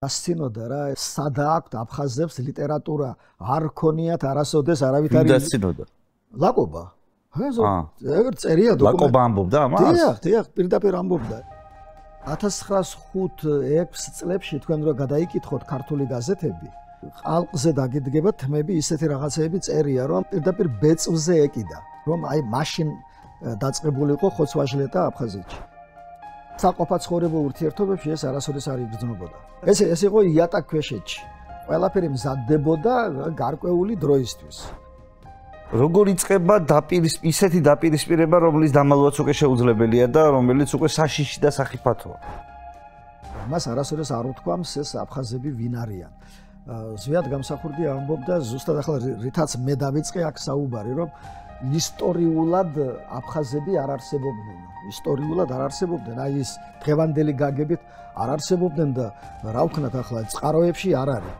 ასცინოდა რა, სადა აქვთ აფხაზებს ლიტერატურა, არ ქონიათ არასოდეს არავითარი დასცინოდა. ლაკობა. ეგრე წერია დოკუმენტი. ლაკობა ამბობდა ამას? დიახ, პირდაპირ ამბობდა. 1905-6 წლებში თქვენ რო გადაიკითხოთ ქართული გაზეთები, ყალყზე დაგიდგება თმები ისეთი რაღაცეები წერია, რომ პირდაპირ ბეწვზე ეკიდა, რომ აი მაშინ დაწყებულიყო ხოცვაჟლეტა აფხაზეთში. საყოფა ცხოვრებულ ურთიერთობებში ეს არასოდეს არ იგრძნობოდა. ეს იყო იატაკ ქვეშეთში. ყველაფერი მზადდებოდა გარკვეული დროისთვის. როგორ იწყება ისეთი დაპირისპირება, რომლის დამალვაც უკვე შეუძლებელია და რომელიც უკვე საშიში და სახიფათოა? მას არასოდეს არ უთქვამს ეს აფხაზები ვინ არიან. ზვიად გამსახურდი ამბობდა ზუსტად ახლა რითაც მე დავიწყე აქ საუბარი, რომ ისტორიულად აფხაზები არ არსებობდნენ. ისტორიულად არ არსებობდნენ, აი ის დღევანდელი გაგებით არ არსებობდნენ და რა ვქნათ ახლა წყაროებში არ არის.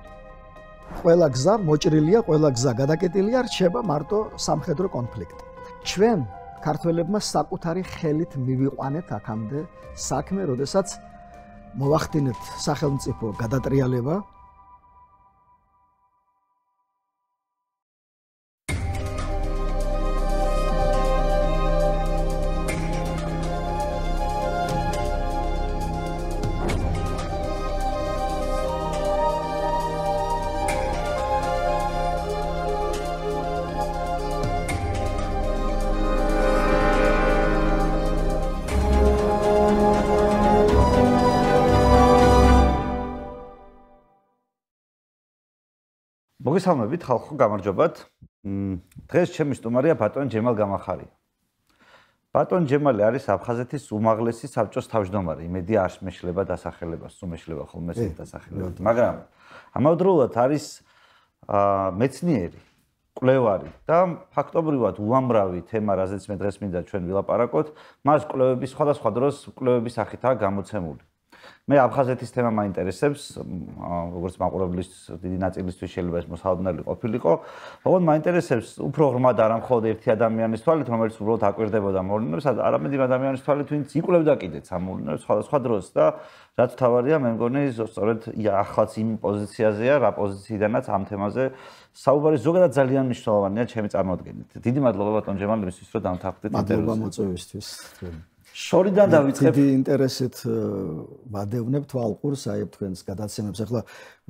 ყველა გზა მოჭრილია, ყველა გზა გადაკეტილია, რჩება მარტო სამხედრო კონფლიქტი. ჩვენ ქართველებმა საკუთარი ხელით მივიყვანეთ აქამდე საქმე, როდესაც მოვახდინეთ სახელმწიფო გადატრიალება. მოგესალმებით, ხალხო, გამარჯობათ. დღეს ჩემი სტუმარია ბატონ ჯემალ გამახარია. ბატონ ჯემალი არის აფხაზეთის უმაღლესი საბჭოს თავმჯდომარე. იმედია არ მეშლება დასახელებას, უმეშლება ხოლმე ეს დასახელება. მაგრამ ამავდროულად არის მეცნიერი, კვლევარი და ფაქტობრივად უამრავი თემა, რაზეც მე დღეს მინდა ჩვენ ვილაპარაკოთ, მას კვლევების სხვადასხვა დროს კვლევების სახითაა გამოცემული. მე აფხაზეთის თემა მაინტერესებს, როგორც მაყურებლის დიდი ნაწილისთვის შეიძლება ეს მოსალოდნელი ყოფილიყო, მაგრამ მაინტერესებს უფრო ღრმად არა მხოლოდ ერთი ადამიანის თვალით, რომელიც უბრალოდ აკვირდებოდა მოვლენებს, არამედ იმ ადამიანის თვალით, ვინც იკვლევდა კიდეც ამ მოვლენებს სხვადასხვა დროს და რაც თავარია, მე მგონი სწორედ ახლაც იმ პოზიციაზეა, რა პოზიციიდანაც ამ თემაზე საუბარი ზოგადად ძალიან მნიშვნელოვანია ჩემი წარმოდგენით. დიდი მადლობა ბატონ ჯემალ იმისთვის, რომ დამთავრდით ინტერვიუს. მადლობა მოწვევისთვის. შორიდან დავიწყებ. დიდი ინტერესით ვადევნებ თვალყურს აი თქვენს გადაცემებს. ახლა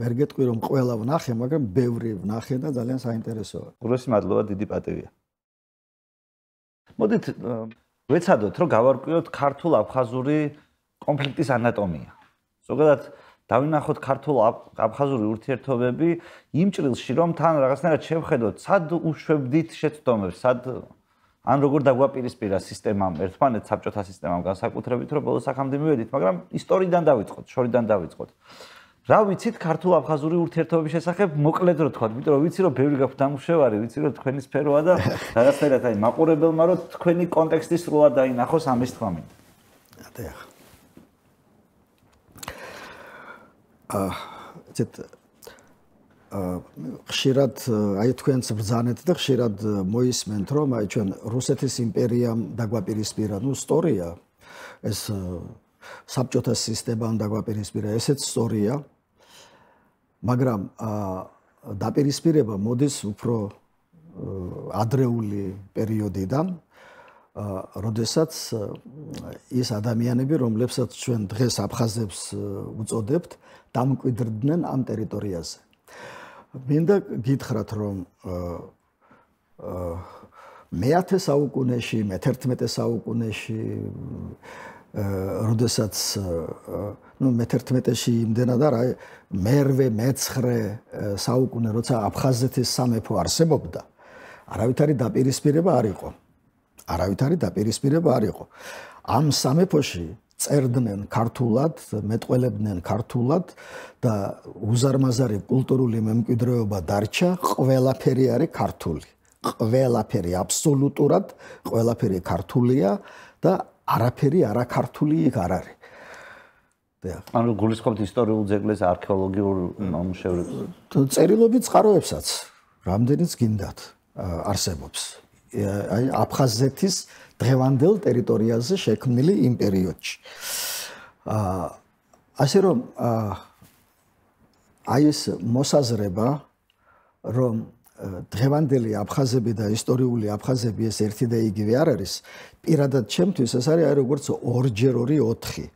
ვერ გეტყვი რომ ყველა ვნახე, მაგრამ ბევრი ვნახე და ძალიან საინტერესოა. უბრალოდ მადლობა, დიდი პატივია. მოდით ვეცადოთ რომ გავარკვიოთ ქართულ-აფხაზური კონფლიქტის ანატომია. ზოგადად დავინახოთ ქართულ-აფხაზური ურთიერთობები იმ ჭრილში, რომ თან რაღაცნაირად შევხედოთ, სად უშვებდით შეცდომებს, სად ან როგორ დაგვაპირისპირა სისტემამ, ერთმანეთს საბჭოთა სისტემამ განსაკუთრებით, რომ ბოლოს აქამდე მივედით, მაგრამ ისტორიიდან დავიწყოთ, შორიდან დავიწყოთ. რა ვიცით ქართულ-აფხაზური ურთიერთობების შესახებ, მოკლედ რო თქვა, იმიტომ რომ ვიცი რომ ბევრი გაქვთ დამუშევარი, ვიცი რომ თქვენი სფეროა და რაღაცნაირად აი მაყურებელმა რომ თქვენი კონტექსტი სრულად დაინახოს ამის თქმა მინდა. დიახ. ხშირად აი თქვენს ბრძანეთ და ხშირად მოისმენთ რომ აი ჩვენ რუსეთის იმპერიამ დაგვაპირისპირა, ნუ ისტორია ეს საბჭოთა სისტემამ დაგვაპირისპირა, ესეც ისტორია, მაგრამ დაპირისპირება მოდის უფრო ადრეული პერიოდიდან, როდესაც ის ადამიანები, რომლებსაც ჩვენ დღეს აფხაზებს უწოდებთ, დამკვიდრდნენ ამ ტერიტორიაზე. მინდა გითხრათ რომ მე-10 საუკუნეში, მე-11 საუკუნეში, როდესაც მე-11-ში იმდენად არა, მე-8, მე-9 საუკუნე, როცა აფხაზეთის სამეფო არსებობდა, არავითარი დაპირისპირება არ იყო. არავითარი დაპირისპირება არ იყო. ამ სამეფოში წერდნენ ქართულად, მეტყველებდნენ ქართულად და უზარმაზარი კულტურული მემკვიდრეობა დარჩა, ყველაფერი არის ქართული. ყველაფერი აბსოლუტურად ყველაფერი ქართულია და არაფერი არაქართული იქ არ არის. ანუ გულისხმობთ ისტორიულ ძეგლებს, არქეოლოგიურ ნამუშევრებს? წერილობით წყაროებსაც, რამდენიც გინდათ, არსებობს. აი აფხაზეთის დღევანდელ ტერიტორიაზე შექმნილი იმ პერიოდში. ასე რომ აი ეს მოსაზრება, რომ დღევანდელი აფხაზები და ისტორიული აფხაზები ეს ერთი და იგივე არ არის, პირადად ჩემთვის ეს არის როგორც 2x2 4.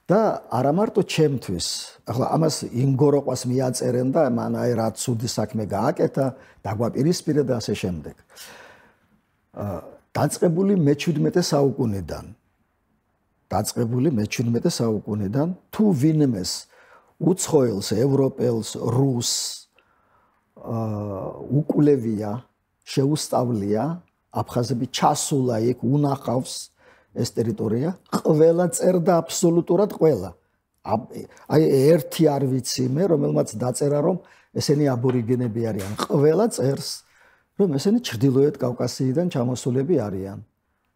და არა მარტო ჩემთვის, ახლა ამას ინგოროყვას მიაწერენ და მან აი რა ცუდი საქმე გააკეთა, დაგვაპირისპირა და ასე შემდეგ. დაწყებული მე-17 საუკუნიდან თუ ვინმეს უცხოელს, ევროპელს, რუსს უკვლევია, შეუსწავლია, აფხაზები ჩასულა იქ, უნახავს ეს ტერიტორია, ყველა წერდა აბსოლუტურად ყველა. აი ერთი არ ვიცი მე, რომელმაც დაწერა, რომ ესენი აბორიგენები არიან. ყველა წერს, რომ ესენი ჩრდილოეთ კავკასიიდან ჩამოსულები არიან.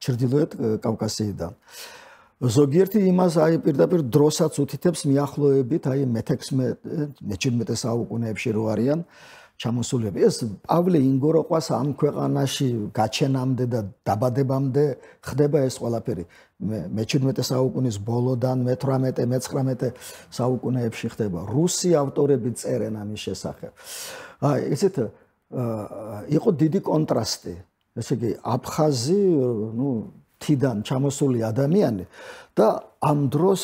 ჩრდილოეთ კავკასიიდან. ზოგიერთი იმას აი პირდაპირ დროსაც უთითებს მიახლოებით, აი მე-17 საუკუნეებში რო არიან ჩამოსულები. ეს პავლე ინგოროყვას ამ ქვეყანაში გაჩენამდე და დაბადებამდე ხდება ეს ყველაფერი. მე-17 საუკუნის ბოლოდან მე-18, მე-19 საუკუნეებში ხდება. რუსი ავტორები წერენ ამის შესახებ. აი ესეთ იყო დიდი კონტრასტი. ესე იგი აფხაზი, თიდან ჩამოსული ადამიანი და ამ დროს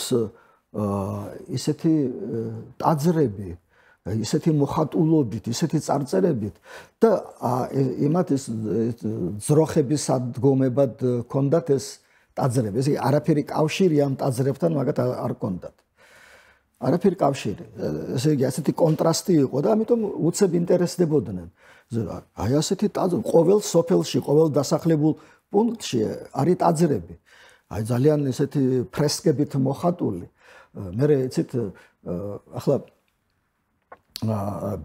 ისეთი ტაძრები, ისეთი მოხატულობით, ისეთი წარწერებით და იმათ ეს ძროხების ადგომებად ჰქონდათ ეს ტაძრები. ესე იგი არაფერი კავშირი ამ ტაძრებთან მაგათ არ ჰქონდათ. არაფერი კავშირი. ესე იგი ასეთი კონტრასტი იყო და ამიტომ უცებ ინტერესდებოდნენ. აი ასეთი ტაძრები ყოველ სოფელში, ყოველ დასახლებულ პუნქტში არის ტაძრები. აი ძალიან ესეთი ფრესკებით მოხატული. მე იცით ახლა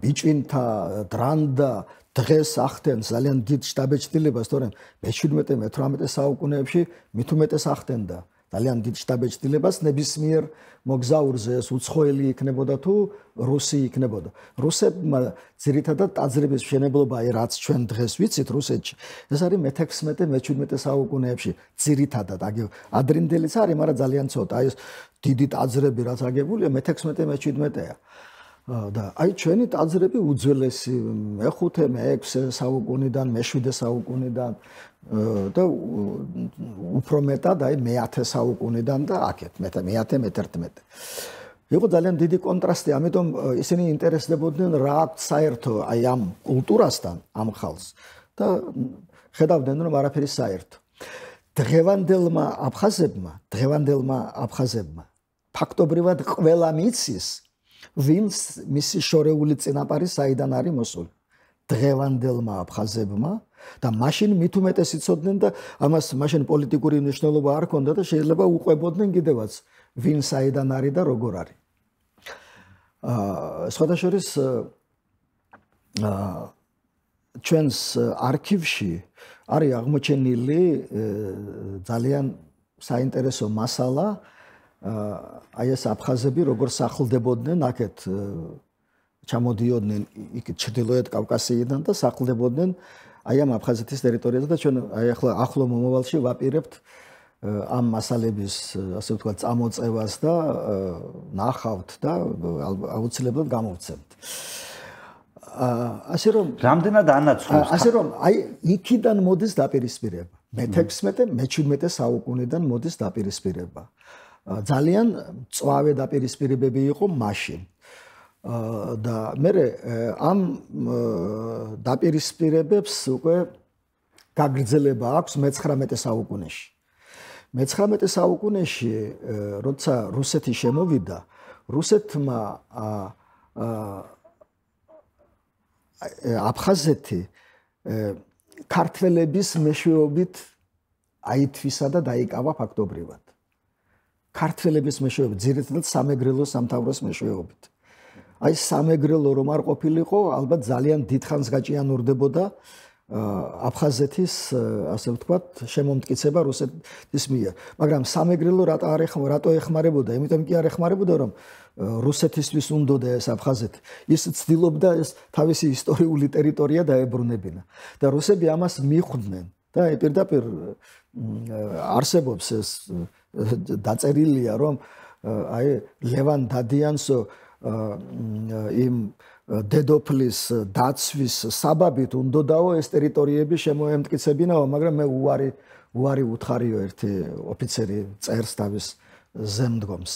ბიჭვინთა დრანდა დღეს ახდენს ძალიან დიდ შტაბეჭდილებას, თორემ მე-17, მე-18 საუკუნეებში მით უმეტეს ახდენდა ძალიან დიდ შტაბეჭდილებას ნებისმიერ მოგზაურზე ეს უცხოელი იქნებოდა თუ რუსი იქნებოდა. რუსებმა ძირითადად ტაძრების მშენებლობა, აი რაც ჩვენ დღეს ვიცით რუსეთში, ეს არის მე-16, მე-17 საუკუნეებში ძირითადად. ადრინდელიც არის, მაგრამ ძალიან ცოტა. აი ეს დიდი ტაძრები რაც აგებულია მე-16, მე-17-ია. და აი ჩვენი ტაძრები უძველესი მე-5, მე-6 საუკუნიდან, მე-7 საუკუნიდან და უფრო მეტად აი მე-10 საუკუნიდან და აქეთ მე-10, მე-11. იყო ძალიან დიდი კონტრასტი, ამიტომ ისინი ინტერესდებოდნენ რა აქვს საერთო აი ამ კულტურასთან, ამ ხალხს და ხედავდნენ რომ არაფერი საერთო. დღევანდელმა აფხაზებმა ფაქტობრივად ყველა მიცის ვინც მისი შორეული წინაპარი საიდან არის მოსული. დღევანდელმა აფხაზებმა და მაშინ მით უმეტეს იცოდნენ და ამას მაშინ პოლიტიკური მნიშვნელობა არ ჰქონდა და შეიძლება უყვებოდნენ კიდევაც ვინ საიდან არის და როგორ არის. სხვადასხვა ჩვენს არქივში არის აღმოჩენილი ძალიან საინტერესო მასალა აი ეს აფხაზები როგორ სახლდებოდნენ აქეთ ჩამოდიოდნენ იქ ჩრდილოეთ კავკასიიდან და სახლდებოდნენ აი ამ აფხაზეთის ტერიტორიაზე და ჩვენ აი ახლა ახლო მომავალში ვაპირებთ ამ მასალების ასე ვთქვათ წამოწევას და ნახავთ და აუცილებლად გამოვცემთ. ასე რომ რამდენად ანაცვლებს? ასე რომ აი იქიდან მოდის დაპირისპირება. მე-16, მე-17 საუკუნიდან მოდის დაპირისპირება. ძალიან მწვავე დაპირისპირებები იყო მაშინ. და მე ამ დაპირისპირებებს უკვე გაგრძელება აქვს მე-19 საუკუნეში. მე-19 საუკუნეში, როცა რუსეთი შემოვიდა, რუსეთმა აფხაზეთი ქართველების მეშვეობით აითვისა და დაიკავა ფაქტობრივად. ქართველების მეშვეობით, ძირითადად სამეგრელოს სამთავროს მეშვეობით. აი სამეგრელო რომ არ ყოფილიყო, ალბათ ძალიან დიდხანს გაჭიანურდებოდა აფხაზეთის, ასე ვთქვათ, შემომტკიცება რუსეთის მიერ. მაგრამ სამეგრელო რატო ეხმარებოდა? იმიტომ კი არ ეხმარებოდა, რომ რუსეთისთვის უნდოდა ეს აფხაზეთი. ის ცდილობდა ეს თავისი ისტორიული ტერიტორია დაებრუნებინა. და რუსები ამას მიხვდნენ. და პირდაპირ არსებობს ეს დაწერილია, რომ აი ლევან დადიანსო იმ დედოფლის დაცვის საბაბით უნდოდაო ეს ტერიტორიები შემოემტკიცებინაო, მაგრამ მე უარი უთხარიო ერთი ოფიცერი წერს თავის ზემდგომს.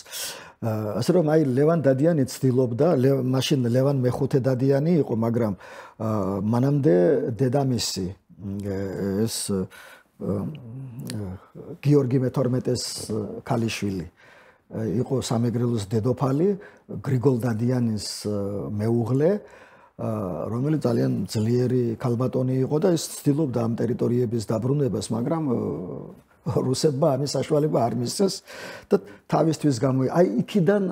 ასე რომ აი ლევან დადიანი ცდილობდა, მაშინ ლევან მეხუთე დადიანი იყო, მაგრამ მანამდე დედამისი ეს გიორგი მე-12-ის ქალიშვილი იყო სამეგრელოს დედოფალი, გრიგოლ დადიანის მეუღლე, რომელიც ძალიან ძლიერი ქალბატონი იყო და ის ცდილობდა ამ ტერიტორიების დაბრუნებას, მაგრამ რუსებმა ამის საშუალება არ მისცეს და თავისთვის აი იქიდან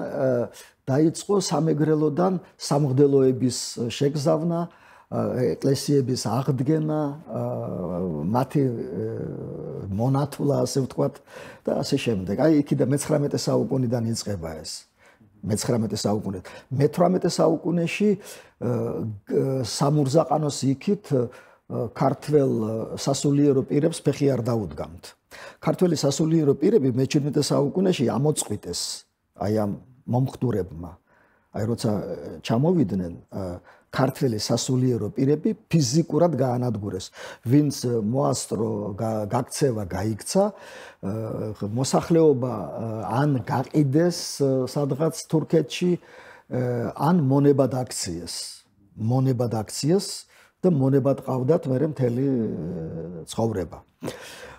დაიწყო სამეგრელოდან სამღვდელოების შეგზავნა, ეკლესიების აღდგენა, მათი მონათვლა, ასე ვთქვათ და ასე შემდეგ. აი იქიდან მე-19 საუკუნიდან იწყება ეს. მე-19 საუკუნე. მე-18 საუკუნეში სამურზაყანოს იქით ქართველ სასულიერო პირებს ფეხი არ დაუდგამთ. ქართველი სასულიერო პირები მე-17 საუკუნეში ამოწყვიტეს აი ამ მომხდურებმა. აი როცა ჩამოვიდნენ ქართველი სასულიერო პირები ფიზიკურად გაანადგურეს. ვინც მოასწრო, გაქცევა, გაიქცა, მოსახლეობა ან გაყიდეს სადღაც თურქეთში, ან მონებად აქციეს და მონებად ყავდათ მერე მთელი ცხოვრება.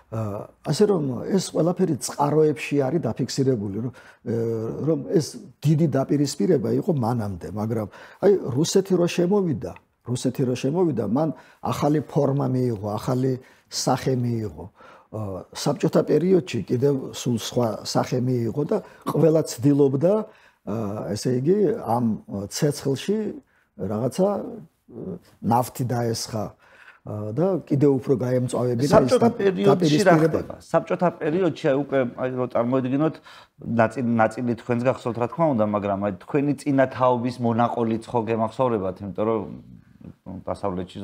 ასე რომ ეს ყველაფერი წყაროებში არის დაფიქსირებული, რომ ეს დიდი დაპირისპირება იყო მანამდე, მაგრამ აი რუსეთი რო შემოვიდა, მან ახალი ფორმა მიიღო, ახალი სახე მიიღო. საბჭოთა პერიოდში კიდევ სულ სხვა სახე მიიღო და ყველა ცდილობდა, ესე იგი, ამ ცეცხლში რაღაცა ნავთი დაესხა და კიდევ უფრო გაემწვავებინა საბჭოთა პერიოდში რა ხდება? საბჭოთა პერიოდში აი უკვე აი რო წარმოედგინოთ ნაწილი თქვენს გახსოვთ რა თქმა უნდა, მაგრამ აი თქვენი წინათაობის მონაყოლიც ხო გემახსოვრებათ, იმიტომ რომ დასავლეთში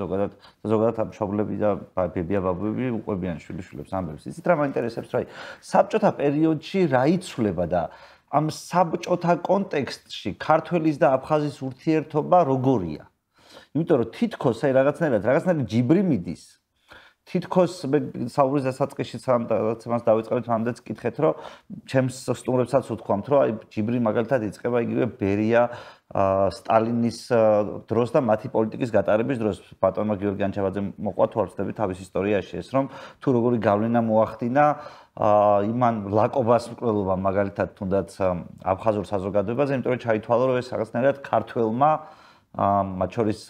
ზოგადად მშობლები და ბებია ბაბუები უყვებიან შვილიშვილებს ამბებს. იცით რა მაინტერესებს, რა საბჭოთა პერიოდში რა იცვლება და ამ საბჭოთა კონტექსტში ქართველის და აფხაზის ურთიერთობა როგორია? იმიტომ რომ თითქოს აი რაღაცნაირად ჯიბრი მიდის. თითქოს მე საუბრის დასაწყისში სადაც დავიწყებთ მამდეც კითხეთ, რომ ჩემს სტუმრებსაც ვთქვამთ, რომ აი ჯიბრი მაგალითად იწყება იგივე ბერია სტალინის დროს და მათი პოლიტიკის გატარების დროს. ბატონმა გიორგი ანჩაბაძემ მოყვა თუ არ ვცდები თავის ისტორიაში ეს, რომ თუ როგორი გავლენა მოახდინა იმან ლაკობას მკვლელობა მაგალითად თუნდაც აფხაზურ საზოგადოებაზე, იმიტომ რომ ჩაითვალა რომ ეს რაღაცნაირად ქართველმა მათ შორის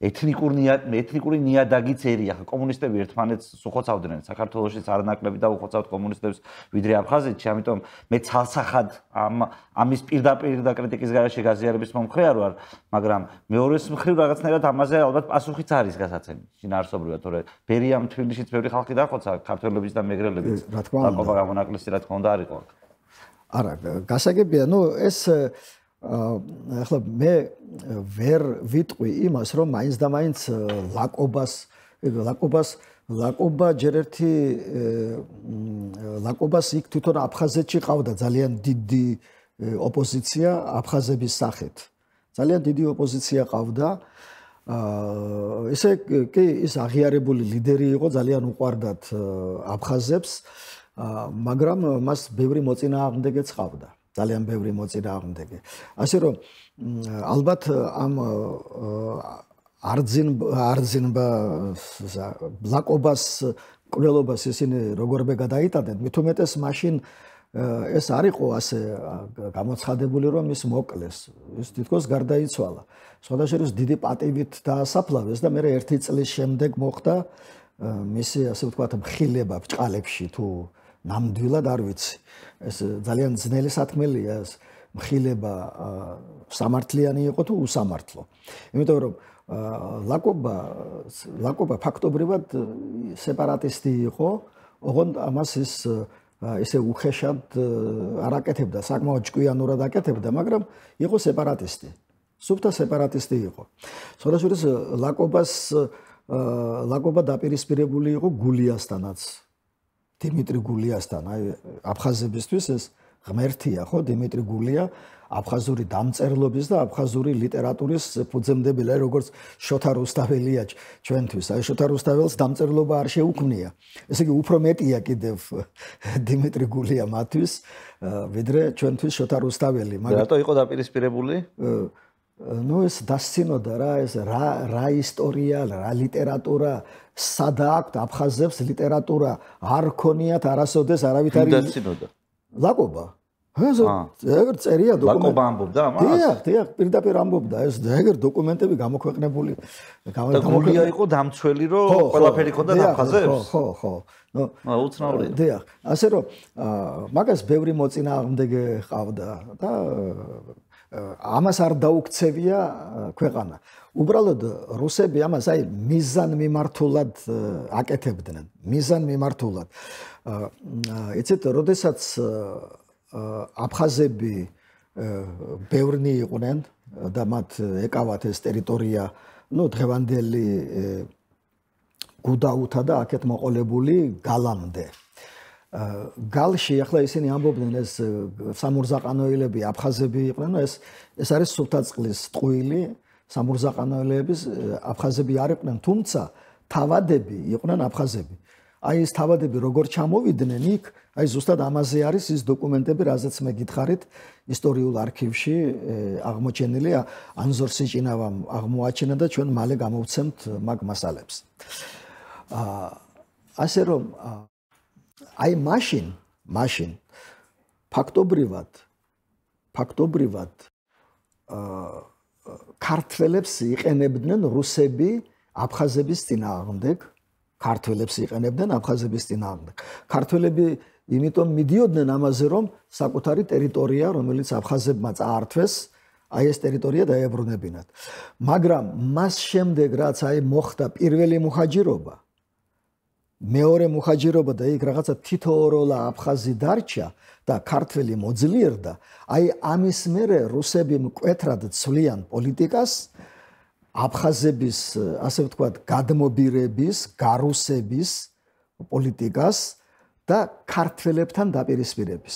ეთნიკური ნიადაგიც ერია. კომუნისტები ერთმანეთს უხოცავდნენ საქართველოშიც არანაკლები და უხოცავთ კომუნისტებს ვიდრე აფხაზეთში, ამიტომ მე ცალსახად ამის პირდაპირ და კრიტიკის გარეშე გაზიარების მომხრე არ ვარ, მაგრამ მეორეს მხრივ რაღაცნაირად ამაზე ალბათ პასუხიც არის გასაცემი. შინაარსობრივად, თორე ბერიამ თბილისშიც ბევრი ხალხი დახოცა, ქართველების და მეგრელების. ლაკობა გამონაკლისი რა თქმა უნდა არ იყო. არა, გასაგებია, ეს ახლა მე ვერ ვიტყვი იმას, რომ მაინც და მაინც ლაკობას იქ თვითონ აფხაზეთში ყავდა ძალიან დიდი ოპოზიცია აფხაზების სახით. ძალიან დიდი ოპოზიცია ყავდა. ესე კი ის აღიარებული ლიდერი იყო, ძალიან უყვარდათ აფხაზებს, მაგრამ მას ბევრი მოწინააღმდეგეც ყავდა. ძალიან ბევრი მოწინააღმდეგე. ასე რომ ალბათ ამ არძინბა ლაკობას კვლელობას ისინი როგორმე გადაიტანდნენ, მით უმეტეს მაშინ ეს არ იყო ასე გამოცხადებული, რომ ის მოკლეს. ის თითქოს გარდაიცვალა. სხვადასხვა დიდი პატივით დაასაფლავეს და მე ერთი წლის შემდეგ მოხდა მისი ასე ვთქვათ მხილება ბჭყალებში თუ ნამდვილად არ ვიცი. ეს ძალიან ძნელი სათქმელია ეს მხილება სამართლიანი იყო თუ უსამართლო. იმიტომ რომ ლაკობა ფაქტობრივად სეპარატისტი იყო, ოღონდ ამას ის ესე უხეშად არ აკეთებდა, საკმაოდ ჭკვიანურად აკეთებდა, მაგრამ იყო სეპარატისტი. სუფთა სეპარატისტი იყო. სხვადასხვა ლაკობა დაპირისპირებული იყო გულიასთანაც. დიმიტრი გულიასთან, აი აფხაზებისთვის ეს ღმერთია, ხო, დიმიტრი გულია. აფხაზური დამწერლობის და აფხაზური ლიტერატურის ფუძემდებელი, როგორც შოთა რუსთაველია ჩვენთვის. აი შოთა რუსთაველს დამწერლობა არ შეუქმნია. ესე იგი უფრო მეტია კიდევ დიმიტრი გულია მათთვის, ვიდრე ჩვენთვის შოთა რუსთაველი. რატო იყო დაპირისპირებული? ნუ ეს დასცინოდა რა, ეს რა ისტორია, რა ლიტერატურა, სადა აქვთ აფხაზებს ლიტერატურა, არ ქონიათ არასოდეს არავითარი დასცინოდა. ლაკობა. ეგრე წერია დოკუმენტები. ლაკობა ამბობდა ამას? დიახ, პირდაპირ ამბობდა, ეს ეგრე დოკუმენტები გამოქვეყნებული. გულია იყო დამცველი, რომ ყველაფერი ქონდა აფხაზებს? ხო. ნუ უცნაურია. დიახ, ასე რომ მაგას ბევრი მოწინააღმდეგე ყავდა და ამას არ დაუქცევია ქვეყანა. უბრალოდ რუსები ამას აი მიზან მიმართულად აკეთებდნენ. მიზან მიმართულად. იცით, როდესაც აფხაზები ბევრნი იყვნენ და მათ ეკავათ ეს ტერიტორია, ნუ დღევანდელი გუდაუთა და აქეთ მოყოლებული გალამდე. გალში ახლა ისინი ამბობდნენ ეს სამურზაყანოელები აფხაზები იყვნენ, ეს არის სუფთაწყლის ტყუილი, სამურზაყანოელების აფხაზები არ იყვნენ, თუმცა თავადები იყვნენ აფხაზები. აი ეს თავადები როგორ ჩამოვიდნენ იქ, აი ზუსტად ამაზე არის ის დოკუმენტები, რაზეც მე გითხარით, ისტორიულ არქივში აღმოჩენილი, ანზორ სიჭინავამ აღმოაჩინა და ჩვენ მალე გამოვცემთ მაგ მასალებს. ასე რომ აი მაშინ ფაქტობრივად ქართველებს იყენებდნენ რუსები აფხაზების წინააღმდეგ, ქართველები იმიტომ მიდიოდნენ ამაზე, რომ საკუთარი ტერიტორია, რომელიც აფხაზებმა წაართვეს, აი ეს ტერიტორია დაებრუნებინათ. მაგრამ მას შემდეგ, რაც აი მოხდა პირველი მუხაჯირობა, მეორე მუხაჯირობა და იქ რაღაცა თითოეულა აფხაზი დარჩა და ქართველი მოძლიერდა, აი ამის მერე რუსები მკვეთრად ცვლიან პოლიტიკას აფხაზების, ასე ვთქვათ, გადმობირების, გარუსების პოლიტიკას და ქართველებთან დაპირისპირების.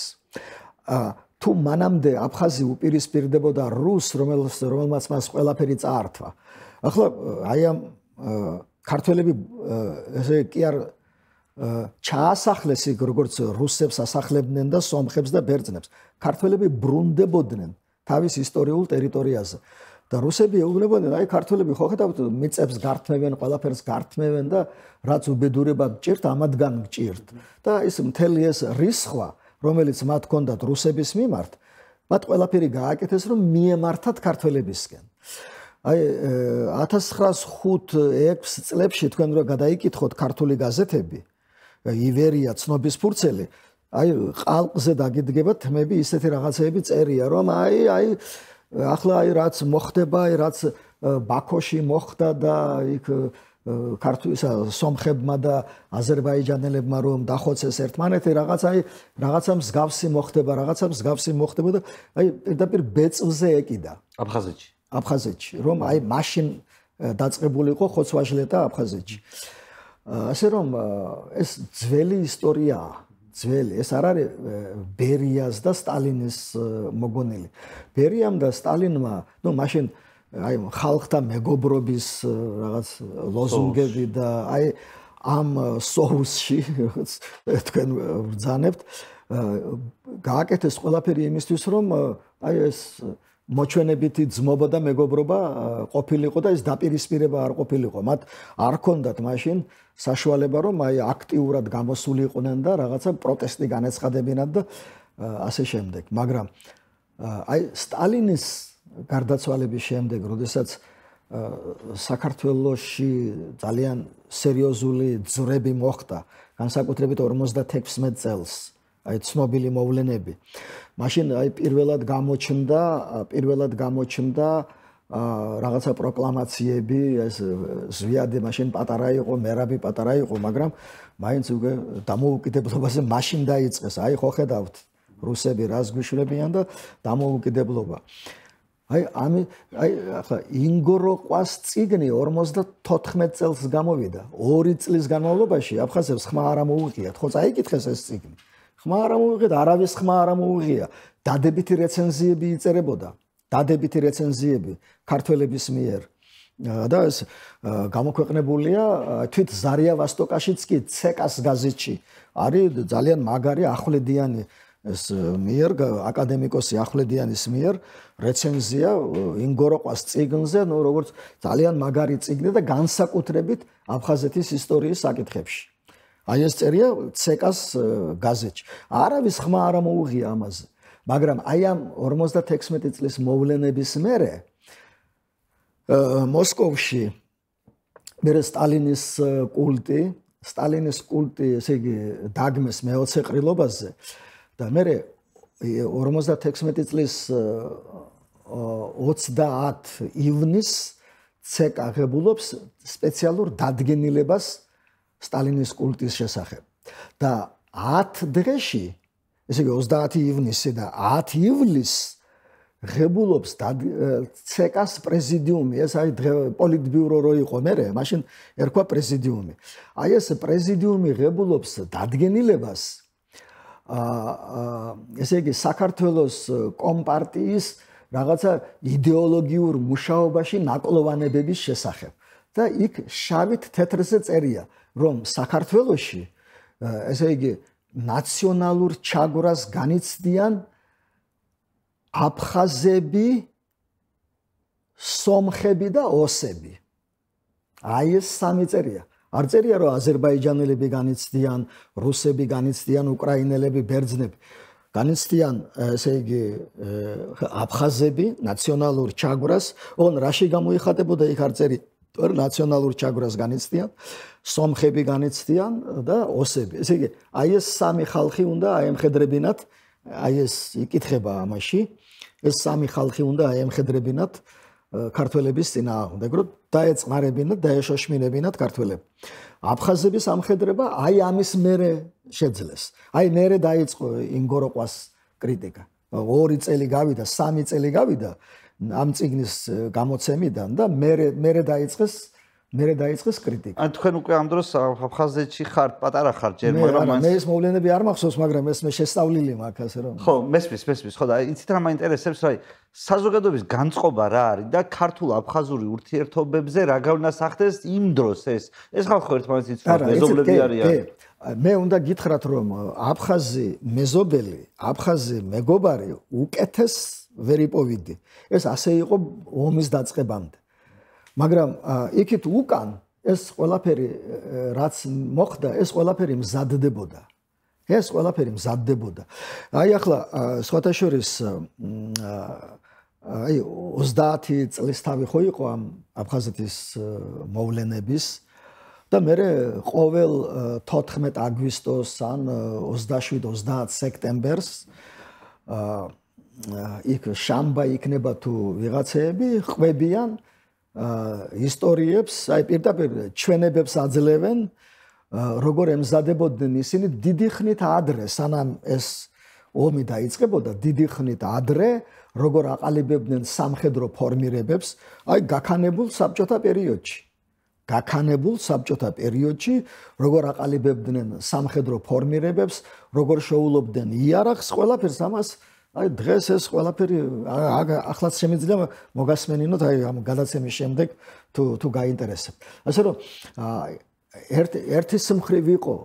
თუ მანამდე აფხაზი უპირისპირდებოდა რუსს, რომელმაც მას ყველაფერი წაართვა. ახლა აი ამ ქართველები ესე კი არ ჩაასახლეს იქ, როგორც რუსებს ასახლებდნენ და სომხებს და ბერძნებს. ქართველები ბრუნდებოდნენ თავის ისტორიულ ტერიტორიაზე. და რუსები ეუბნებოდნენ, აი ქართველები ხო ხედავთ, მიწებს გართმევენ, ყველაფერს გართმევენ და რაც უბედურება გჭირთ, ამათგან გჭირთ. და ის მთელი ეს რისხვა, რომელიც მათ ჰქონდათ რუსების მიმართ, მათ ყველაფერი გააკეთეს, რომ მიემართათ ქართველებისკენ. აი 1905-6 წლებში თქვენ რო გადაიკითხოთ ქართული გაზეთები, ივერია, ცნობის ფურცელი, აი ყალყზე დაგიდგება თმები, ისეთი რაღაცეები წერია, რომ აი ახლა აი რაც მოხდება, რაც ბაქოში მოხდა და იქ ქართულისა სომხებმა და აზერბაიჯანელებმა რომ დახოცეს ერთმანეთი, რაღაცა მსგავსი მოხდება და აი პირდაპირ ბეწვზე ეკიდა აფხაზეთში, რომ აი მაშინ დაწყებული იყო ხოცვაჟლეტა აფხაზეთში. ასე რომ ეს ძველი ისტორიაა. ეს არ არის ბერიას და სტალინის მოგონილი. ბერიამ და სტალინმა, ნუ მაშინ აი ხალხთა მეგობრობის რაღაც ლოზუნგები და აი ამ სოუსში თქვენ ბრძანებთ, გააკეთეს ყველაფერი იმისთვის, რომ აი ეს მოჩვენებითი ძმობა და მეგობრობა ყოფილიყო და ეს დაპირისპირება არ ყოფილიყო. მათ არ ჰქონდათ მაშინ საშუალება, რომ აი აქტიურად გამოსულიყვნენ და რაღაცა პროტესტი განეცხადებინათ და ასე შემდეგ. მაგრამ აი სტალინის გარდაცვალების შემდეგ, როდესაც საქართველოში ძალიან სერიოზული ძვრები მოხდა, განსაკუთრებით 56 წელს, აი ცნობილი მოვლენები. მაშინ აი პირველად გამოჩნდა რაღაცა პროკლამაციები, ეს ზვიადი მაშინ პატარა იყო, მერაბი პატარა იყო, მაგრამ მაინც უკვე დამოუკიდებლობაზე მაშინ დაიწყეს. აი ხო ხედავთ, რუსები რას გვიშვრებიან და დამოუკიდებლობა. აი ახლა ინგოროყვას წიგნი 54 წელს გამოვიდა. 2 წლის განმავლობაში აფხაზებს ხმა არ ამოუღიათ. ხო წაიკითხეს ეს წიგნი. ხმა არ ამოუღიათ, არავის ხმა არ ამოუღია. დადებითი რეცენზიები იწერებოდა, დადებითი რეცენზიები ქართველების მიერ. და ეს გამოქვეყნებულია თვით ზარია ვასტოკაშიც კი ცეკას გაზეთში. არის ძალიან მაგარი ახვლედიანი ეს მიერ აკადემიკოსი ახვლედიანის მიერ რეცენზია ინგოროყვას წიგნზე, ну როგორც ძალიან მაგარი წიგნი და განსაკუთრებით აფხაზეთის ისტორიის საკითხებში. აი ეს წერია ცეკას გაზეთში. არავის ხმა არ მოუღია ამაზე. მაგრამ აი ამ 56 წლის მოვლენების მერე მოსკოვში მერე სტალინის კულტი, ესე იგი დაგმეს მე-20 ყრილობაზე და მერე 56 წლის 30 ივნისს ცეკ აღებულობს სპეციალურ დადგენილებას სტალინის კულტის შესახებ. და 10 დღეში, ესე იგი 30 ივნისი და 10 ივლისს ღებულობს ცეკას პრეზიდიუმი, ეს აი პოლიტბიურო რო იყო მერე, მაშინ ერქვა პრეზიდიუმი. აი ეს პრეზიდიუმი ღებულობს დადგენილებას ესე იგი საქართველოს კომპარტიის რაღაცა იდეოლოგიურ მუშაობაში ნაკლოვანებების შესახებ. და იქ შავით თეთრზე წერია, რომ საქართველოში ესე იგი ნაციონალურ ჩაგვრას განიცდიან აფხაზები, სომხები და ოსები. აი ეს სამი წერია. არ წერია რომ აზერბაიჯანელები განიცდიან, რუსები განიცდიან, უკრაინელები, ბერძნები. განიცდიან ესე იგი აფხაზები, ნაციონალურ ჩაგვრას, ოღონ რაში გამოიხატებოდა იქ არ წერია, ნაციონალურ ჩაგვრას განიცდიან, სომხები განიცდიან და ოსები. ესე იგი აი ეს სამი ხალხი უნდა აემხედრებინათ, აი ეს იკითხება ამაში. ეს სამი ხალხი უნდა აემხედრებინათ ქართველების წინააღმდეგ, რომ დაეწყნარებინათ, დაეშოშმინებინათ ქართველები. აფხაზების ამხედრება აი ამის მერე შეძლეს. აი მერე დაიწყო ინგოროყვას კრიტიკა. 2 წელი გავიდა, 3 წელი გავიდა ამ წიგნის გამოცემიდან და მერე დაიწყეს კრიტიკა. ან თქვენ უკვე ამ დროს აფხაზეთში ხართ, პატარა ხართ ჯერ, მაგრამ მე ეს მოვლენები არ მახსოვს, მაგრამ ეს მე შესწავლილი მაქვს ასე რომ. ხო, მესმის, ხო და იცით რა მაინტერესებს, რა საზოგადოების განწყობა რა არის და ქართულ-აფხაზური ურთიერთობებზე რა გავნასახდეს იმ დროს ეს ხალხი ერთმანეთს იცნობს, მეზობლები არიან. მე უნდა გითხრათ, რომ აფხაზი მეზობელი, აფხაზი მეგობარი უკეთეს ვერ იპოვიდი. ეს ასე იყო ომის დაწყებამდე. მაგრამ იქით უკან ეს ყველაფერი რაც მოხდა, ეს ყველაფერი მზადდებოდა. აი ახლა სხვათა შორის აი 30 წლის თავი ხო იყო ამ აფხაზეთის მოვლენების და მე ყოველ 14 აგვისტოს ან 27-30 სექტემბერს იქ შამბა იქნება თუ ვიღაცეები ყვებიან ისტორიებს, აი პირდაპირ ჩვენებებს აძლევენ, როგორ ემზადებოდნენ ისინი დიდი ხნით ადრე, სანამ ეს ომი დაიწყებოდა, დიდი ხნით ადრე, როგორ აყალიბებდნენ სამხედრო ფორმირებებს, აი გაქანებულ საბჭოთა პერიოდში, როგორ აყალიბებდნენ სამხედრო ფორმირებებს, როგორ შეულობდნენ იარაღს, ყველაფერს ამას აი დღეს ეს ყველაფერი ახლაც შემიძლია მოგასმენინოთ აი ამ გადაცემის შემდეგ თუ გაინტერესებთ. ასე რომ ერთის მხრივ იყო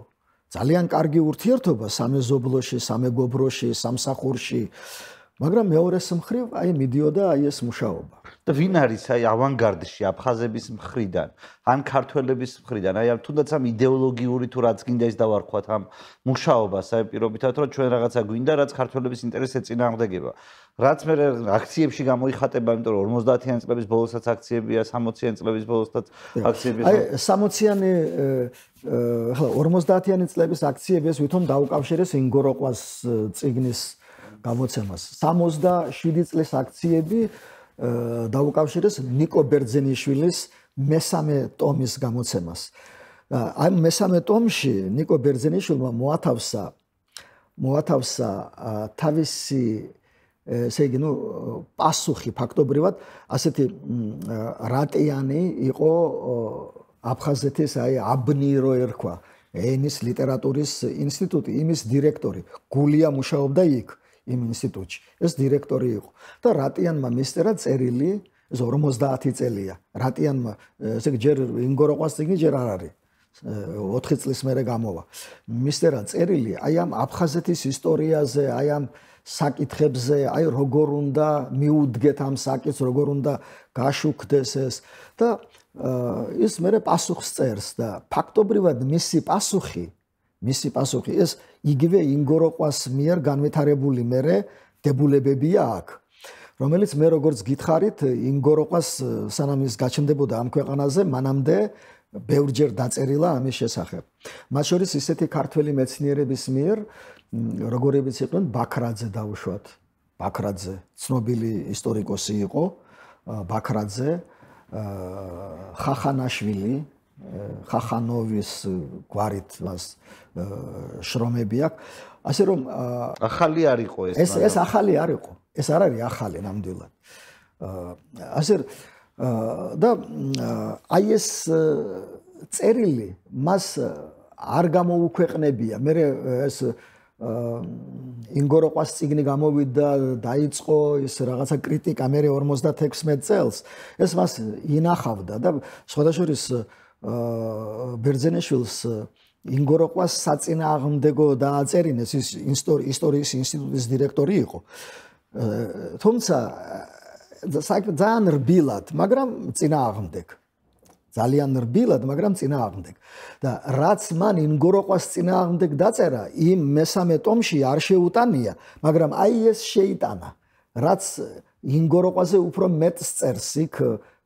ძალიან კარგი ურთიერთობა სამეზობლოში, სამეგობროში, სამსახურში, მაგრამ მეორეს მხრივ აი მიდიოდა აი ეს მუშაობა. და ვინ არის აი ავანგარდში აფხაზების მხრიდან, ან ქართველების მხრიდან, აი თუნდაც ამ იდეოლოგიური თუ რაც გინდა ის დავარქვათ ამ მუშაობას, აი პირობითად რომ ჩვენ რაღაცა გვინდა, რაც ქართველების ინტერესებს წინააღმდეგება. რაც მე აქციებში გამოიხატება, იმიტომ რომ 50-იანი წლების ბოლოსაც აქციებია, 60-იანი წლების ბოლოსაც აქციებია. აი 60-იანი ახლა 50-იანი წლების აქციებს ვითომ დაუკავშირეს ინგოროყვას წიგნის გამოცემას. 67 წლის აქციები დაუკავშირეს ნიკო ბერძენიშვილის მესამე ტომის გამოცემას. ამ მესამე ტომში ნიკო ბერძენიშვილმა მოათავსა თავისი ესე იგი პასუხი ფაქტობრივად ასეთი რატიანი იყო აფხაზეთის აი აბნირო ერქვა ენის ლიტერატურის ინსტიტუტი, იმის დირექტორი. გულია მუშაობდა იქ. იმ ინსტიტუტში. ეს დირექტორი იყო და რატიანმა მისწერა წერილი, ეს 50 წელია. რატიანმა ესე ჯერ ინგოროყვას წიგნი ჯერ არ არის. 4 წლის მერე გამოვა. მისწერა წერილი აი ამ აფხაზეთის ისტორიაზე, აი ამ საკითხებზე, აი როგორ უნდა მიუდგეთ ამ საკითხს, როგორ უნდა გაშუქდეს ეს და ის მერე პასუხს წერს და ფაქტობრივად მისი პასუხი ეს იგივე ინგოროყვას მიერ განვითარებული მერე დებულებებია აქ, რომელიც მე როგორც გითხარით, ინგოროყვას სანამ ის გაჩნდებოდა ამ ქვეყანაზე, მანამდე ბევრჯერ დაწერილა ამის შესახებ. მათ შორის ისეთი ქართველი მეცნიერების მიერ, როგორებიც იყვნენ ბაქრაძე დაუშვათ. ბაქრაძე ცნობილი ისტორიკოსი იყო, ბაქრაძე, ხახანაშვილი, ხახანოვის გვარით მას შრომები აქვს. ასე რომ ახალი არ იყო ეს. ეს ახალი არ იყო. ეს არ არის ახალი ნამდვილად. ასე და აი ეს წერილი მას არ გამოუქვეყნებია. მე ეს ინგოროყვას წიგნი გამოვიდა, დაიწყო ის რაღაცა კრიტიკა მე 56 წელს. ეს მას ინახავდა და სხვადასხვის ბერძენიშვილს ინგოროყვას საწინააღმდეგო დააწერინეს, ის ისტორიის ინსტიტუტის დირექტორი იყო. თუმცა ძალიან რბილად, მაგრამ წინააღმდეგ. ძალიან რბილად, მაგრამ წინააღმდეგ. და რაც მან ინგოროყვას წინააღმდეგ დაწერა, იმ მესამე ტომში არ შეუტანია, მაგრამ აი ეს შეიტანა. რაც ინგოროყვაზე უფრო მეტს წერს იქ,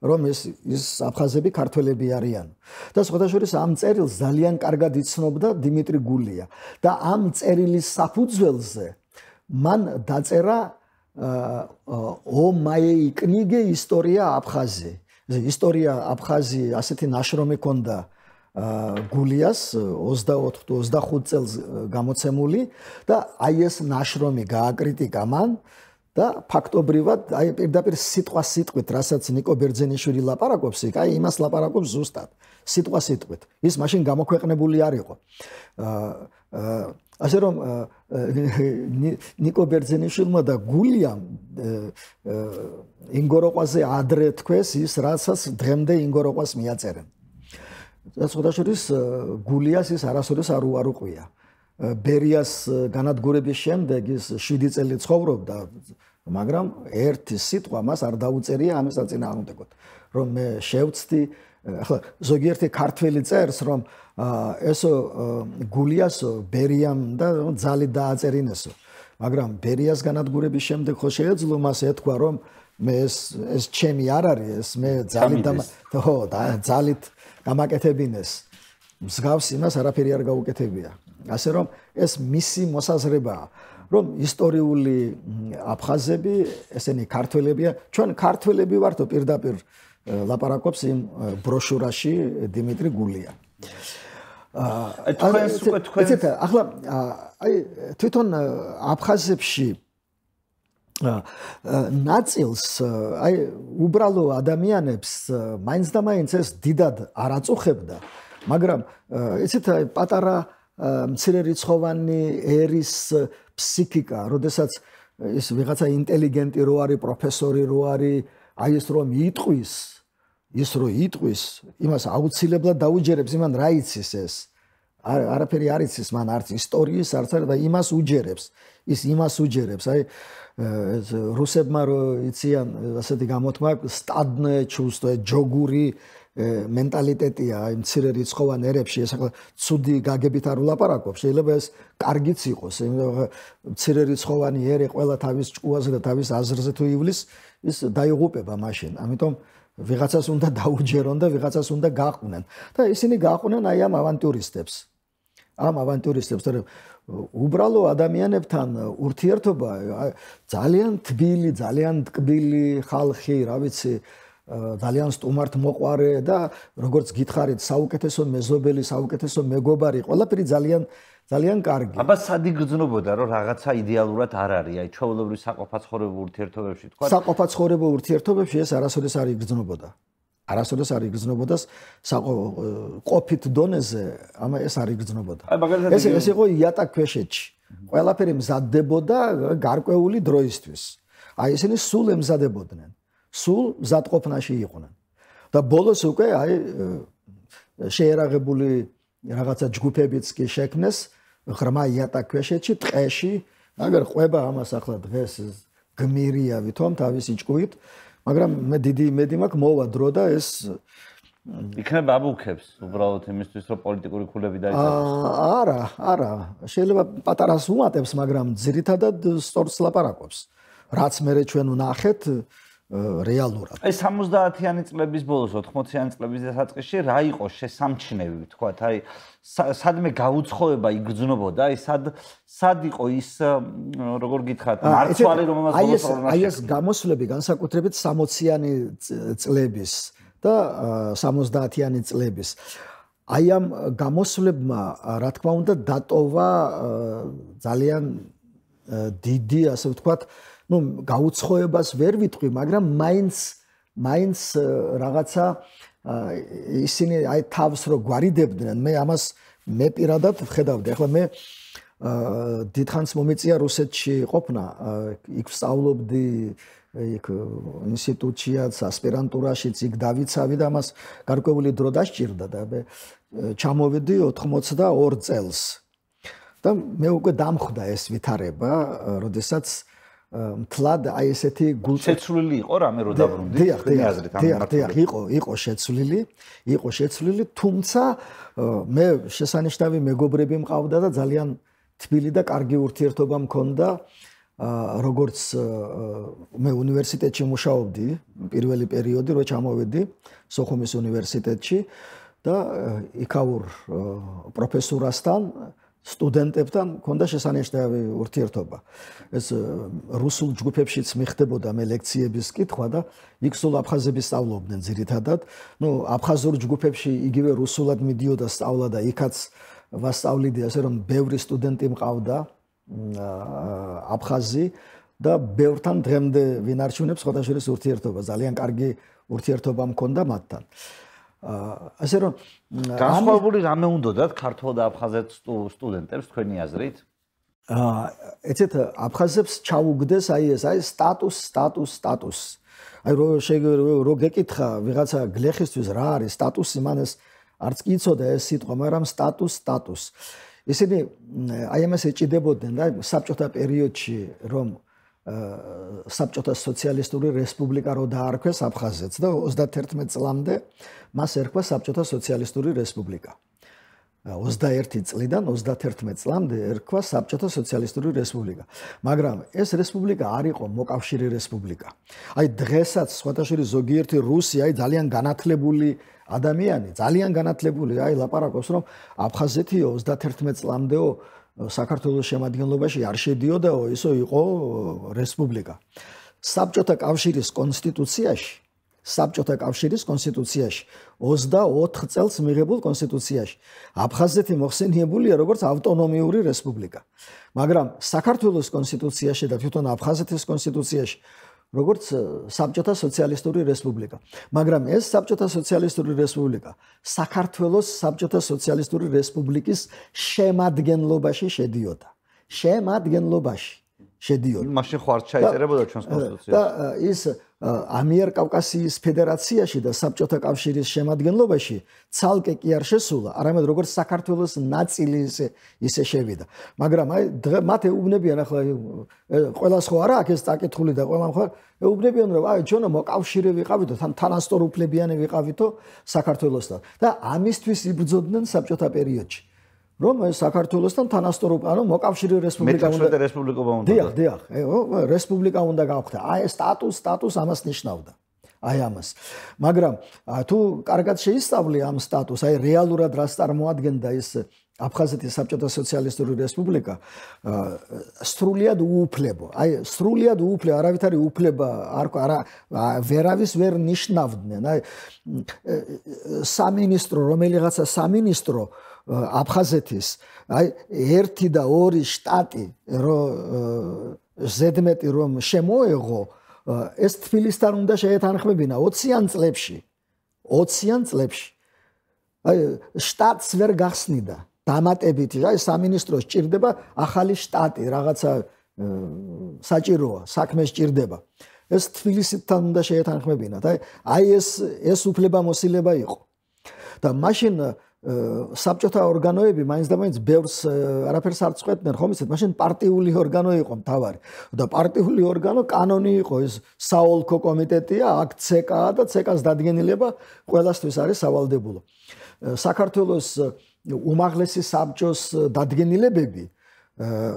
რომ ის აფხაზები ქართველები არიან. და სხვადასხვის ამ წერილს ძალიან კარგად იცნობდა დიმიტრი გულია და ამ წერილის საფუძველზე მან დაწერა ო მაიეი კნიგე ისტორია აფხაზი. ისტორია აფხაზი ასეთი ნაშრომი ჰქონდა გულიას 24-25 წელს გამოცემული და აი ეს ნაშრომი გააკრიტიკა მან და ფაქტობრივად აი პირდაპირ სიტყვით, რასაც ნიკო ბერძენიშვილი ლაპარაკობს, აი იმას ლაპარაკობს ზუსტად. სიტყვით. ის მაშინ გამოქვეყნებული არ იყო. ასე რომ ნიკო ბერძენიშვილმა და გულიამ ინგოროყვაზე ადრე თქვეს ის, რასაც დღემდე ინგოროყვას მიაწერენ. სხვადასხვის გულიას ის არასოდეს არ უარუყია. ბერიას განადგურების შემდეგ ის 7 წელი ცხოვრობდა, მაგრამ ერთი სიტყვა მას არ დაუწერია ამის საწინააღმდეგოდ, რომ მე შევცდი. ახლა ზოგიერთი ქართველი წერს, რომ ესო გულიასო ბერიამ და ძალით დააწერინესო, მაგრამ ბერიას განადგურების შემდეგ ხო შეეძლო მას ეთქვა, რომ მე ეს ჩემი არ არის, ეს მე ძალით გამაკეთებინეს. მსგავს იმას არაფერი არ გაუკეთებია. ასე რომ ეს მისი მოსაზრებაა, რომ ისტორიული აფხაზები, ესენი ქართველებია, ჩვენ ქართველები ვართო პირდაპირ ლაპარაკობს იმ ბროშურაში დიმიტრი გულია. ახლა აი თვითონ აფხაზებში ნაწილს აი უბრალო ადამიანებს მაინც და მაინც ეს დიდად არ აწუხებდა, მაგრამ იცით პატარა მცირერიცხოვანი ერის ფსიქიკა, როდესაც ის ვიღაცა ინტელიგენტი რო არის, პროფესორი რო არის, აი ეს რომ იტყვის, იმას აუცილებლად დაუჯერებს, იმან რა იცის ეს. არაფერი არ იცის მან არც ისტორიის, არც და იმას უჯერებს. ის იმას უჯერებს, აი რუსებმა რო იციან ასეთი გამოთქმა, სტადნე ჩუსტო, ჯოგური მენტალიტეტია იმ მცირერიცხოვან ერებში, ეს ახლა ცუდი გაგებით არ ვლაპარაკობ, შეიძლება ეს კარგიც იყოს, მცირერიცხოვანი ერი ყველა თავის ჭკუაზე და თავის აზრზე თუ ივლის, ის დაიღუპება მაშინ. ამიტომ ვიღაცას უნდა დაუჯერონ და ვიღაცას უნდა გაყვნენ. და ისინი გაყვნენ აი ამ ავანტურისტებს. და უბრალო ადამიანებთან ურთიერთობა ძალიან თბილი, ძალიან ტკბილი ხალხი, რა ვიცი, ძალიან სტუმართმოყვარე და როგორც გითხარით, საუკეთესო მეზობელი, საუკეთესო მეგობარი, ყველაფერი ძალიან კარგი. აბა სად იგრძნობოდა, რომ რაღაცა იდეალურად არ არის, აი ჩვეულებრივ საყოფაცხოვრებო ურთიერთობებში თქვა. საყოფაცხოვრებო ურთიერთობებში ეს არასოდეს არ იგრძნობოდა. არასოდეს არ იგრძნობოდა ყოფით დონეზე, ეს არ იგრძნობოდა. ეს იყო იატაკქვეშეთში. ყველაფერი მზადდებოდა გარკვეული დროისთვის. აი ესენი სულ ემზადებოდნენ. სულ მზადყოფნაში იყვნენ. და ბოლოს უკვე აი შეერაღებული რაღაცა ჯგუფებიც კი შექმნეს ღრმა იატაკქვეშეთში, ტყეში, აგერ ყვება ამას ახლა დღეს გმირია ვითომ თავისი ჭკუით, მაგრამ მე დიდი იმედი მაქვს მოვა დრო და ეს იქნება აბუქებს უბრალოდ იმისთვის რომ პოლიტიკური ქულები დაიცავდეს. არა, შეიძლება პატარას უმატებს, მაგრამ ძირითადად სწორს ლაპარაკობს. რაც მე ჩვენ ვნახეთ რეალურად. აი 70-იანი წლების ბოლოს 80-იანი წლების დასაწყისში რა იყო შესამჩნევი, ვთქვათ, აი სადმე გაუცხოება იგრძნობოდა, აი სად იყო ის როგორ გითხრათ, მარცვალი რომელსაც ბოლოს აი ეს გამოსვლები განსაკუთრებით 60-იანი წლების და 70-იანი წლების. აი ამ გამოსვლებმა, რა თქმა უნდა, დატოვა ძალიან დიდი, ასე ვთქვათ, გაუცხოებას ვერ ვიტყვი, მაგრამ მაინც რაღაცა ისინი აი თავს რო გვარიდებდნენ, მე ამას მე პირადად ვხედავდი. ახლა მე დიდხანს მომიწია რუსეთში ყოფნა, იქ ვსწავლობდი, იქ ინსტიტუტშიაც, ასპირანტურაშიც იქ დავიცავი და ამას გარკვეული დრო დასჭირდა და მე ჩამოვედი 82 წელს. და მე უკვე დამხვდა ეს ვითარება, როდესაც მთლად აი ესეთი შეცვლილი იყო რამე რო დაბრუნდი. დიახ, იყო შეცვლილი, თუმცა მე შესანიშნავი მეგობრები მყავდა და ძალიან თბილი და კარგი ურთიერთობა მქონდა. როგორც მე უნივერსიტეტში მუშაობდი, პირველი პერიოდი რო ჩამოვედი სოხუმის უნივერსიტეტში და იქაურ პროფესორასთან სტუდენტებთან მქონდა შესანიშნავი ურთიერთობა. ეს რუსულ ჯგუფებშიც მიხდებოდა მე ლექციების კითხვა და იქ სულ აფხაზები სწავლობდნენ ძირითადად. აფხაზურ ჯგუფებში იგივე რუსულად მიდიოდა სწავლა და იქაც ვასწავლიდი, ასე რომ ბევრი სტუდენტი მყავდა აფხაზი და ბევრთან დღემდე ვინ არჩუნებს ხოთაშორის ურთიერთობა, ძალიან კარგი ურთიერთობა მქონდა მათთან. ასე რომ განსხვავებული რამე უნდათ ქართულ და აფხაზეთ სტუდენტებს თქვენი აზრით? ეცეთ აფხაზებს ჩაუგდეს აი ეს აი სტატუს. აი რო გეკითხა ვიღაცა გლეხისთვის რა არის სტატუსი, მან ეს არც კი იცოდა ეს სიტყვა, მაგრამ სტატუს. ისინი აი ამას ეჭიდებოდნენ და საბჭოთა პერიოდში რომ საბჭოთა სოციალისტური რესპუბლიკა რო დაარქვეს აფხაზეთს და 31 წლამდე მას ერქვა საბჭოთა სოციალისტური რესპუბლიკა. 21 წლიდან 31 წლამდე ერქვა საბჭოთა სოციალისტური რესპუბლიკა. მაგრამ ეს რესპუბლიკა არ იყო მოკავშირე რესპუბლიკა. აი დღესაც სხვადასხვა ზოგიერთი რუსი, აი ძალიან განათლებული ადამიანი, ძალიან განათლებული, აი ლაპარაკობს რომ აფხაზეთიო 31 წლამდეო საქართველოს შემადგენლობაში არ შედიოდაო, ისო იყო რესპუბლიკა. საბჭოთა კავშირის კონსტიტუციაში 24 წელს მიღებულ კონსტიტუციაში აფხაზეთი მოხსენიებულია როგორც ავტონომიური რესპუბლიკა. მაგრამ საქართველოს კონსტიტუციაში და თვითონ აფხაზეთის კონსტიტუციაში როგორც საბჭოთა სოციალისტური რესპუბლიკა. მაგრამ ეს საბჭოთა სოციალისტური რესპუბლიკა საქართველოს საბჭოთა სოციალისტური რესპუბლიკის შემადგენლობაში შედიოდა. მაშინ ხო არ ჩაიწერებოდა ჩვენს კონსტიტუციას. და ის ამიერკავკასიის ფედერაციაში და საბჭოთა კავშირის შემადგენლობაში ცალკე კი არ შესულა, არამედ როგორც საქართველოს ნაწილი ისე შევიდა. მაგრამ აი მათ ეუბნებიან ახლა ყველას ხო არა აქ ეს წაკითხული და ყველამ ხო ეუბნებიან რომ აი ჩვენო მოკავშირე ვიყავითო, თანასწორუფლებიანი ვიყავითო საქართველოსთან და ამისთვის იბრძოდნენ საბჭოთა პერიოდში. რომ საქართველოსთან თანასწორობა, ანუ მოკავშირე რესპუბლიკა უნდა რესპუბლიკობა უნდა. დიახ, რესპუბლიკა უნდა გავხდა. აი სტატუს ამას ნიშნავდა. აი ამას. მაგრამ თუ კარგად შეისწავლე ამ სტატუსს, აი რეალურად რას წარმოადგენდა ეს აფხაზეთის საბჭოთა სოციალისტური რესპუბლიკა, სრულიად უუფლებო. აი სრულიად უუფლებო, არავითარი უფლება არა ვერავის ვერ ნიშნავდნენ. აი სამინისტრო, რომელიღაცა სამინისტრო აფხაზეთის, აი 1 და 2 შტატი ზედმეტი რომ შემოეღო, ეს თბილისთან უნდა შეეთანხმებინა 20-იან წლებში. აი შტატს ვერ გახსნიდა. დამატებითი, აი სამინისტროს ჭირდება ახალი შტატი, რაღაცა საჭიროა, საქმე სჭირდება. ეს თბილისთან უნდა შეეთანხმებინათ. აი ეს უფლებამოსილება იყო. და მაშინ საბჭოთა ორგანოები მაინც და მაინც ბევრს არაფერს არ წყვეტდნენ, ხომ იცით? მაშინ პარტიული ორგანო იყო მთავარი. და პარტიული ორგანო კანონი იყო ეს საოლქო კომიტეტია, აქ ЦК-ა და ЦК-ს დადგენილება ყველასთვის არის სავალდებულო. საქართველოს უმაღლესი საბჭოს დადგენილებები,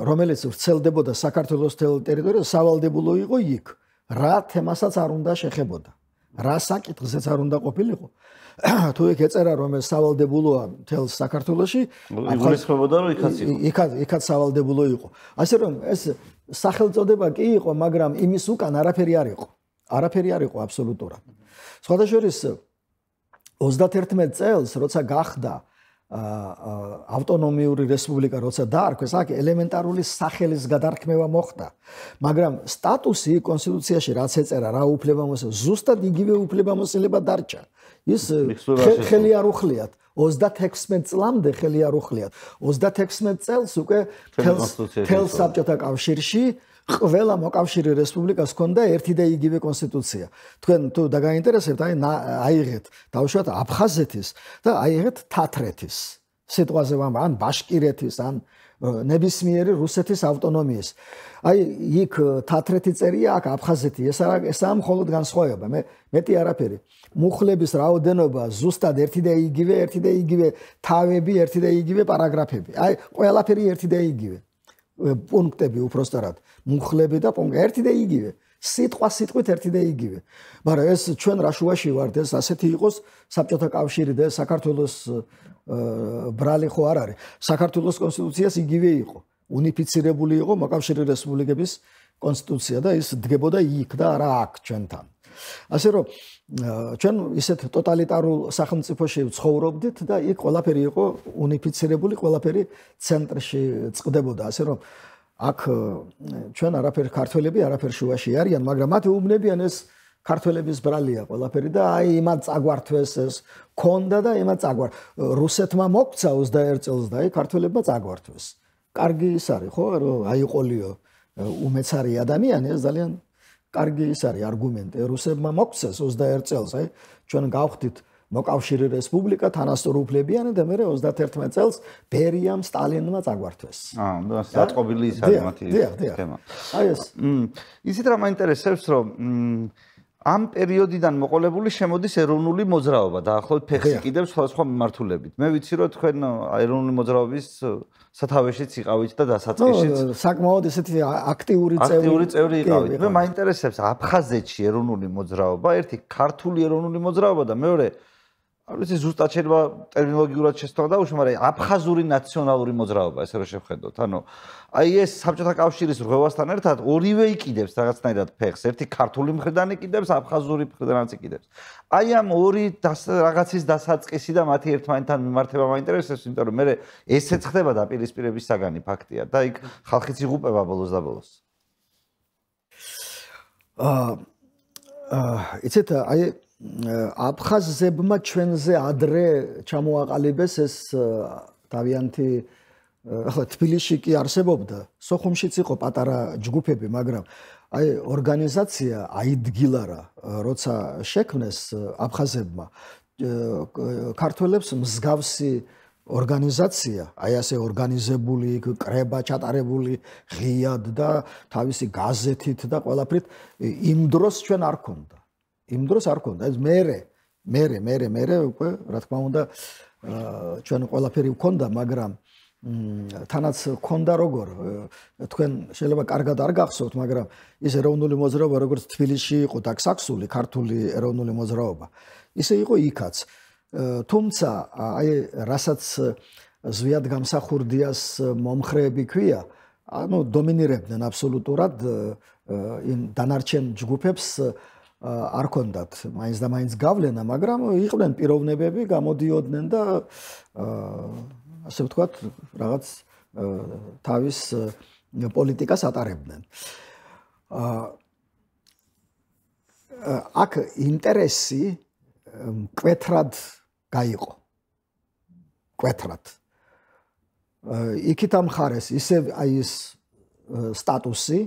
რომელიც ვრცელდებოდა საქართველოს ტერიტორიაზე, სავალდებულო იყო იქ. რა თემასაც არ უნდა შეხებოდა. რა საკითხზეც არ უნდა ყოფილიყო. თუ იქ ეწერა რომ ეს სავალდებულოა მთელ საქართველოში, იგულისხმებოდა რომ იქაც სავალდებულო იყო. ასე რომ ეს სახელწოდება კი იყო, მაგრამ იმის უკან არაფერი არ იყო. არაფერი არ იყო აბსოლუტურად. სხვადასხვა 31 წელს, როცა გახდა ავტონომიური რესპუბლიკა, როცა დაარქვეს, აქ ელემენტარული სახელის გადარქმევა მოხდა. მაგრამ სტატუსი კონსტიტუციაში რაც ეწერა, რა უფლებამოსილება, ზუსტად იგივე უფლებამოსილება დარჩა. ის ხელი არ უხლიათ. 36 წლამდე ხელი არ უხლიათ. 36 წელს უკვე თელ საბჭოთა კავშირში ყველა მოკავშირე რესპუბლიკას ჰქონდა ერთი და იგივე კონსტიტუცია. თქვენ თუ დაგაინტერესებთ, აიღეთ დავუშვათ აფხაზეთის და აიღეთ თათრეთის. სიტყვაზე ვამბობ, ან ბაშკირეთის, ან ნებისმიერი რუსეთის ავტონომიის. აი იქ თათრეთი წერია, აქ აფხაზეთი. ესაა მხოლოდ განსხვავება. მეტი არაფერი. მუხლების რაოდენობა ზუსტად ერთი და იგივე თავები, ერთი და იგივე პარაგრაფები. აი ყველაფერი ერთი და იგივე. პუნქტები უпростоრად. მუხლები და პუნქტი ერთი და იგივე. სიტყვა სიტყვით ერთი და იგივე. მაგრამ ეს ჩვენ რა შუაში ვართ, ეს ასეთი იყოს საბჭოთა კავშირი და საქართველოს ბრალი ხო არ არის. საქართველოს კონსტიტუციას იგივე იყო. უნიფიცირებული იყო მოკავშირე რესპუბლიკების კონსტიტუცია და ის დგებოდა იქ და არა აქ ჩვენთან. ასე რომ ჩვენ ისეთ ტოტალიტარულ სახელმწიფოში ვცხოვრობდით და იქ ყველაფერი იყო უნიფიცირებული, ყველაფერი ცენტრში წყდებოდა. ასე რომ აქ ჩვენ არაფერ ქართველები არაფერ შუაში არიან, მაგრამ მათ უუბნებიან ეს ქართველების ბრალია ყველაფერი და აი იმათ წაგვართვეს ეს ქონდა და იმათ წაგვარ. რუსეთმა მოგცა 21 წელს და აი ქართველებმა წაგვართვეს. კარგი ის არის ხო, რომ აიყოლიო უმეცარი ადამიანი, ეს ძალიან კარგი ის არის არგუმენტი. რუსებმა მოგცეს 21 წელს, აი ჩვენ გავხდით მოკავშირე რესპუბლიკა, თანასწორ უფლებიანი და მე 31 წელს ბერიამ სტალინმა წაგვართვეს. და დაწყობილი ის არის მათი თემა. აი ეს ისიც რა მაინტერესებს, რომ ამ პერიოდიდან მოყოლებული შემოდის ეროვნული მოძრაობა, დაახლოებით ფეხს იკიდებს სხვადასხვა მიმართულებით. მე ვიცი, რომ თქვენ ეროვნული მოძრაობის სათავეშიც იყავით და დასაწყისშიც საკმაოდ ესეთი აქტიური წევრი იყავით. მე მაინტერესებს აფხაზეთში ეროვნული მოძრაობა, ერთი ქართული ეროვნული მოძრაობა და მეორე არ ვიცი ზუსტად შეიძლება ტერმინოლოგიურად შეცდომა დაუშვი, მაგრამ აფხაზური ნაციონალური მოძრაობა, ესე რომ შევხედოთ. ანუ აი ეს საბჭოთა კავშირის რღვევასთან ერთად ორივე იყიდებს რაღაცნაირად ფეხს. ერთი ქართული მხრიდან იყიდებს, აფხაზური მხრიდანაც იყიდებს. აი ამ ორი რაღაცის დასაწყისი და მათი ერთმანეთთან მიმართება მაინტერესებს, იმიტომ რომ მე ესეც ხდება დაპირისპირების საგანი ფაქტია და იქ ხალხიც იღუპება ბოლოს და ბოლოს. იცით, აი აფხაზებმა ჩვენზე ადრე ჩამოაყალიბეს ეს თავიანთი ახლა თბილისში კი არსებობდა, სოხუმშიც იყო პატარა ჯგუფები, მაგრამ აი ორგანიზაცია აიდგილარა, როცა შექმნეს აფხაზებმა ქართველებს მსგავსი ორგანიზაცია, აი ასე ორგანიზებული, კრება ჩატარებული ღიად და თავისი გაზეთით და ყველაფრით იმ დროს ჩვენ არ ქონდა. იმ დროს არ ქონდა. ეს მე უკვე რა თქმა უნდა ჩვენ ყველაფერი ვქონდა, მაგრამ თანაც ქონდა როგორ თქვენ შეიძლება კარგად არ გახსოვთ, მაგრამ ის ეროვნული მოძრაობა როგორც თბილისში იყო და საქსული ქართული ეროვნული მოძრაობა, ისე იყო იქაც. თუმცა აი რასაც ზვიად გამსახურდიას მომხრეები ქვია, ანუ დომინირებდნენ აბსოლუტურად იმ დანარჩენ ჯგუფებს არ ქონდათ მაინც და მაინც გავლენა, მაგრამ იყვნენ პიროვნებები, გამოდიოდნენ და ასე ვთქვათ, რაღაც თავის პოლიტიკას ატარებდნენ. აქ ინტერესი მკვეთრად გაიყო. მკვეთრად. იქით ამხარეს ისევ აი ეს სტატუსი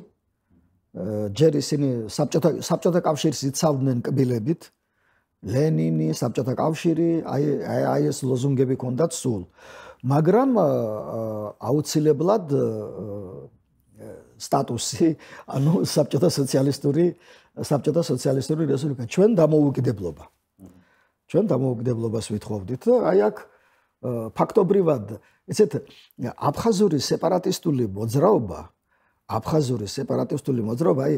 ჯერ ისინი საბჭოთა კავშირს იცავდნენ კბილებით ლენინი საბჭოთა კავშირი აი ეს ლოზუნგები ჰქონდათ სულ მაგრამ აუცილებლად სტატუსი ანუ საბჭოთა სოციალისტური რესპუბლიკა ჩვენ დამოუკიდებლობას ვითხოვდით და აი აქ ფაქტობრივად ესეთ აფხაზური სეპარატისტული მოძრაობა აი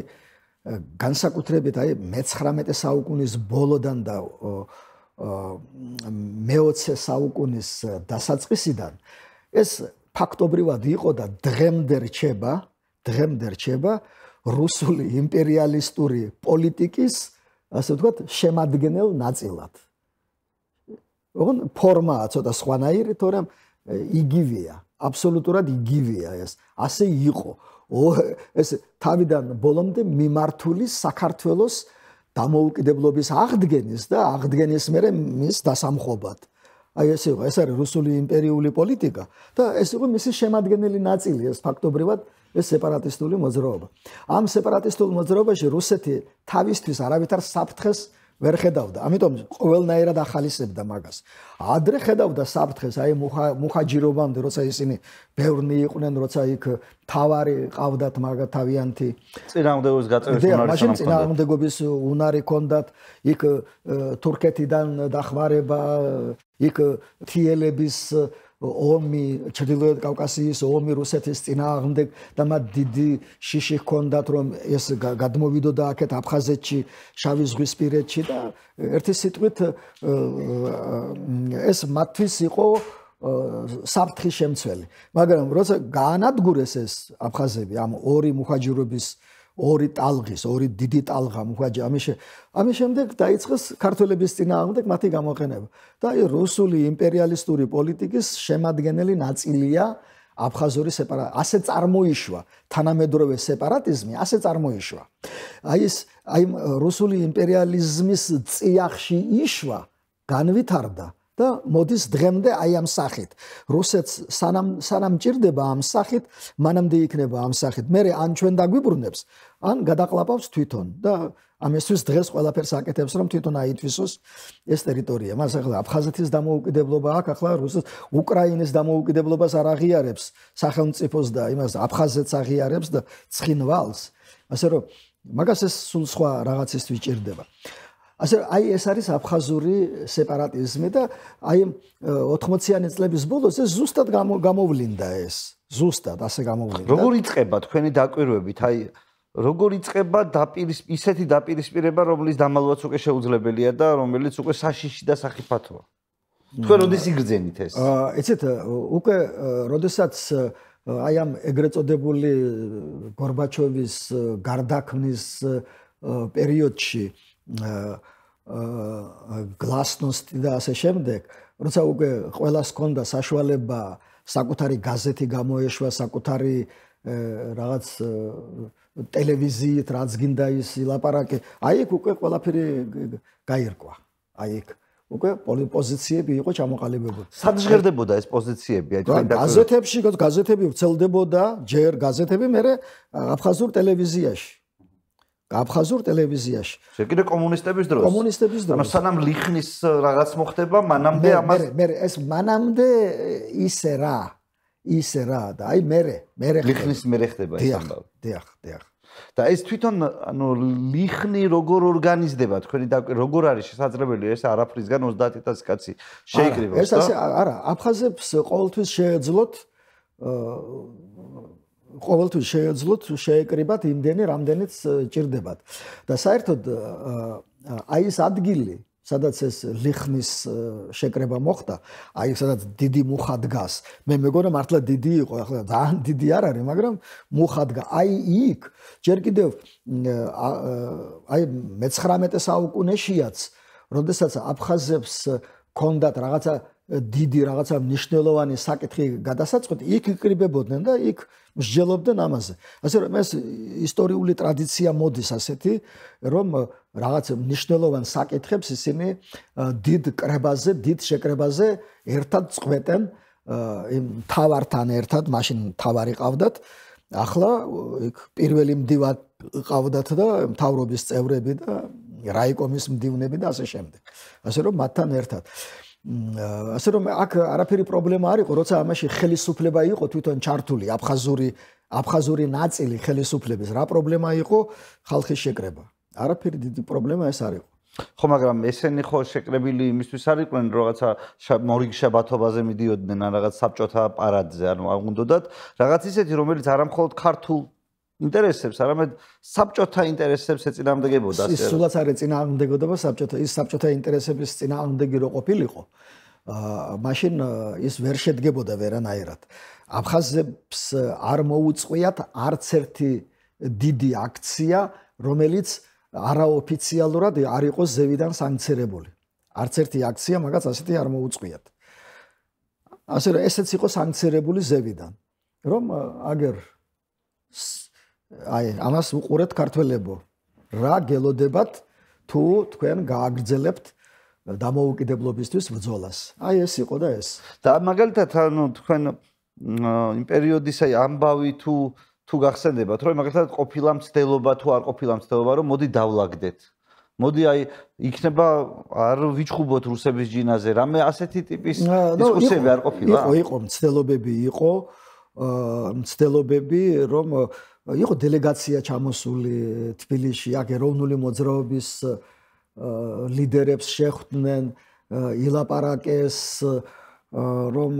განსაკუთრებით აი მე-19 საუკუნის ბოლოდან და მე-20 საუკუნის დასაწყისიდან ეს ფაქტობრივად იყო და დღემდე რჩება რუსული იმპერიალისტური პოლიტიკის ასე ვთქვათ შემადგენელ ნაწილად. ოღონ ფორმაა ცოტა სხვანაირი, თორემ იგივეა, აბსოლუტურად იგივეა ეს. ასე იყო. ეს თავიდან ბოლომდე მიმართული საქართველოს დამოუკიდებლობის აღდგენის და აღდგენის მერე მის დასამხობად. აი ეს იყო, ეს არის რუსული იმპერიული პოლიტიკა და ეს იყო მისი შემადგენელი ნაწილი, ეს ფაქტობრივად ეს სეპარატისტული მოძრაობა. ამ სეპარატისტულ მოძრაობაში რუსეთი თავისთვის არავითარ საფრთხეს ვერ ხედავდა. ამიტომ ყოველნაირად ახალისებდა მაგას. ადრე ხედავდა საფრთხეს, აი მუხაჯირობამდე, როცა ისინი ბევრნი იყვნენ, როცა იქ თავარი ყავდათ მაგა თავიანთი წინააღმდეგობის გაწევის უნარი მაშინ წინააღმდეგობის უნარი ჰქონდათ, იქ თურქეთიდან დახმარება, იქ თიელების ომი, ჩრდილოეთ კავკასიის ომი რუსეთის წინააღმდეგ და მათ დიდი შიში ჰქონდათ, რომ ეს გადმოვიდოდა აქეთ აფხაზეთში, შავი ზღვისპირეთში და ერთი სიტყვით ეს მათთვის იყო საფრთხის შემცველი. მაგრამ როცა გაანადგურეს ეს აფხაზები ამ ორი მუხაჯირობის ორი ტალღის, ორი დიდი ტალღა მუხაჯი ამის შემდეგ დაიწყეს ქართველების წინააღმდეგ მათი გამოყენება. და აი რუსული იმპერიალისტური პოლიტიკის შემადგენელი ნაწილია აფხაზური სეპარატიზმი. ასე წარმოიშვა თანამედროვე სეპარატიზმი, ასე წარმოიშვა. აი რუსული იმპერიალიზმის წიაღში იშვა, განვითარდა და მოდის დღემდე აი ამ სახით. რუსეთს სანამ ჭირდება ამ სახით, მანამდე იქნება ამ სახით. მერე ან ჩვენ დაგვიბრუნებს, ან გადაყლაპავს თვითონ და ამისთვის დღეს ყველაფერს აკეთებს, რომ თვითონ აითვისოს ეს ტერიტორია. მას ახლა აფხაზეთის დამოუკიდებლობა აქვს, ახლა უკრაინის დამოუკიდებლობას არ აღიარებს სახელმწიფოს და იმას აფხაზეთს აღიარებს და ცხინვალს. ასე რომ მაგას ეს სულ სხვა რაღაცისთვის ჭირდება. ასე აი ეს არის აფხაზური სეპარატიზმი და აი 80-იანი წლების ბოლოს ეს ზუსტად გამოვლინდა ეს. ზუსტად ასე გამოვლინდა. როგორ იწყება თქვენი დაკვირვებით? აი როგორ იწყება ისეთი დაპირისპირება, რომლის დამალვაც უკვე შეუძლებელია და რომელიც უკვე საშიში და სახიფათოა. თქვენ როდის იგრძენით ეს? ეცეთ უკვე როდესაც აი ამ ეგრეთ წოდებული გორბაჩოვის გარდაქმნის პერიოდში გლასნოსტი და ასე შემდეგ, როცა უკვე ყველას ჰქონდა საშუალება საკუთარი გაზეთი გამოეშვა, საკუთარი რაღაც ტელევიზიით რაც გინდა ის ილაპარაკე, აი იქ უკვე ყველაფერი გაირკვა. აი იქ უკვე პოზიციები იყო ჩამოყალიბებული. სად ჟღერდებოდა ეს პოზიციები? აი თქვენ გაზეთები ვრცელდებოდა, ჯერ გაზეთები, მერე აფხაზურ ტელევიზიაში. ჯერ კიდე კომუნისტების დროს. ანუ სანამ ლიხნის რაღაც მოხდება, მანამდე ამას ეს მანამდე ისე რა და აი მე ლიხნის მერე ხდება ეს ამბავი. დიახ. და ეს თვითონ ანუ ლიხნი როგორ ორგანიზდება თქვენი და როგორ არის შესაძლებელი ეს არაფრისგან 30,000 კაცი შეიკრიბოს და ეს ასე არა, აფხაზებს ყოველთვის შეეძლოთ შეეკრიბათ იმდენი რამდენიც ჭირდებათ. და საერთოდ აი ეს ადგილი სადაც ეს ლიხნის შეკრება მოხდა, აი სადაც დიდი მუხა დგას. მე მეგონა მართლა დიდი იყო, ახლა ძალიან დიდი არ არის, მაგრამ მუხა დგა. აი იქ ჯერ კიდევ აი მე-19 საუკუნეშიაც, როდესაც აფხაზებს ჰქონდათ რაღაცა დიდი რაღაცა მნიშვნელოვანი საკითხი გადასაწყვეტი, იქ იკრიბებოდნენ და იქ მსჯელობდნენ ამაზე. ასე რომ ეს ისტორიული ტრადიცია მოდის ასეთი, რომ რაღაც მნიშვნელოვან საკითხებს ისინი დიდ კრებაზე, დიდ შეკრებაზე ერთად წყვეტენ იმ თავართან ერთად, მაშინ თავარი ყავდათ. ახლა იქ პირველი მდივანი ყავდათ და მთავრობის წევრები და რაიკომის მდივნები და ასე შემდეგ. ასე რომ მათთან ერთად. ასე რომ აქ არაფერი პრობლემა არ იყო, როცა ამაში ხელისუფლება იყო თვითონ ჩართული აფხაზური ნაწილი ხელისუფლების. რა პრობლემა იყო ხალხის შეკრება? არაფერი დიდი პრობლემა ეს არ იყო. ხო, მაგრამ ესენი ხო შეკრებილი იმისთვის არ იყვნენ, რაღაცა მორიგი შაბათობაზე მიდიოდნენ ან რაღაც საბჭოთა პარადზე, ანუ უნდათ რაღაც ისეთი, რომელიც არა მხოლოდ ქართულ ინტერესებს, არამედ საბჭოთა ინტერესებს ეწინააღმდეგებოდა. ის სულაც არ ეწინააღმდეგებოდა საბჭოთა ინტერესების წინააღმდეგი რო ყოფილიყო. მაშინ ის ვერ შედგებოდა ვერანაირად. აფხაზებს არ მოუწყვიათ არც ერთი დიდი აქცია, რომელიც არაოფიციალურად არ იყოს ზევიდან სანქცირებული. არც ერთი აქცია მაგაც ასეთი არ მოუწყვიათ. ასე რომ ესეც იყო სანქცირებული ზევიდან. რომ აგერ ამას უყურეთ ქართველებო, რა გელოდებათ თუ თქვენ გააგრძელებთ დამოუკიდებლობისთვის ბრძოლას. ეს იყო და ეს. და მაგალითად ანუ თქვენ იმ პერიოდის ამბავი თუ გახსენდებათ, რომ მაგალითად ყოფილა მცდელობა თუ არ ყოფილა მცდელობა, რომ მოდი დავლაგდეთ. მოდი იქნება არ ვიჩხუბოთ რუსების ჯინაზე, რამე ასეთი ტიპის დისკუსიები არ ყოფილა? იყო მცდელობები, რომ იყო დელეგაცია ჩამოსული თბილისში, აქ ეროვნული მოძრაობის ლიდერებს შეხვდნენ, ილაპარაკეს რომ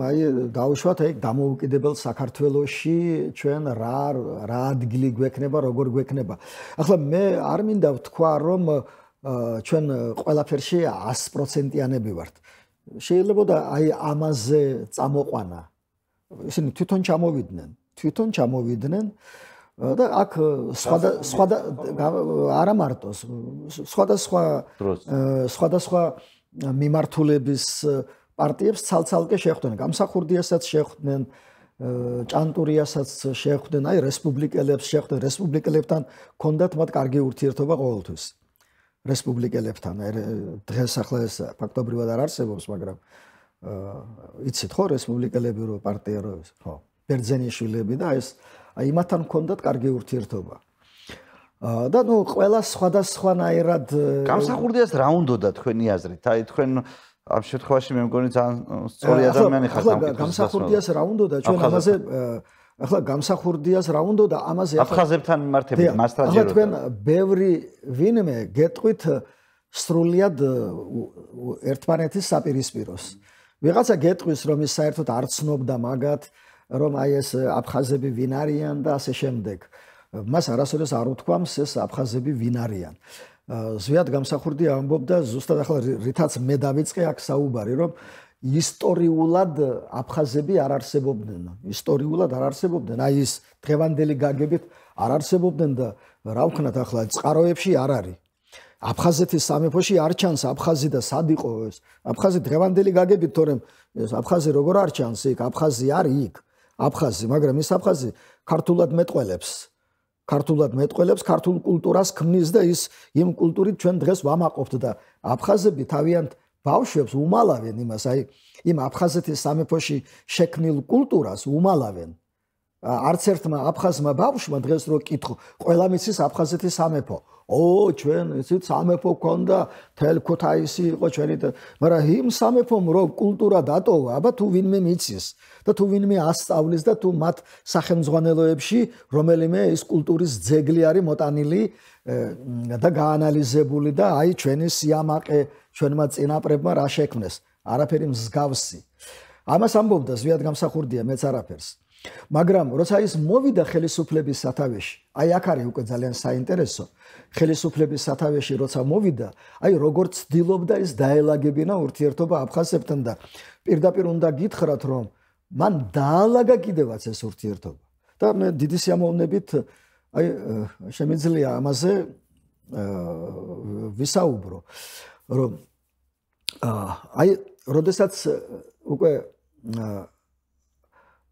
დაუშვათ დამოუკიდებელ საქართველოში ჩვენ რა ადგილი გვექნება, როგორ გვექნება. ახლა მე არ მინდა ვთქვა, რომ ჩვენ ყველაფერში 100%-იანები ვართ. შეიძლება და ამაზე წამოყვანა. ისინი თვითონ ჩამოვიდნენ და აქ არა მარტო სხვადასხვა მიმართულების პარტიებს ცალ-ცალკე შეხვდნენ, გამსახურდიასაც შეხვდნენ, ჭანტურიასაც შეხვდნენ, რესპუბლიკელებს შეხვდნენ, რესპუბლიკელებთან ჰქონდათ მათ კარგი ურთიერთობა ყოველთვის. რესპუბლიკელებთან, დღეს ახლა ეს ფაქტობრივად არ არსებობს, მაგრამ იცით ხო, რესპუბლიკელები რო პარტია რო ეს, ხო, ბერძენიშვილები და ეს იმათთან ჰქონდათ კარგი ურთიერთობა. და ყველა სხვადასხვანაირად გამსახურდიას რა უნდოდა თქვენი აზრით? თქვენ ამ შემთხვევაში მე მგონი ძალიან სწორი ადამიანი ხართ ამ კითხვას. გამსახურდიას რა უნდოდა ჩვენ ამაზე ახლა გამსახურდიას რა უნდოდა ამაზე აფხაზებთან მიმართებით მასთან ჯეროდა. ახლა თქვენ ბევრი ვინმე გეტყვით სრულიად ერთმანეთის საპირისპიროს. ვიღაცა გეტყვის რომ ის საერთოდ არ ცნობდა მაგათ, რომ ეს აფხაზები ვინ არიან და ასე შემდეგ. მას არასოდეს არ უთქვამს ეს აფხაზები ვინ არიან. ზვიად გამსახურდია ამბობდა ზუსტად ახლა რითაც მე დავიწყე აქ საუბარი, რომ ისტორიულად აფხაზები არ არსებობდნენ. ისტორიულად არ არსებობდნენ. ის დღევანდელი გაგებით არ არსებობდნენ და რა ვქნათ ახლა წყაროებში არ არის. აფხაზეთის სამეფოში არ ჩანს აფხაზი და სად იყო ეს? აფხაზი დღევანდელი გაგებით, თორემ ეს აფხაზი როგორ არ ჩანს იქ? აფხაზი არის იქ. აფხაზი, მაგრამ ის აფხაზი ქართულად მეტყველებს. ქართულ კულტურას ქმნის და ის იმ კულტურით ჩვენ დღეს ვამაყობთ და აფხაზები თავიანთ ბავშვებს უმალავენ იმას, იმ აფხაზეთის სამეფოში შექმნილ კულტურას უმალავენ. არც ერთმა აფხაზმა ბავშვმა დღეს რო კითხო, ყველა მიცის აფხაზეთის სამეფო. ჩვენ იცით სამეფო გქონდა, თელ ქუთაისი იყო ჩვენი, მაგრამ იმ სამეფომ რო კულტურა დატოვა, აბა თუ ვინმე მიცის და თუ ვინმე ასწავლის და თუ მათ სახელმძღვანელოებში რომელიმე ის კულტურის ძეგლი არის მოტანილი და გაანალიზებული და ჩვენი სიამაყე ჩვენმა წინაპრებმა რა შექმნეს, არაფერი მსგავსი. ამას ამბობდა ზვიად გამსახურდია, მეც არაფერს. მაგრამ როცა ის მოვიდა ხელისუფლების სათავეში, აქ არის უკვე ძალიან საინტერესო. ხელისუფლების სათავეში როცა მოვიდა, როგორც ცდილობდა ის დაელაგებინა ურთიერთობა აფხაზებთან და პირდაპირ უნდა გითხრათ, რომ მან დაალაგა კიდევაც ეს ურთიერთობა. და მე დიდი სიამოვნებით შემიძლია ამაზე ვისაუბრო, რომ როდესაც უკვე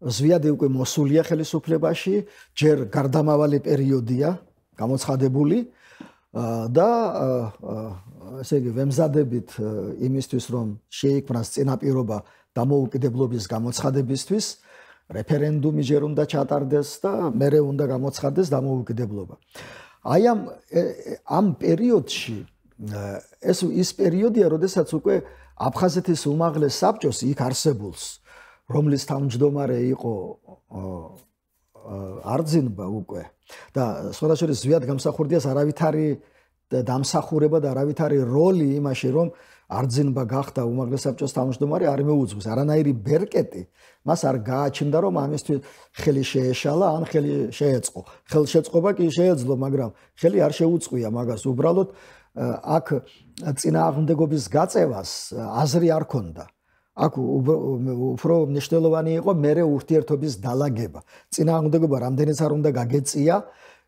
ზვიადი უკვე მოსულია ხელისუფლებაში, ჯერ გარდამავალი პერიოდია გამოცხადებული, და ესე იგი ვემზადებით იმისთვის რომ შეიქმნას წინაპირობა დამოუკიდებლობის გამოცხადებისთვის რეფერენდუმი ჯერ უნდა ჩატარდეს და მერე უნდა გამოცხადდეს დამოუკიდებლობა. აი ამ პერიოდში ეს ის პერიოდია, როდესაც უკვე აფხაზეთის უმაღლეს საბჭოს იქ არსებულს, რომლის თავმჯდომარე იყო არძინბა უკვე და სხვადასხვა ზვიად გამსახურდიას არავითარი დამსახურება და არავითარი როლი იმაში, რომ არძინბა გახდა უმაღლეს საბჭოს თავმჯდომარე არ მეუძღვის, არანაირი ბერკეტი მას არ გააჩნდა, რომ ამისთვის ხელი შეეშალა, ან ხელი შეეწყო. ხელშეწყობა კი შეეძლო, მაგრამ ხელი არ შეუწყია მაგას. უბრალოდ აქ წინააღმდეგობის გაწევას აზრი არ ქონდა. აქ უფრო მნიშვნელოვანი იყო მერე ურთიერთობის დალაგება. წინააღმდეგობა რამდენიც არ უნდა გაგეწია,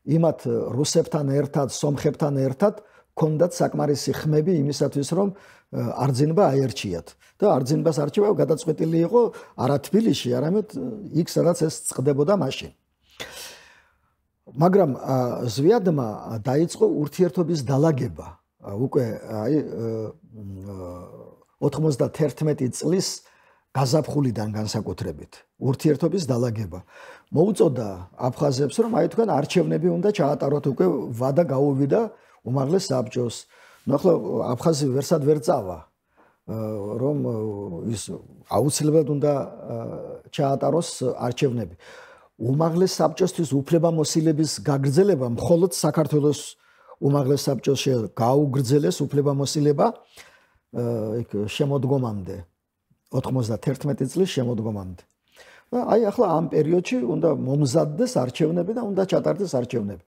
იმათ რუსებთან ერთად, სომხებთან ერთად ქონდათ საკმარისი ხმები იმისათვის, რომ არძინბა აერჩიათ. და არძინბას არჩევა გადაწყვეტილი იყო არა თბილისში, არამედ იქ, სადაც ეს წყდებოდა მაშინ. მაგრამ ზვიადმა დაიწყო ურთიერთობის დალაგება. უკვე აი 91 წლის გაზაფხულიდან განსაკუთრებით ურთიერთობის დალაგება. მოუწოდა აფხაზებს, რომ აი თქვენ არჩევნები უნდა ჩაატაროთ, უკვე ვადა გაუვიდა უმაღლეს საბჭოს. ნუ ახლა აფხაზი ვერსად ვერ წავა, რომ ის აუცილებლად უნდა ჩაატაროს არჩევნები. უმაღლეს საბჭოსთვის უფლებამოსილების გაგრძელება მხოლოდ საქართველოს უმაღლეს საბჭოს გაუგრძელეს უფლებამოსილება იქ შემოდგომამდე 91 წლის შემოდგომამდე. აი ახლა ამ პერიოდში უნდა მომზადდეს არჩევნები და უნდა ჩატარდეს არჩევნები.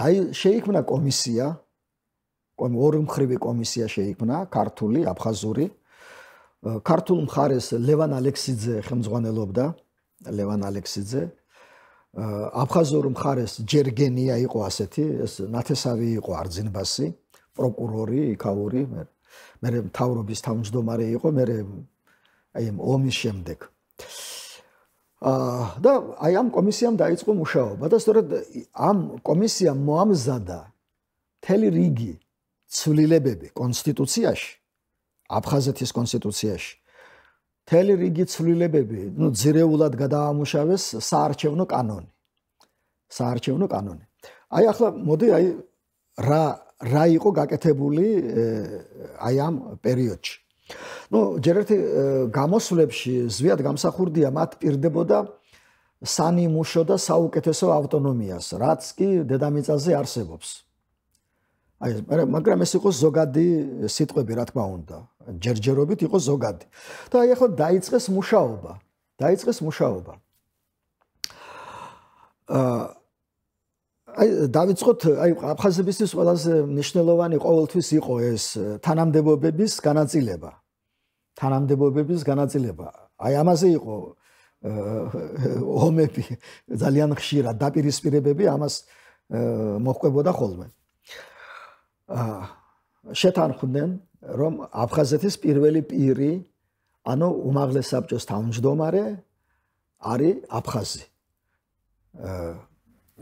აი შეიქმნა კომისია, ორმხრივი კომისია შეიქმნა, ქართული, აფხაზური. ქართულ მხარეს ლევან ალექსიძე ხელმძღვანელობდა, ლევან ალექსიძე. აფხაზურ მხარეს ჯერგენია იყო ასეთი, ეს ნათესავი იყო არძინბასი, პროკურორი, იქაური, მე მთავრობის თავმჯდომარე იყო, მე აი ამ ომის შემდეგ. და აი ამ კომისიამ დაიწყო მუშაობა და სწორედ ამ კომისიამ მოამზადა მთელი რიგი ცვლილებები კონსტიტუციაში, აფხაზეთის კონსტიტუციაში. მთელი რიგი ცვლილებები, ნუ ძირეულად გადაამუშავეს საარჩევნო კანონი. საარჩევნო კანონი. აი ახლა მოდი აი რა იყო გაკეთებული აი ამ პერიოდში. ნუ ჯერ ერთი გამოსვლებში ზვიად გამსახურდია მათ პირდებოდა სანიმუშო და საუკეთესო ავტონომიას, რაც კი დედამიწაზე არსებობს. აი მაგრამ ეს იყო ზოგადი სიტყვები, რა თქმა უნდა. ჯერჯერობით იყო ზოგადი. და აი ახლა დაიწყეს მუშაობა. აი დავიწყოთ, აი აფხაზებისთვის ყველაზე მნიშვნელოვანი ყოველთვის იყო ეს თანამდებობების განაწილება. აი ამაზე იყო ომები ძალიან ხშირად დაპირისპირებები ამას მოჰყვებოდა ხოლმე. შეთანხმდნენ, რომ აფხაზეთის პირველი პირი, ანუ უმაღლეს საბჭოს თავმჯდომარე არის აფხაზი.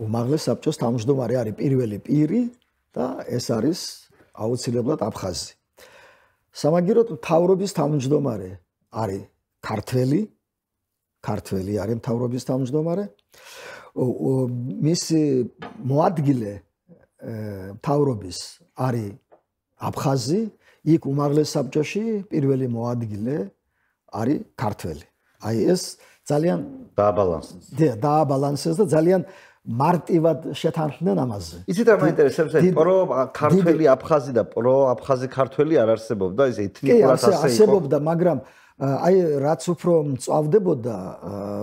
უმაღლეს საბჭოს თავმჯდომარე არის პირველი პირი და ეს არის აუცილებლად აფხაზი. სამაგიეროდ მთავრობის თავმჯდომარე არის ქართველი არის მთავრობის თავმჯდომარე. მისი მოადგილე მთავრობის არის აფხაზი, იქ უმაღლეს საბჭოში პირველი მოადგილე არის ქართველი. აი ეს ძალიან დააბალანსეს და ძალიან მარტივად შეთანხმდნენ ამაზე. იცით რა მაინტერესებს, ქართველი აფხაზი და აფხაზი ქართველი არ არსებობდა, ეს ეთნიკურად ასე იყო. არსებობდა, მაგრამ აი რაც უფრო მწვავდებოდა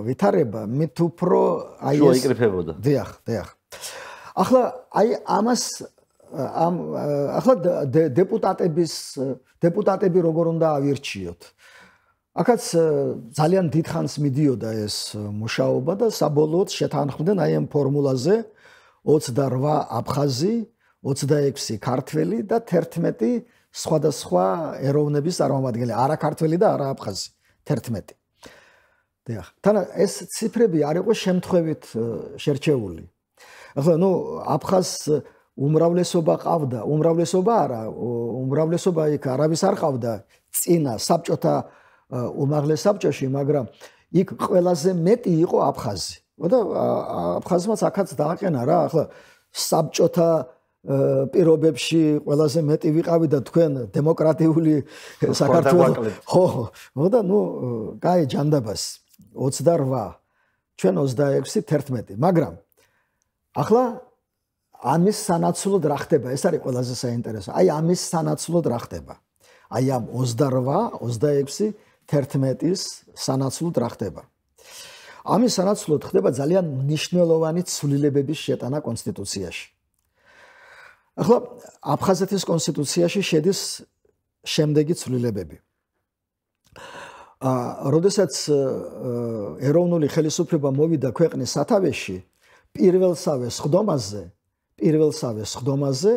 ვითარება, მით უფრო აი ეს შოიკრიფებოდა. დიახ. ახლა აი ამას ახლა დეპუტატები როგორ უნდა ავირჩიოთ? აქაც ძალიან დიდხანს მიდიოდა ეს მუშაობა და საბოლოოდ შეთანხმდნენ აი ამ ფორმულაზე 28 აფხაზი, 26 ქართველი და 11 სხვადასხვა ეროვნების წარმომადგენელი, არა ქართველი და არა აფხაზი, 11. დიახ. თან ეს ციფრები არ იყო შემთხვევით შერჩეული. ახლა აფხაზ უმრავლესობა ყავდა, უმრავლესობა არა, უმრავლესობა იქ არავის არ ყავდა წინა საბჭოთა უმაღლეს საბჭოში, მაგრამ იქ ყველაზე მეტი იყო აფხაზი. და აფხაზმაც აქაც დააყენა რა, ახლა საბჭოთა პირობებში ყველაზე მეტი ვიყავი და თქვენ დემოკრატიული საქართველოს ხო და კაი ჯანდაბას 28 ჩვენ 26 11 მაგრამ ახლა ამის სანაცვლოდ რა ხდება ეს არის ყველაზე საინტერესო აი ამის სანაცვლოდ რა ხდება აი ამ 28 26 11-ის სანაცვლოდ რა ხდება ამის სანაცვლოდ ხდება ძალიან მნიშვნელოვანი ცვლილებების შეტანა კონსტიტუციაში ახლა აფხაზეთის კონსტიტუციაში შედის შემდეგი ცვლილებები. როდესაც ეროვნული ხელისუფლება მოვიდა ქვეყნის სათავეში, პირველსავე სხდომაზე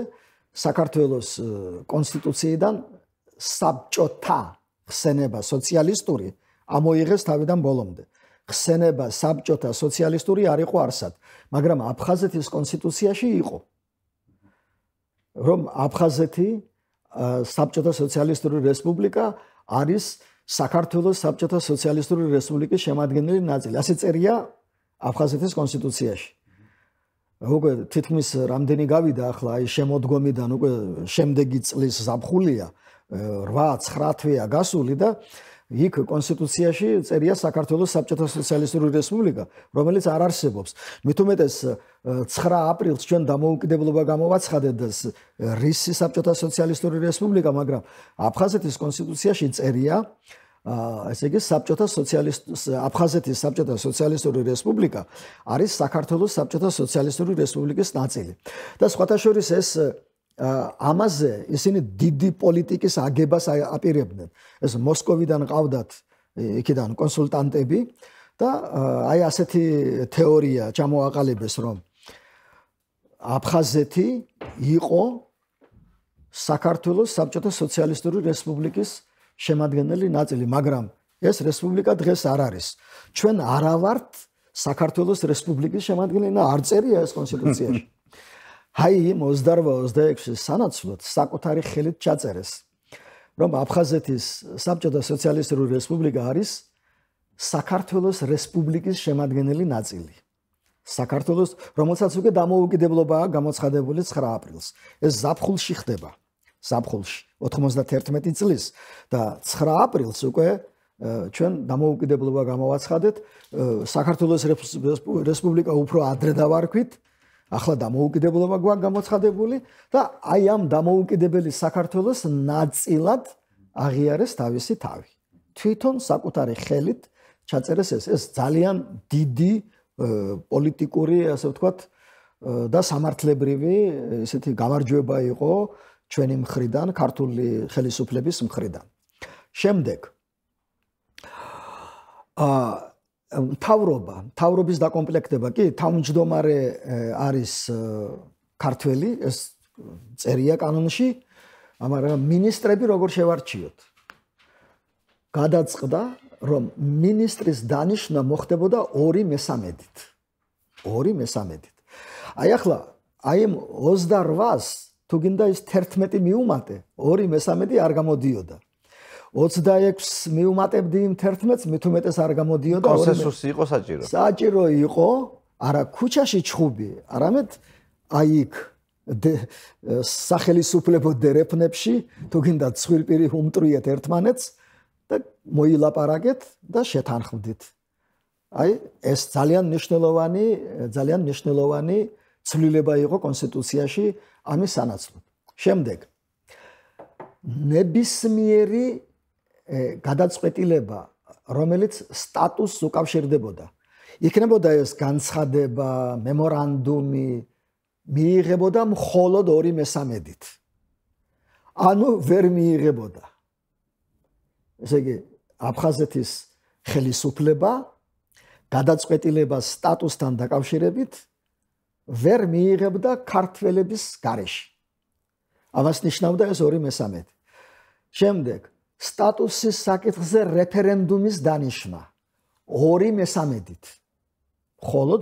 საქართველოს კონსტიტუციიდან საბჭოთა ხსენება სოციალისტური ამოიღეს თავიდან ბოლომდე. ხსენება საბჭოთა სოციალისტური არ იყო არსად, მაგრამ აფხაზეთის კონსტიტუციაში იყო. რომ აფხაზეთი საბჭოთა სოციალისტური რესპუბლიკა არის საქართველოს საბჭოთა სოციალისტური რესპუბლიკის შემადგენელი ნაწილი. ასე წერია აფხაზეთის კონსტიტუციაში. უკვე თითქმის რამდენი გავიდა ახლა აი შემოდგომიდან უკვე შემდეგი წლის ზაფხულია 8-9 თვეა გასული და იქ კონსტიტუციაში წერია საქართველოს საბჭოთა სოციალისტური რესპუბლიკა, რომელიც არ არსებობს. მით უმეტეს 9 აპრილს ჩვენ დამოუკიდებლობა გამოვაცხადეთ და რისი საბჭოთა სოციალისტური რესპუბლიკა, მაგრამ აფხაზეთის კონსტიტუციაში წერია, ესე იგი აფხაზეთის საბჭოთა სოციალისტური რესპუბლიკა არის საქართველოს საბჭოთა სოციალისტური რესპუბლიკის ნაწილი. და სხვათა შორის ეს ამაზე ისინი დიდი პოლიტიკის აგებას აპირებდნენ. ეს მოსკოვიდან ყავდათ იქიდან კონსულტანტები და აი ასეთი თეორია ჩამოაყალიბეს, რომ აფხაზეთი იყო საქართველოს საბჭოთა სოციალისტური რესპუბლიკის შემადგენელი ნაწილი, მაგრამ ეს რესპუბლიკა დღეს არ არის. ჩვენ არა ვართ საქართველოს რესპუბლიკის შემადგენელი, არ წერია ეს კონსტიტუციაში. აი იმ 28-26 სანაცვლოდ საკუთარი ხელით ჩაწერეს, რომ აფხაზეთის საბჭოთა სოციალისტური რესპუბლიკა არის საქართველოს რესპუბლიკის შემადგენელი ნაწილი. საქართველოს, რომელსაც უკვე დამოუკიდებლობაა გამოცხადებული 9 აპრილს. ეს ზაფხულში ხდება. ზაფხულში 91 წლის და 9 აპრილს უკვე ჩვენ დამოუკიდებლობა გამოვაცხადეთ. საქართველოს რესპუბლიკა უფრო ადრე დავარქვით. ახლა დამოუკიდებლობა გვაქვს გამოცხადებული და აი ამ დამოუკიდებელი საქართველოს ნაწილად აღიარეს თავისი თავი. თვითონ საკუთარი ხელით ჩაწერეს ეს ძალიან დიდი პოლიტიკური, ასე ვთქვათ, და სამართლებრივი ესეთი გამარჯვება იყო ჩვენი მხრიდან, ქართული ხელისუფლების მხრიდან. შემდეგ მთავრობის დაკომპლექტება კი თავმჯდომარე არის ქართველი, ეს წერია კანონში, მაგრამ მინისტრები როგორ შევარჩიოთ? გადაწყდა, რომ მინისტრის დანიშვნა მოხდებოდა 2/3-ით. 2/3-ით. აი ახლა, აი 28-ს თუ გინდა ის 11 მიუმატე, 2/3 არ გამოდიოდა. 26 მიუმატებდი იმ 11-ს, მით უმეტეს არ გამოდიოდა. კონსენსუსი იყო საჭირო. საჭირო იყო, არა ქუჩაში ჩხუბი, არამედ აი იქ სახელისუფლებო დერეფნებში, თუ გინდა ცვილპირი უმტრიეთ ერთმანეთს და მოილაპარაკეთ და შეთანხმდით. აი ეს ძალიან მნიშვნელოვანი ცვლილება იყო კონსტიტუციაში ამის სანაცვლოდ. შემდეგ ნებისმიერი გადაწყვეტილება, რომელიც სტატუსს უკავშირდებოდა. იქნებოდა ეს განცხადება, მემორანდუმი, მიიღებოდა მხოლოდ 2/3-ით. ანუ ვერ მიიღებოდა. ესე იგი, აფხაზეთის ხელისუფლება გადაწყვეტილებას სტატუსთან დაკავშირებით ვერ მიიღებდა ქართველების გარეშე. ამას ნიშნავდა ეს 2/3. შემდეგ სტატუსის საკითხზე რეფერენდუმის დანიშვნა 2/3-ით. მხოლოდ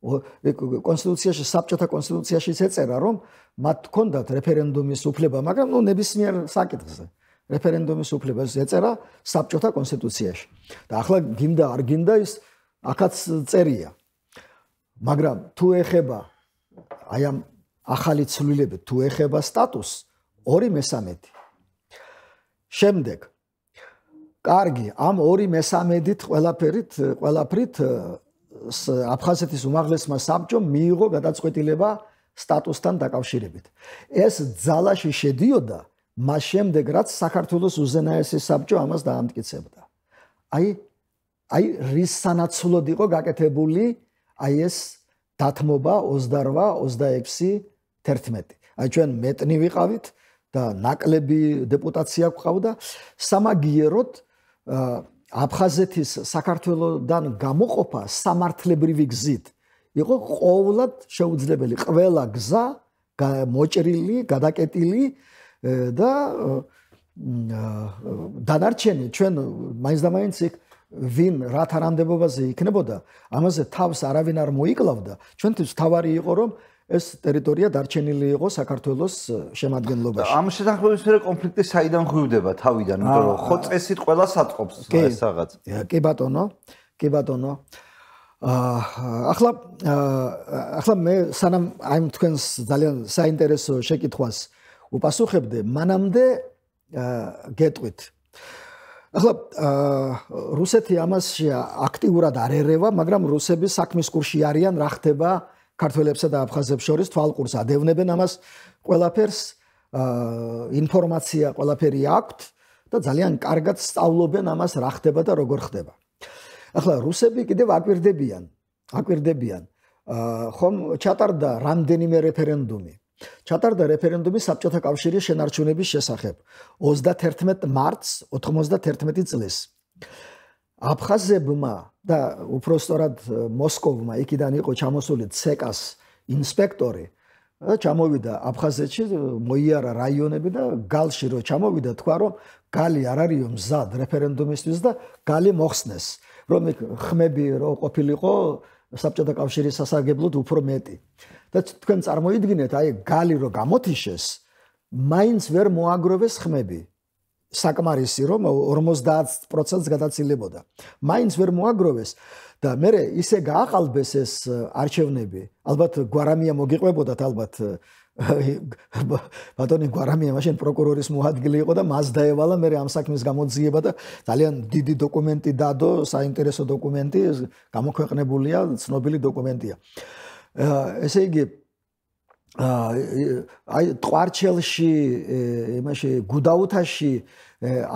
კონსტიტუციაში, საბჭოთა კონსტიტუციაშიც ეწერა, რომ მათ ჰქონდათ რეფერენდუმის უფლება, მაგრამ ნებისმიერ საკითხზე რეფერენდუმის უფლებას ეწერა საბჭოთა კონსტიტუციაში. და ახლა გინდა არ გინდა ის აქაც წერია. მაგრამ თუ ეხება აი ამ ახალი ცვლილებით, თუ ეხება სტატუსს 2/3. შემდეგ კარგი, ამ 2/3-ით ყველაფრით აფხაზეთის უმაღლესმა საბჭომ მიიღო გადაწყვეტილება სტატუსთან დაკავშირებით. ეს ძალაში შედიოდა მას შემდეგ, რაც საქართველოს უზენაესი საბჭო ამას დაამტკიცებდა. აი რის სანაცვლოდ იყო გაკეთებული აი ეს დათმობა 28-26-11. აი ჩვენ მეტნი ვიყავით და ნაკლები დეპუტაცია გვყავდა. სამაგიეროდ აფხაზეთის საქართველოსდან გამოყოფა სამართლებრივი გზით იყო ყოვლად შეუძლებელი. ყველა გზა მოჭრილი, გადაკეტილი და დანარჩენი ჩვენ მაინც და მაინც ვინ რა თანამდებობაზე იქნებოდა, ამაზე თავს არავინ არ მოიკლავდა. ჩვენთვის თავარი იყო, რომ ეს ტერიტორია დარჩენილი იყო საქართველოს შემადგენლობაში. ამ შესაძლებლობის მერე კონფლიქტი საიდან ღვივდება თავიდან, იმიტომ რომ ხო წესით ყველას აწყობს ეს რაღაც. კი ბატონო. ახლა მე სანამ აი თქვენს ძალიან საინტერესო შეკითხვას უპასუხებდე, მანამდე გეტყვით. ახლა რუსეთი ამასში აქტიურად არ ერევა, მაგრამ რუსები საქმის კურსში არიან, რა ხდება ქართველებსა და აფხაზებს შორის თვალყურს ადევნებენ ამას ყველაფერს, ინფორმაცია ყველაფერი აქვთ და ძალიან კარგად სწავლობენ ამას რა ხდება და როგორ ხდება. ახლა რუსები კიდევ აკვირდებიან. ხომ ჩატარდა რამდენიმე რეფერენდუმი. ჩატარდა რეფერენდუმი საბჭოთა კავშირის შენარჩუნების შესახებ 31 მარტს 91 წლის. აფხაზებმა და უпростоრად მოსკოვმა იქიდან იყო ჩამოსული ცეკას ინსპექტორი და ჩამოვიდა აფხაზეთში, მოიარა რაიონები და გალში რო ჩამოვიდა, თქვა რომ გალი არ არისო მზად რეფერენდუმისთვის და გალი მოხსნეს, რომ ხმები რო ყოფილიყო საბჭოთა კავშირის სასარგებლოდ უფრო მეტი. და თქვენ წარმოიდგინეთ, აი გალი რო გამოთიშეს, მაინც ვერ მოაგროვეს ხმები. საკმარისი რომ 50%-ს გადაცილებოდა. მაინც ვერ მოაგროვეს და მე ისე გააყალბეს ეს არჩევნები. ალბათ გვარამია მოგიყვებოდათ, ალბათ ბატონი გვარამია მაშინ პროკურორის მოადგილე იყო და მას დაევალა მე ამ საქმის გამოძიება და ძალიან დიდი დოკუმენტი დადო, საინტერესო დოკუმენტი, გამოქვეყნებულია, ცნობილი დოკუმენტია. ესე იგი აი ტყვარჩელში, იმაში გუდაუთაში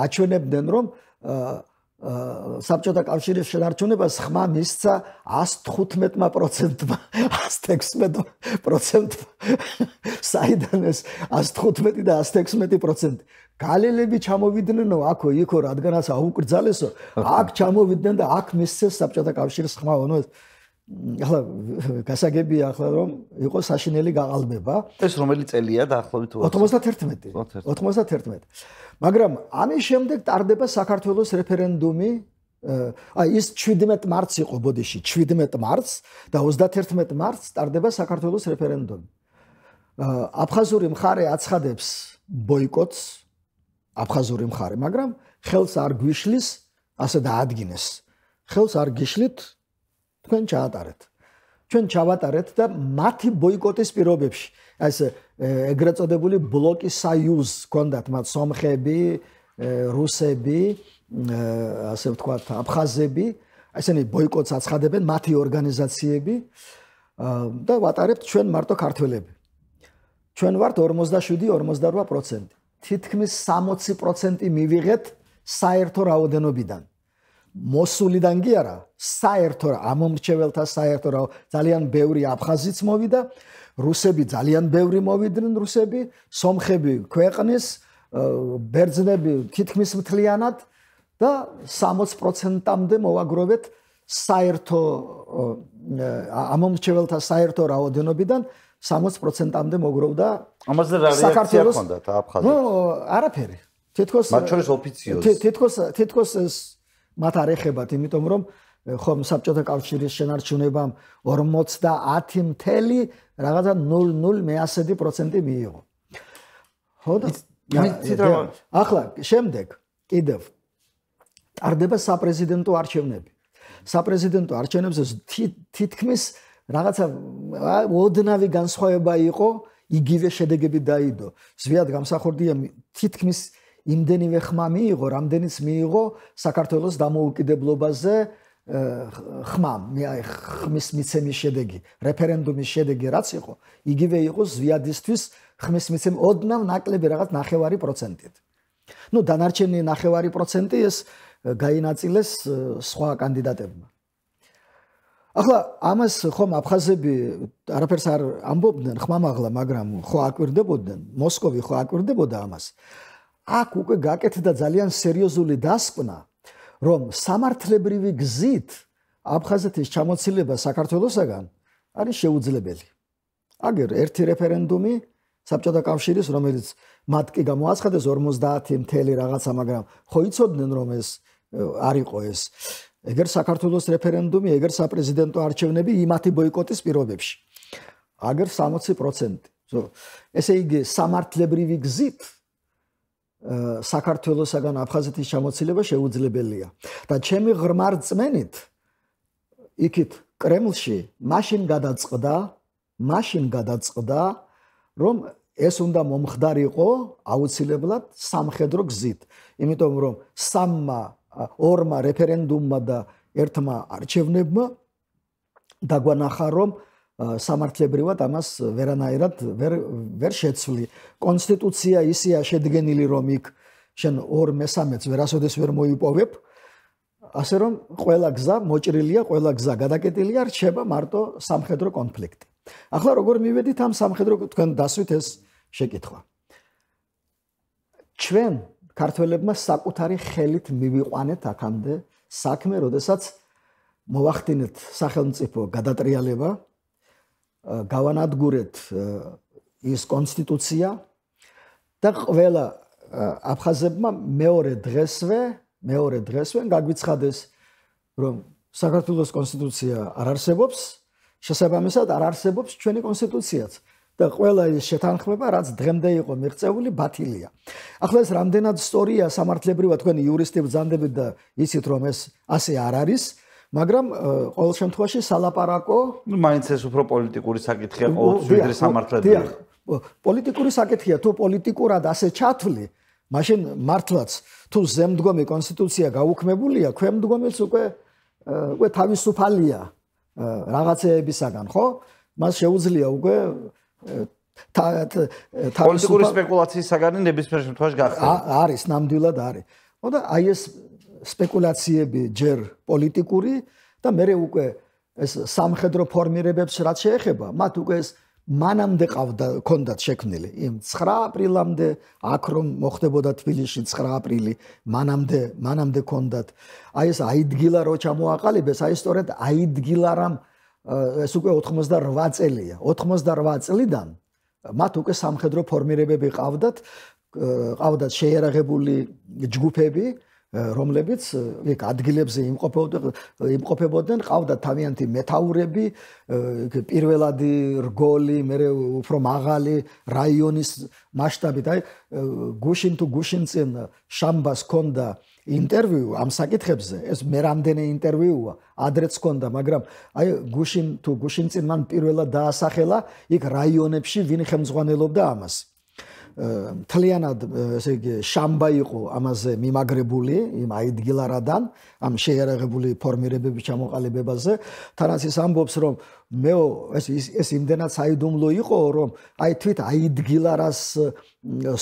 აჩვენებდნენ რომ საბჭოთა კავშირის შენარჩუნებას ხმა მისცა 115%-მა, 116%. საიდან ეს 115 და 116%? გალელები ჩამოვიდნენ აქო იქო, რადგანაც აუკრძალესო, აქ ჩამოვიდნენ და აქ მისცეს საბჭოთა კავშირის ხმა. ახლა გასაგებია ახლა რომ იყო საშინელი გაყალბება. ეს რომელი წელია დაახლოებით? 91. მაგრამ ამის შემდეგ ტარდება საქართველოს რეფერენდუმი. აი ის 17 მარტს იყო, ბოდიში, 17 მარტს და 31 მარტს ტარდება საქართველოს რეფერენდუმი. აფხაზური მხარე აცხადებს ბოიკოტს, აფხაზური მხარე, მაგრამ ხელს არ გვიშლის ასე დაადგინეს. ხელს არ გიშლით თქვენ ჩაატარეთ. ჩვენ ჩავატარეთ და მათი ბოიკოტის პირობებში, ეს ეგრეთ წოდებული ბლოკის საიუზ ჰქონდათ მათ სომხები, რუსები, ასე ვთქვათ, აფხაზები, ესენი ბოიკოტს აცხადებენ მათი ორგანიზაციები და ვატარებთ ჩვენ მარტო ქართველები. ჩვენ ვართ 47-48%. თითქმის 60% მივიღეთ საერთო რაოდენობიდან. მოსულიდან კი არა, საერთო ამომრჩეველთა საერთო ძალიან ბევრი აფხაზიც მოვიდა, რუსები ძალიან ბევრი მოვიდნენ, რუსები, სომხები ქვეყნის, ბერძნები თითქმის მთლიანად და 60%-მდე მოვაგროვეთ საერთო ამომრჩეველთა საერთო რაოდენობიდან 60%-მდე მოგროვდა. ამაზე რა რეაქცია ჰქონდათ აფხაზებს? არაფერი. თითქოს მათ შორის ოფიციოზს. თითქოს ეს მათ არ ეხებათ, იმიტომ რომ ხომ საბჭოთა კავშირის შენარჩუნებამ 50 რაღაცა 0.01% მიიღო. ხო და ახლა შემდეგ კიდევ ტარდება საპრეზიდენტო არჩევნები. საპრეზიდენტო არჩევნებზე თითქმის რაღაცა ოდნავი განსხვავება იყო, იგივე შედეგები დაიდო. ზვიად გამსახურდია თითქმის იმდენივე ხმა მიიღო, რამდენიც მიიღო საქართველოს დამოუკიდებლობაზე ხმის მიცემის შედეგი, რეფერენდუმის შედეგი რაც იყო, იგივე იყო ზვიადისთვის ხმის მიცემი ოდნავ ნაკლები რაღაც 9%-ით. ნუ დანარჩენი 9% ეს გაინაწილეს სხვა კანდიდატებმა. ახლა ამას ხომ აფხაზები არაფერს არ ამბობდნენ ხმამაღლა, მაგრამ ხო აკვირდებოდნენ, მოსკოვი ხო აკვირდებოდა ამას. აქ უკვე გაკეთდა ძალიან სერიოზული დასკვნა, რომ სამართლებრივი გზით აფხაზეთის ჩამოცილება საქართველოსაგან არის შეუძლებელი. აგერ ერთი რეფერენდუმი საბჭოთა კავშირის, რომელიც მათ კი გამოაცხადეს 50 რაღაცა, მაგრამ ხო იცოდნენ რომ ეს არ იყო ეს. ეგერ საქართველოს რეფერენდუმი, ეგერ საპრეზიდენტო არჩევნები იმათი ბოიკოტის პირობებში. აგერ 60%. ესე იგი სამართლებრივი გზით საქართველოსაგან აფხაზეთის ჩამოცილება შეუძლებელია. და ჩემი ღრმა რწმენით იქით კრემლში მაშინ გადაწყდა, რომ ეს უნდა მომხდარიყო აუცილებლად სამხედრო გზით. იმიტომ რომ ორმა რეფერენდუმმა და ერთმა არჩევნებმა დაგვანახა, რომ სამართლებრივად ამას ვერანაირად ვერ შეცვლი. კონსტიტუცია ისეა შედგენილი, რომ იქ შენ 2/3-ს ვერასოდეს ვერ მოიპოვებ, ასე რომ ყველა გზა მოჭრილია, ყველა გზა გადაკეტილია, რჩება მარტო სამხედრო კონფლიქტი. ახლა როგორ მივედით ამ სამხედრო თქვენ დასვით ეს შეკითხვა. ჩვენ ქართველებმა საკუთარი ხელით მივიყვანეთ აქამდე საქმე, როდესაც მოვახდინეთ სახელმწიფო გადატრიალება, გავანადგურეთ ის კონსტიტუცია და ყველა აფხაზებმა მეორე დღესვე გაგვიცხადეს, რომ საქართველოს კონსტიტუცია არ არსებობს, შესაბამისად არ არსებობს ჩვენი კონსტიტუციაც. და ყველა ის შეთანხმება, რაც დღემდე იყო მიღწეული, ბათილია. ახლა ეს რამდენად სწორია სამართლებრივად, თქვენი იურისტი ბრძანდებით და იცით რომ ეს ასე არ არის, მაგრამ ყოველ შემთხვევაში სალაპარაკო, მაინც ეს უფრო პოლიტიკური საკითხია ყოველთვის ვიდრე სამართლებრივი. პოლიტიკური საკითხია, თუ პოლიტიკურად ასე ჩათვლი, მაშინ მართლაც თუ ზემდგომი კონსტიტუცია გაუქმებულია, ქვემდგომიც უკვე თავისუფალია რაღაცეებისაგან, ხო? მას შეუძლია უკვე პოლიტიკური სპეკულაციის საგანი ნებისმიერ შემთხვევაში გახდება. არის, ნამდვილად არის. და აი ეს სპეკულაციები ჯერ პოლიტიკური და მე უკვე ეს სამხედრო ფორმირებებს რაც შეეხება, მათ უკვე ეს მანამდე ჰქონდათ შექმნილი. იმ 9 აპრილამდე, აქ რომ მოხდებოდა თბილისში 9 აპრილი, მანამდე ჰქონდათ. აი ეს აიდგილა რო ჩამოაყალიბეს, აი სწორედ აიდგილა რამ ეს უკვე 88 წელია. 88 წლიდან მათ უკვე სამხედრო ფორმირებები ყავდათ შეიარაღებული ჯგუფები, რომლებიც იქ ადგილებზე იმყოფებოდნენ, ყავდათ თავიანთი მეთაურები, პირველადი რგოლი, მერე უფრო მაღალი რაიონის მასშტაბით. აი გუშინ თუ გუშინწინ შამბას ჰქონდა ინტერვიუ ამ საკითხებზე, ეს მე რამდენი ინტერვიუა, ადრეც ჰქონდა, მაგრამ აი გუშინ თუ გუშინწინ მან პირველად დაასახელა იქ რაიონებში ვინ ხელმძღვანელობდა ამას. მთლიანად ესე იგი შამბა იყო ამაზე მიმაგრებული იმ აიდგილარადან, ამ შეიარაღებული ფორმირებების ჩამოყალიბებაზე. თანაც ის ამბობს, რომ ეს იმდენად საიდუმლო იყო, რომ აი თვით აიდგილარას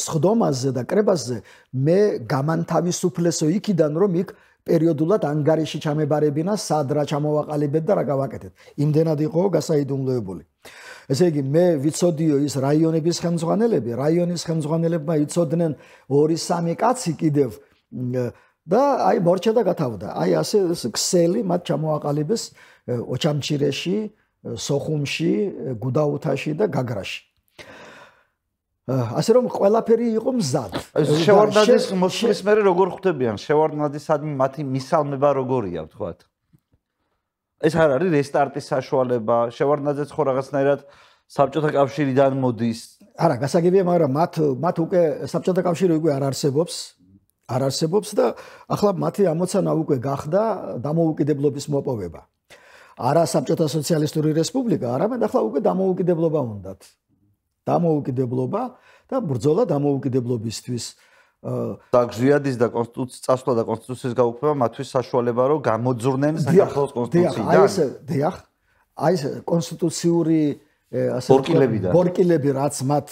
სხდომაზე და კრებაზე მე გამანთავისუფლესო იქიდან, რომ იქ პერიოდულად ანგარიში ჩამებარებინა, სად რა ჩამოვაყალიბეთ და რა გავაკეთეთ. იმდენად იყო გასაიდუმლოებული. ესე იგი მე ვიცოდიო ის რაიონების ხელმძღვანელები, რაიონის ხელმძღვანელებმა იცოდნენ 2-3 კაცი კიდევ და აი მორჩა და გათავდა. აი ასე ქსელი მათ ჩამოაყალიბეს ოჩამჩირეში, სოხუმში, გუდაუთაში და გაგრაში. ასე რომ ყველაფერი იყო მზად. შევარდნაძის მოსვლის მერე როგორ ხვდებიან? შევარდნაძისადმი მათი მისალმება როგორია, ვთქვათ? ეს არ არის რესტარტის საშუალება, შევარდნაძეც ხო რაღაცნაირად საბჭოთა კავშირიდან მოდის. არა, გასაგებია, მაგრამ მათ უკვე საბჭოთა კავშირი უკვე არ არსებობს და ახლა მათი ამოცანა უკვე გახდა დამოუკიდებლობის მოპოვება. არა საბჭოთა სოციალისტური რესპუბლიკა, არამედ ახლა უკვე დამოუკიდებლობა უნდათ. დამოუკიდებლობა და ბრძოლა დამოუკიდებლობისთვის. და ზვიადის და კონსტიტუციის წასვლა და კონსტიტუციის გაუქმება მათთვის საშუალება რომ გამოძვრნენ საქართველოს კონსტიტუციიდან. დიახ, აი ეს კონსტიტუციური ბორკილები რაც მათ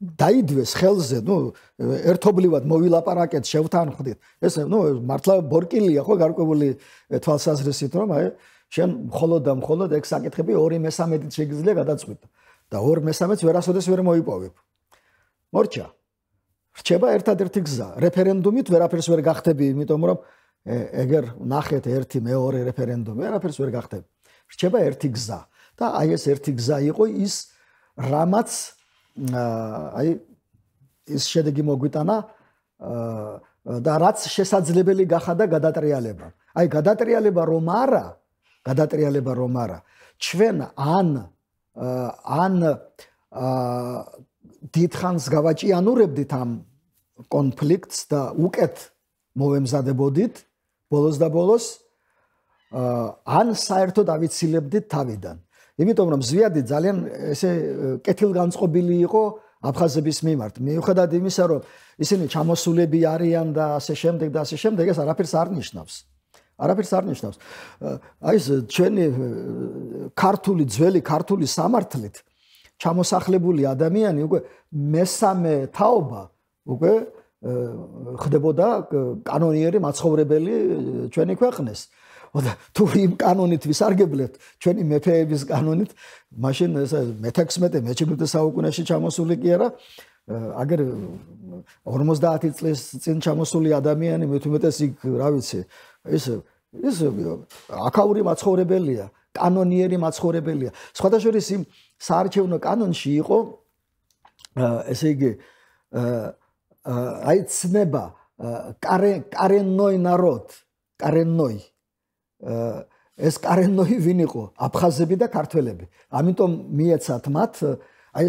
დაიდვეს ხელზე, ერთობლივად მოვილაპარაკეთ, შევთანხმდით. ეს მართლა ბორკილია ხო გარკვეული თვალსაზრისით, რომ აი შენ მხოლოდ ეგ საკითხები 2/3-ით შეგიძლია გადაწყვიტო და 2/3-ს ვერასოდეს ვერ მოიპოვებ. მორჩა. რჩება ერთადერთი გზა. რეფერენდუმით ვერაფერს ვერ გახდები, იმიტომ რომ ეგერ ნახეთ ერთი მეორე რეფერენდუმი, ვერაფერს ვერ გახდები. რჩება ერთი გზა. და აი ეს ერთი გზა იყო ის რამაც აი ის შედეგი მოგვიტანა და რაც შესაძლებელი გახადა გადატრიალება. აი გადატრიალება რომ არა, ჩვენ ან დიდხანს გავაჭიანურებდით ამ კონფლიქტს და უკეთ მოვემზადებოდით ბოლოს და ბოლოს ან საერთოდ ავიცილებდით თავიდან. იმიტომ რომ ზვიადი ძალიან ესე კეთილგანწყობილი იყო აფხაზების მიმართ. მიუხედავად იმისა, რომ ისინი ჩამოსულები არიან და ასე შემდეგ, ეს არაფერს არ ნიშნავს. აი ეს ჩვენი ძველი ქართული სამართლით ჩამოსახლებული ადამიანი უკვე მესამე თაობა უკვე ხდებოდა კანონიერი მაცხოვრებელი ჩვენი ქვეყნის. თუ იმ კანონით ვისარგებლებთ, ჩვენი მეფეების კანონით, მაშინ ეს მე-16 საუკუნეში ჩამოსული კი არა, აგერ 50 წლის წინ ჩამოსული ადამიანი მეთუმეტეს იქ, რა ვიცი, ეს აქაური მაცხოვრებელია, კანონიერი მაცხოვრებელია. სხვადასხვა იმ საარჩევნო კანონში იყო ესე იგი აი ცნება კარენნოი народ, კარენნოი ეს კარენნოი ვინ იყო? აფხაზები და ქართველები. ამიტომ მიეცათ მათ აი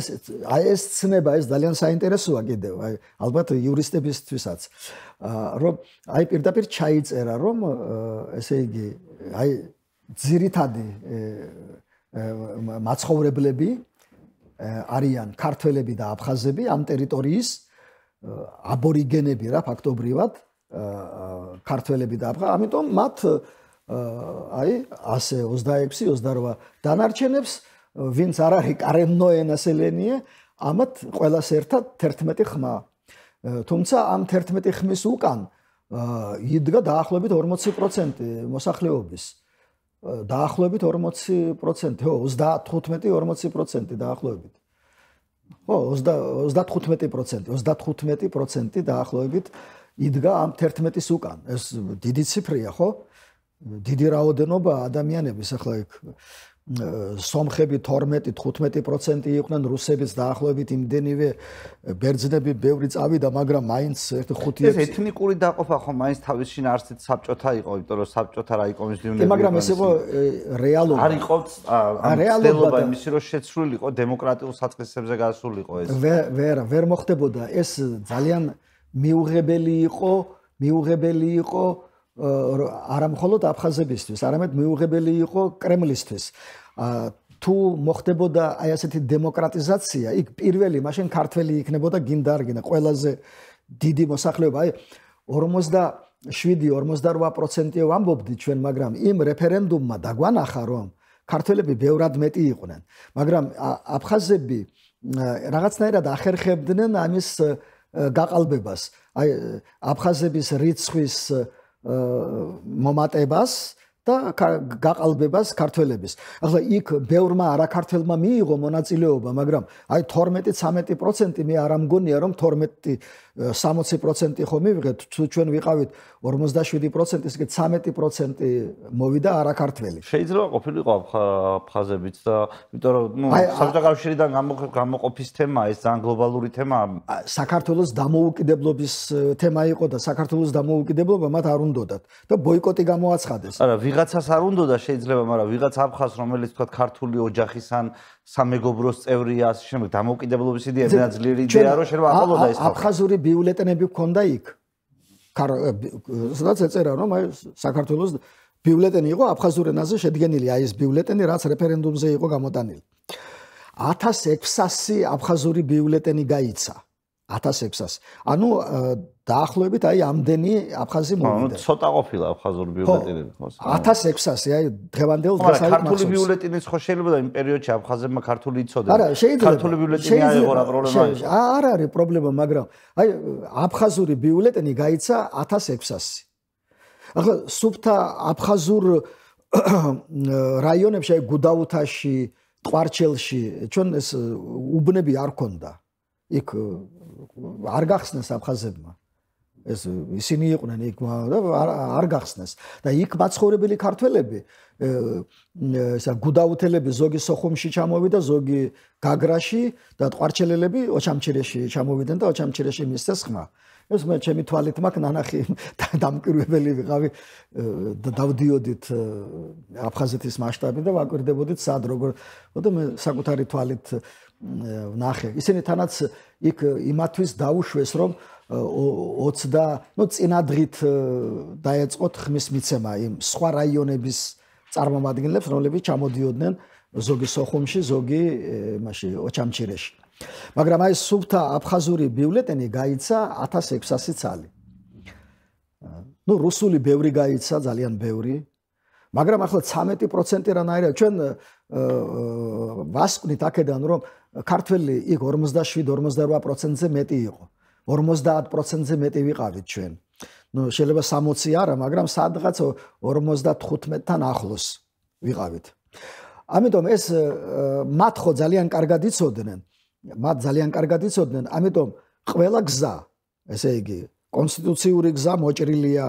ეს ცნება, ეს ძალიან საინტერესოა კიდევ, აი ალბათ იურისტებისთვისაც, რომ აი პირდაპირ ჩაიწერა, რომ ესე იგი აი ძირითადი მაცხოვრებლები არიან ქართველები და აფხაზები ამ ტერიტორიის აბორიგენები რა ფაქტობრივად ქართველები და აფხაზები, ამიტომ მათ აი 126-28 დანარჩენებს ვინც არ არის კარენნოე ნასელენიე, ამათ ყველას ერთად 11 ხმა. თუმცა ამ 11 ხმის უკან იდგა დაახლოებით 40% მოსახლეობის. დაახლოებით 40%, ხო, 35-40% დაახლოებით. ხო, 35% დაახლოებით იდგა ამ 11-ის უკან. ეს დიდი ციფრია, ხო? დიდი რაოდენობა ადამიანების, ახლა იქ სომხები 12-15% იყვნენ, რუსებიც დაახლოებით იმდენივე, ბერძნები ბევრი წავიდა, მაგრამ მაინც 5-6 ეს ეთნიკური დაყოფა ხო მაინც თავის შინ არსით საბჭოთა იყო, იმიტომ რომ საბჭოთა რაიკომის დივნები მაგრამ ეს იყო რეალობა. არ იყო რეალობა იმისი რომ შეცვლილიყო დემოკრატიულ საწყისებზე გასულიყო ეს. ვერ მოხდებოდა, ეს ძალიან მიუღებელი იყო არა მხოლოდ აფხაზებისთვის, არამედ მიუღებელი იყო კრემლისთვის. თუ მოხდებოდა აი ასეთი დემოკრატიზაცია, იქ პირველი მაშინ ქართველი იქნებოდა გინდა არ გინდა, ყველაზე დიდი მოსახლეობა, აი 47-48% ვამბობდით ჩვენ, მაგრამ იმ რეფერენდუმმა დაგვანახა, რომ ქართველები ბევრად მეტი იყვნენ, მაგრამ აფხაზები რაღაცნაირად ახერხებდნენ ამის გაყალბებას, აი აფხაზების რიცხვის მომატებას და გაყალბებას ქართველების. ახლა იქ ბევრმა არაქართველმა მიიღო მონაწილეობა, მაგრამ აი 12-13% მე არ ამგონია რომ 12-60% ხო მივიღეთ, თუ ჩვენ ვიყავით 47%, ისე 13% მოვიდა არაქართველი. შეიძლება ყოფილიყო აფხაზებიც და იმიტომ რომ საბჭოთა კავშირიდან გამოყოფის თემა ეს ძალიან გლობალური თემაა. საქართველოს დამოუკიდებლობის თემა იყო და საქართველოს დამოუკიდებლობა მათ არ უნდათ და ბოიკოტი გამოაცხადეს. არა, ვიღაცას არ უნდა და შეიძლება, მაგრამ ვიღაც აფხაზს, რომელიც თქვა ქართული ოჯახის ან სამეგობროს წევრია, ასე შემდეგ, დამოუკიდებლობის იდეა ძალიან ძლიერი იდეაა, რომ შეიძლება აყოლოდა ეს ხალხი. აფხაზური ბიულეტენები გქონდა იქ. სადაც ეწერა, რომ აი საქართველოს ბიულეტენი იყო აფხაზურ ენაზე შედგენილი, აი ეს ბიულეტენი, რაც რეფერენდუმზე იყო გამოტანილი. 1600 აფხაზური ბიულეტენი გაიცა. 1600. ანუ დაახლოებით აი ამდენი აფხაზი მოვიდა. ცოტა ყოფილა აფხაზური ბიულეტენები, ხო? 1600, აი დღევანდელ დღეს აი ქართული ბიულეტენიც ხო შეიძლება იმ პერიოდში აფხაზებმა ქართული იცოდნენ. ქართული ბიულეტენი აიღო რა პრობლემა არის? არ არის პრობლემა, მაგრამ აი აფხაზური ბიულეტენი გაიცა 1600. ახლა სუფთა აფხაზურ რაიონებში, აი გუდაუთაში, ტყვარჩელში, ჩვენ ეს უბნები არ ქონდა. იქ არ გახსნეს აფხაზებმა. ეს ისინი იყვნენ იქ და არ გახსნეს. და იქ მაცხოვრებელი ქართველები, ესა გუდაუთელები ზოგი სოხუმში ჩამოვიდა, ზოგი გაგრაში და ტყვარჩელელები ოჩამჩირეში ჩამოვიდნენ და ოჩამჩირეში მისცეს ხმა. ეს მე ჩემი თვალით მაქვს ნანახი დამკვირვებელი ვიყავი და დავდიოდით აფხაზეთის მასშტაბით და ვაკვირდებოდით სად როგორ და მე საკუთარი თვალით ვნახე. ისინი თანაც იქ იმათვის დაუშვეს, რომ 20 წინადღით დაეწყოთ ხმის მიცემა იმ სხვა რაიონების წარმომადგენლებს, რომლებიც ჩამოდიოდნენ ზოგი სოხუმში, ზოგი მაშინ ოჩამჩირეში. მაგრამ აი სუფთა აფხაზური ბიულეტენი გაიცა 1600 წალი. ნუ რუსული ბევრი გაიცა, ძალიან ბევრი. მაგრამ ახლა 13% რანაირად ჩვენ ვასკვნით აქედან, რომ ქართველი იქ 47-48%-ზე მეტი იყო. 50%-ზე მეტი ვიყავით ჩვენ. ნუ შეიძლება 60 არა, მაგრამ სადღაც 55-თან ახლოს ვიყავით. ამიტომ ეს მათ ხო ძალიან კარგად იცოდნენ. მათ ძალიან კარგად იცოდნენ, ამიტომ ყველა გზა, ესე იგი, კონსტიტუციური გზა მოჭრილია,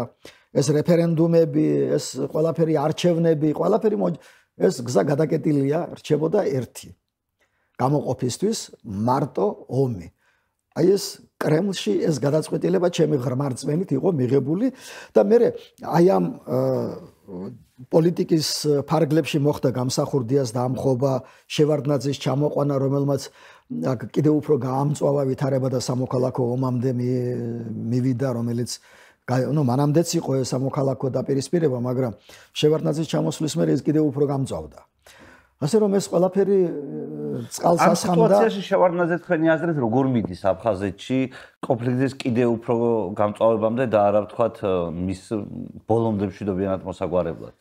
ეს რეფერენდუმები, ეს ყველაფერი არჩევნები, ყველაფერი ეს გზა გადაკეტილია, რჩებოდა ერთი. გამოყოფისთვის მარტო ომი. აი ეს კრემლში ეს გადაწყვეტილება ჩემი ღრმა რწმენით იყო მიღებული და მე აი ამ პოლიტიკის ფარგლებში მოხდა გამსახურდიას დამხობა, შევარდნაძის ჩამოყვანა, რომელმაც კიდევ უფრო გაამწვავა ვითარება და სამოქალაქო ომამდე მივიდა, რომელიც ნუ მანამდეც იყო ეს სამოქალაქო დაპირისპირება, მაგრამ შევარდნაძის ჩამოსვლის მერე ეს კიდევ უფრო გამწვავდა. ასე რომ ეს ყველაფერი წყალს ასხამდა. ამ სიტუაციაში შევარდნაძე თქვენი აზრით როგორ მიდის აფხაზეთში კონფლიქტის კიდევ უფრო გამწვავებამდე და არა ვთქვათ მის ბოლომდე მშვიდობიანად მოსაგვარებლად?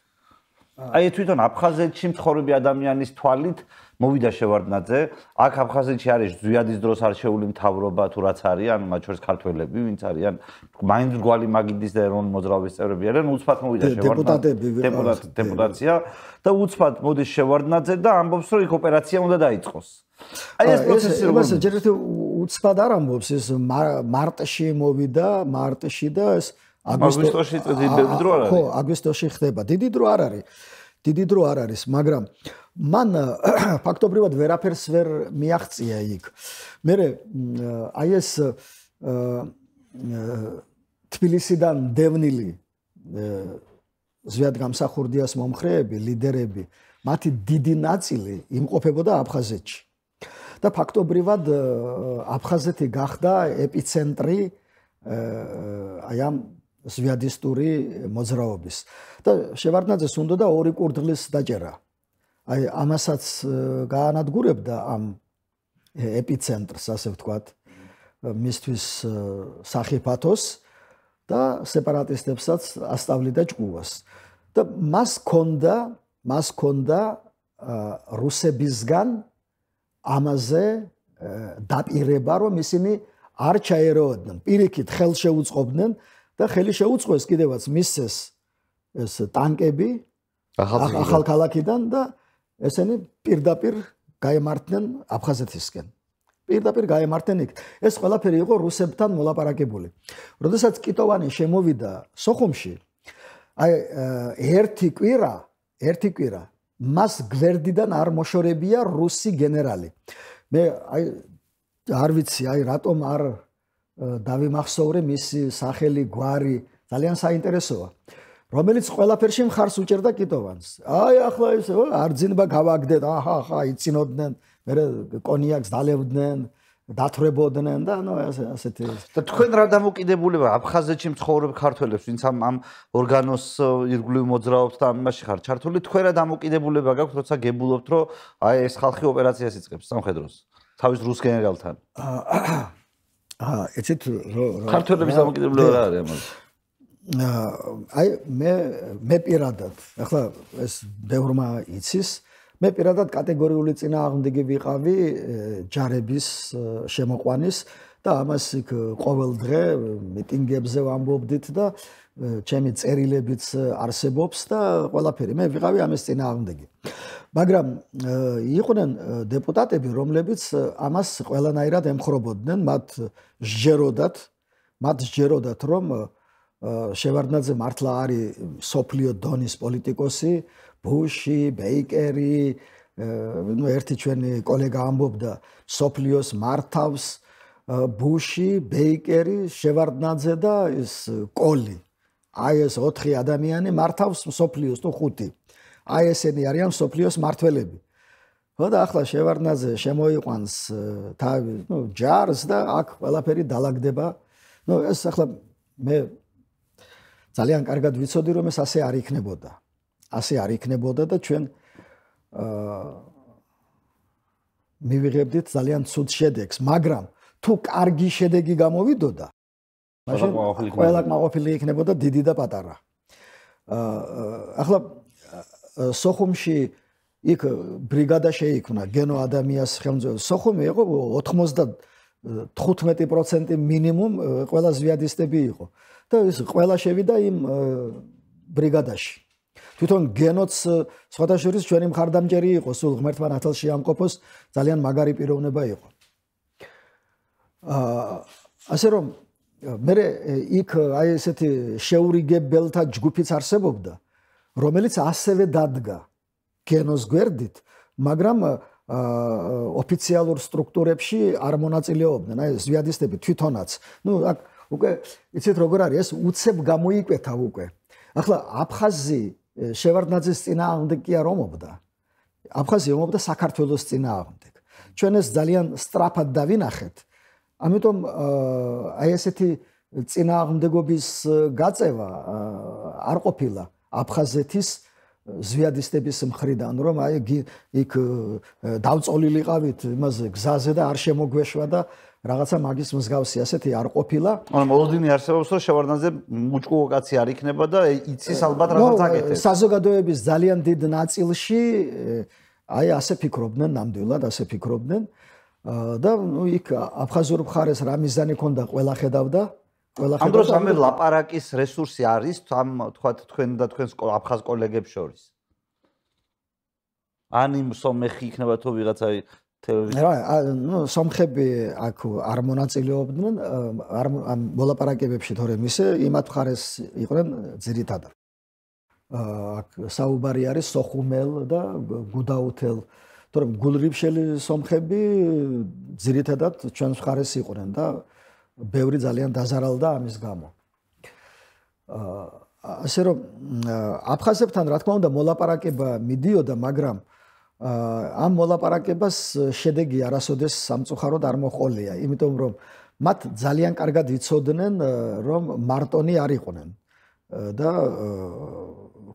აი თვითონ აფხაზეთში მცხოვრები ადამიანის თვალით მოვიდა შევარდნაძე, აქ აფხაზეთში არის ზვიადის დროს არჩეული მთავრობა თუ რაც არის, ანუ მათ შორის ქართველები, ვინც არიან, მაინც მრგვალი მაგიდის და ეროვნული მოძრაობის წევრები არიან, უცბად მოვიდა შევარდნაძე, დეპუტაცია და უცბად მოდის შევარდნაძე და ამბობს, რომ იქ ოპერაცია უნდა დაიწყოს. აი ეს პროცესი როგორ ეს ჯერ უცბად არ ამბობს, ეს მარტში მოვიდა, მარტში და ეს აგვისტოში დიდი დრო არ არის. ხო, აგვისტოში ხდება. დიდი დრო არ არის. დიდი დრო არ არის, მაგრამ მან ფაქტობრივად ვერაფერს ვერ მიაღწია იქ. მე აი ეს თბილისიდან დევნილი ზვიად გამსახურდიას მომხრეები, ლიდერები, მათი დიდი ნაწილი იმყოფებოდა აფხაზეთში. და ფაქტობრივად აფხაზეთი გახდა ეპიცენტრი აი ამ ზვიადისტური მოძრაობის. და შევარდნაძეს უნდოდა ორი კურდღლის დაჭერა. აი ამასაც გაანადგურებდა ამ ეპიცენტრს, ასე ვთქვათ, მისთვის სახიფათოს და სეპარატისტებსაც ასწავლიდა ჭკუას. და მას ჰქონდა რუსებისგან ამაზე დაპირება, რომ ისინი არ ჩაერეოდნენ, პირიქით ხელს შეუწყობდნენ და ხელი შეუწყოს კიდევაც მისცეს ეს ტანკები ახალ ქალაქიდან და ესენი პირდაპირ გაემართნენ აფხაზეთისკენ. პირდაპირ გაემართნენ იქ. ეს ყველაფერი იყო რუსებთან მოლაპარაკებული. როდესაც კიტოვანი შემოვიდა სოხუმში, აი ერთი კვირა მას გვერდიდან არ მოშორებია რუსი გენერალი. მე აი არ ვიცი, აი რატომ არ დავიმახსოვრე მისი სახელი, გვარი, ძალიან საინტერესოა. რომელიც ყველაფერში მხარს უჭერდა კიტოვანს. აი ახლა ეს არძინება გავაგდეთ, ახა იცინოდნენ, მე კონიაკს დალევდნენ, დათვრებოდნენ და ასეთი. და თქვენ რა დამოკიდებულება აფხაზეთში მცხოვრებ ქართველებს, ვინც ამ ორგანოს ირგვლივ მოძრაობთ და ამაში ხარ ჩართული, თქვენ რა დამოკიდებულება გაქვთ, როცა გებულობთ, რომ აი ეს ხალხი ოპერაციას იწყებს სამხედროს, თავის რუს გენერალთან? ეცეთ ქართველების დამოკიდებულება რა არის ამაზე? აი მე პირადად, ახლა ეს ბევრმა იცის, მე პირადად კატეგორიული წინააღმდეგი ვიყავი ჯარების შემოყვანის და ამას იქ ყოველ დღე მიტინგებზე ვამბობდით და ჩემი წერილებიც არსებობს და ყველაფერი მე ვიყავი ამის წინააღმდეგი. მაგრამ იყვნენ დეპუტატები, რომლებიც ამას ყველანაირად ემხრობოდნენ, მათ სჯეროდათ, რომ შევარდნაძე მართლა არის სოფლიო დონის პოლიტიკოსი, ბუში, ბეიკერი, ერთი ჩვენი კოლეგა ამბობდა, სოფლიოს მართავს ბუში, ბეიკერი, შევარდნაძე და ეს კოლი. აი ეს 4 ადამიანი მართავს სოფლიოს თუ 5. აი ესენი არიან სოფლიოს მართველები. ხო და ახლა შევარდნაძე შემოიყვანს თავის, ჯარს და აქ ყველაფერი დაალაგდება. ეს ახლა მე ძალიან კარგად ვიცოდი, რომ ეს ასე არ იქნებოდა. ასე არ იქნებოდა და ჩვენ მივიღებდით ძალიან ცუდ შედეგს, მაგრამ თუ კარგი შედეგი გამოვიდოდა, მაშინ ყველა კმაყოფილი იქნებოდა დიდი და პატარა. ახლა სოხუმში იქ ბრიგადა შეიქმნა გენო ადამიანის ხელმძღვანელობით. სოხუმი იყო 95% მინიმუმ ყველა ზვიადისტები იყო და ეს ყველა შევიდა იმ ბრიგადაში. თვითონ გენოც სხვათა შორის ჩვენი მხარდამჭერი იყო, სულ ღმერთმა ნათელში ამყოფოს, ძალიან მაგარი პიროვნება იყო. ასე რომ მე იქ აი ესეთი შეურიგებელთა ჯგუფიც არსებობდა, რომელიც ასევე დადგა გენოს გვერდით, მაგრამ ოფიციალურ სტრუქტურებში არ მონაწილეობდნენ, აი ზვიადისტები თვითონაც. აქ უკვე იცით როგორ არის, ეს უცებ გამოიკვეთა უკვე. ახლა აფხაზი შევარდნაძის წინააღმდეგ კი არ ომობდა. აფხაზი ომობდა საქართველოს წინააღმდეგ. ჩვენ ეს ძალიან სწრაფად დავინახეთ. ამიტომ აი ესეთი წინააღმდეგობის გაწევა არ ყოფილა აფხაზეთის ზვიადისტების მხრიდან, რომ აი იქ დავწოლილიყავით იმაზე გზაზე და არ შემოგვეშვა და რაღაცა მაგის მსგავსი ასეთი არ ყოფილა. ანუ მოლოდინი არსებობს, რომ შევარდნაძე მუჭკუო კაცი არ იქნება და იცის ალბათ რაღაც აკეთებს. საზოგადოების ძალიან დიდ ნაწილში აი ასე ფიქრობდნენ, ნამდვილად ასე ფიქრობდნენ და იქ აფხაზურ მხარეს რა მიზანი ქონდა ყველა ხედავდა. ამ დროს ამ ლაპარაკის რესურსი არის ამ თქვათ თქვენ და თქვენს აფხაზ კოლეგებს შორის. ან იმ სომეხი იქნება თუ ვიღაცა სომხები აქ არ მონაწილეობდნენ ამ მოლაპარაკებებში, თორემ ისე იმათ მხარეს იყვნენ ძირითადად. აქ საუბარი არის სოხუმელ და გუდაუთელ, თორემ გულრიფშელი სომხები ძირითადად ჩვენს მხარეს იყვნენ და ბევრი ძალიან დაზარალდა ამის გამო. ასე რომ აფხაზებთან რა თქმა უნდა მოლაპარაკება მიდიოდა, მაგრამ ამ მოლაპარაკებას შედეგი არასოდეს სამწუხაროდ არ მოჰყოლია, იმიტომ რომ მათ ძალიან კარგად იცოდნენ, რომ მარტონი არ იყვნენ და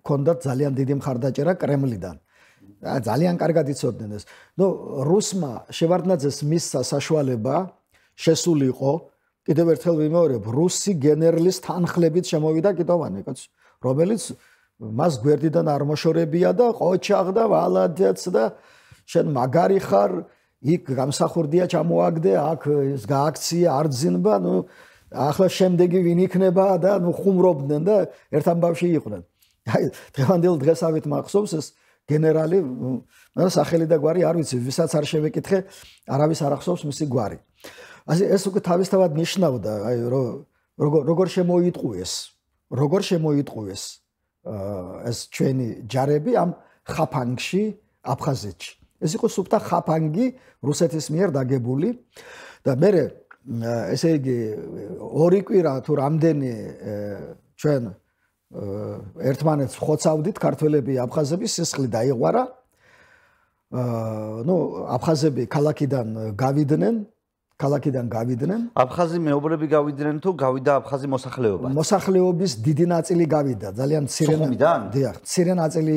ჰქონდათ ძალიან დიდი მხარდაჭერა კრემლიდან. ძალიან კარგად იცოდნენ ეს. რუსმა შევარდნაძეს მისცა საშუალება შესულიყო, კიდევ ერთხელ ვიმეორებ, რუსი გენერლის თანხლებით შემოვიდა კიტოვანი, რომელიც მას გვერდიდან არ მოშორებია და ყოჩაღ და ვალადაც და შენ მაგარი ხარ, იქ გამსახურდია ჩამოაგდე, აქ ეს გააქცია არძინბა, ახლა შემდეგი ვინ იქნება და ხუმრობდნენ და ერთ ამბავში იყვნენ. აი დღევანდელ დღესავით მახსოვს ეს გენერალი, სახელი და გვარი არ ვიცი, ვისაც არ შევეკითხე, არავის არ ახსოვს მისი გვარი. ასე ეს უკვე თავისთავად ნიშნავდა, აი როგორ შემოიტყუეს ეს ჩვენი ჯარები ამ ხაფანგში, აფხაზეთში. ეს იყო სუფთა ხაფანგი რუსეთის მიერ დაგებული და მე ესე იგი ორი კვირა თუ რამდენი ჩვენ ერთმანეთს ხოცავდით ქართველები აფხაზები სისხლი დაიღვარა. აფხაზები ქალაქიდან გავიდნენ. აფხაზი მეობრები გავიდნენ თუ გავიდა აფხაზი მოსახლეობა? მოსახლეობის დიდი ნაწილი გავიდა, ძალიან მცირე ნაწილი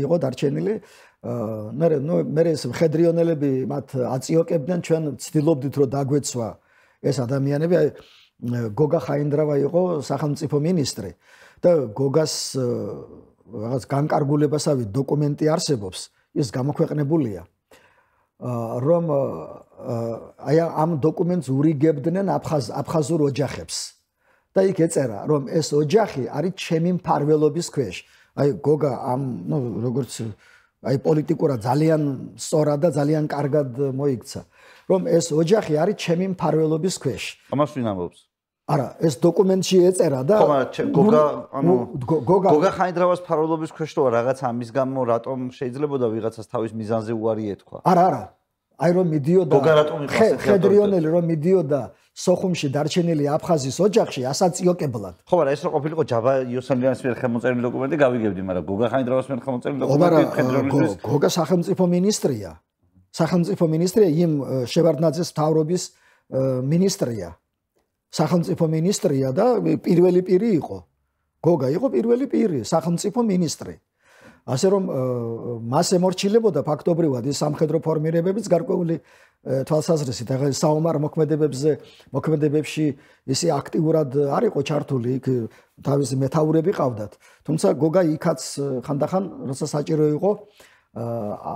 იყო დარჩენილი. მე ეს მხედრიონელები მათ აწიოკებდნენ, ჩვენ ვცდილობდით რომ დაგვეცვა ეს ადამიანები. გოგა ხაინდრავა იყო სახელმწიფო მინისტრი და გოგას რაღაც განკარგულებასავით დოკუმენტი არსებობს, ის გამოქვეყნებულია. რომ აი ამ დოკუმენტს ურიგებდნენ აფხაზურ ოჯახებს და იქ ეწერა რომ ეს ოჯახი არის ჩემი მფარველობის ქვეშ. აი გოგა ამ როგორც აი პოლიტიკურად ძალიან სწორად და ძალიან კარგად მოიქცა რომ ეს ოჯახი არის ჩემი მფარველობის ქვეშ. ამას ვინ ამბობს? არა, ეს დოკუმენტში ეწერა და გოგა ხაინდრავას მფარველობის ქვეშ როა რაღაც ამის გამო რატომ შეიძლებოდა ვიღაცას თავის მიზანზე უარი ეთქვა? არა. აი რომ მიდიოდა ხედრიონელი რომ მიდიოდა სოხუმში დარჩენილი აფხაზის ოჯახში ასაწიოკებლად. ხო, მაგრამ ეს რო ყოფილიყო ჯაბა იოსელიანის მიერ ხელმოწერილი დოკუმენტი გავიგებდი, მაგრამ გოგა ხაინდრავას მიერ ხელმოწერილი დოკუმენტი ხედრიონელის გოგა სახელმწიფო მინისტრია, იმ შევარდნაძის მთავრობის მინისტრია. სახელმწიფო მინისტრია და პირველი პირი იყო. გოგა იყო პირველი პირი, სახელმწიფო მინისტრი. ასე რომ მას ემორჩილებოდა ფაქტობრივად ის სამხედრო ფორმირებებიც გარკვეული თვალსაზრისით. ახლა საომარ მოქმედებებში ისე აქტიურად არ იყო ჩართული, იქ თავისი მეთაურები ყავდათ. თუმცა გოგა იქაც ხანდახან როცა საჭირო იყო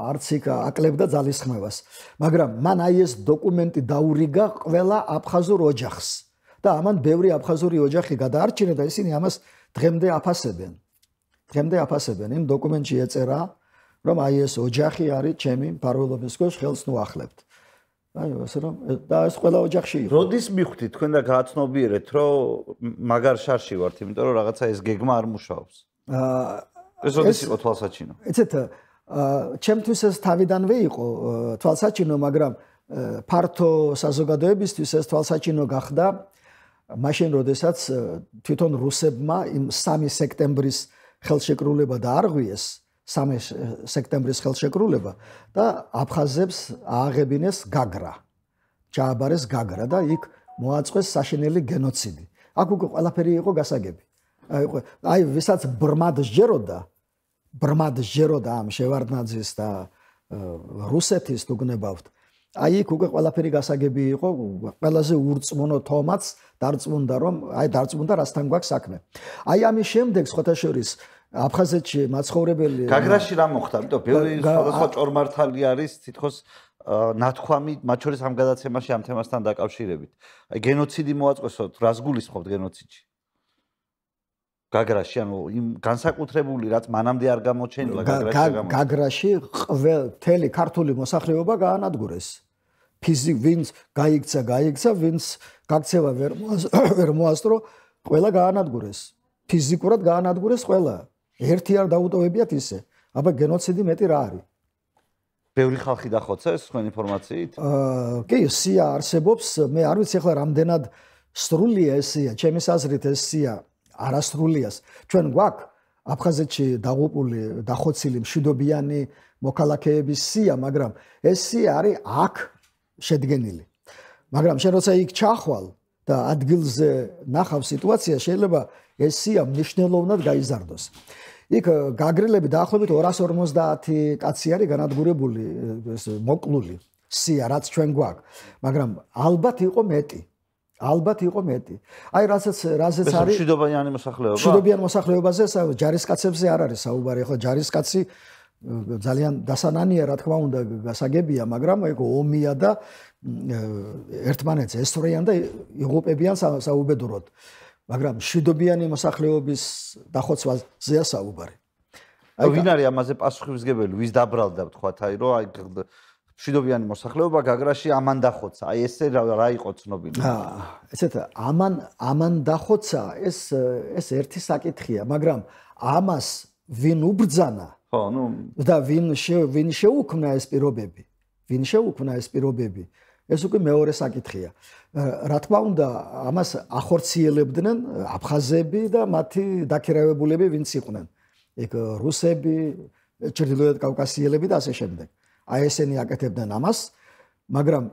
არც იქ აკლებდა ძალისხმევას. მაგრამ მან აი ეს დოკუმენტი დაურიგა ყველა აფხაზურ ოჯახს. და ამან ბევრი აფხაზური ოჯახი გადაარჩინა და ისინი ამას დღემდე აფასებენ. იმ დოკუმენტში ეწერა, რომ აი ეს ოჯახი არის ჩემი მფარველობის ქვეშ, ხელს ნუახლებთ. აი ასე რომ და ეს ყველა ოჯახში იყო. როდის მიხვდით თქვენ და გააცნობიერეთ, რომ მაგარ შარში ვართ, იმიტომ რომ რაღაცა ეს გეგმა არ მუშაობს? ეს როდის იყო თვალსაჩინო? იცით, ჩემთვის ეს თავიდანვე იყო თვალსაჩინო, მაგრამ ფართო საზოგადოებისთვის ეს თვალსაჩინო გახდა მაშინ, როდესაც თვითონ რუსებმა იმ 3 სექტემბრის ხელშეკრულება დაარღვიეს, 3 სექტემბრის ხელშეკრულება და აფხაზებს ააღებინეს გაგრა. ჩააბარეს გაგრა და იქ მოაწყვეს საშინელი გენოციდი. აქ უკვე ყველაფერი იყო გასაგები. აი ვისაც ბრმად სჯეროდა ამ შევარდნაძის და რუსეთის თუ გნებავთ. აი იქ უკვე ყველაფერი გასაგები იყო, ყველაზე ურწმუნო თომაც დარწმუნდა რომ აი დარწმუნდა რასთან გვაქვს საქმე. აი ამის შემდეგ ხოთაშორის აფხაზეთში მაცხოვრებელი გაგრაში რა მოხდა? იმიტომ ბევრი სხვადასხვა ჭორმართალი არის თითქოს ნათქვამი მათ შორის ამ გადაცემაში ამ თემასთან დაკავშირებით. აი გენოციდი მოაწყვესოთ, რას გულისხმობთ გენოციდში? გაგრაში, ანუ იმ განსაკუთრებული რაც მანამდე არ გამოჩენილა გაგრაში მთელი ქართული მოსახლეობა გაანადგურეს. ვინც გაიქცა, ვინც გაქცევა ვერ მოასწრო, ყველა გაანადგურეს. ფიზიკურად გაანადგურეს ყველა. ერთი არ დაუტოვებიათ ისე. აბა გენოციდი მეტი რა არის? ბევრი ხალხი დახოცეს თქვენ ინფორმაციით? კი, სია არსებობს, მე არ ვიცი ახლა რამდენად სრულია ეს სია, ჩემის აზრით ეს სია არასრულიას. ჩვენ გვაქვს აფხაზეთში დახოცილი მშვიდობიანი მოქალაქეების სია, მაგრამ ეს სია არის აქ შედგენილი. მაგრამ შენ როცა იქ ჩახვალ და ადგილზე ნახავ სიტუაცია, შეიძლება ეს სია მნიშვნელოვნად გაიზარდოს. იქ გაგრილები დაახლოებით 250 კაცი არის განადგურებული, მოკლული სია, რაც ჩვენ გვაქვს. მაგრამ ალბათ იყო მეტი. აი რაზეც არის მშვიდობიანი მოსახლეობა? მშვიდობიან მოსახლეობაზე, ჯარისკაცებზე არ არის საუბარი. ახლა ჯარისკაცი ძალიან დასანანია, რა თქმა უნდა, გასაგებია, მაგრამ ეგ ომია და ერთმანეთს ესწრიან და იღუპებიან საუბედუროდ. მაგრამ მშვიდობიანი მოსახლეობის დახოცვაზეა საუბარი. ვინ არის ამაზე პასუხისმგებელი? ვის დაბრალდა ვთქვათ, აი რომ აი მშვიდობიანი მოსახლეობა გაგრაში ამან დახოცა. აი ესე რა იყო ცნობილი? ესეთ ამან დახოცა, ეს ერთი საკითხია, მაგრამ ამას ვინ უბრძანა? ხო, და ვინ შეუქმნა ეს პირობები? ეს უკვე მეორე საკითხია. რა თქმა უნდა, ამას ახორციელებდნენ აფხაზები და მათი დაქირავებულები, ვინც იყვნენ. ეგ რუსები, ჩრდილოეთ კავკასიელები და ასე შემდეგ. აი ესენი აკეთებდნენ ამას, მაგრამ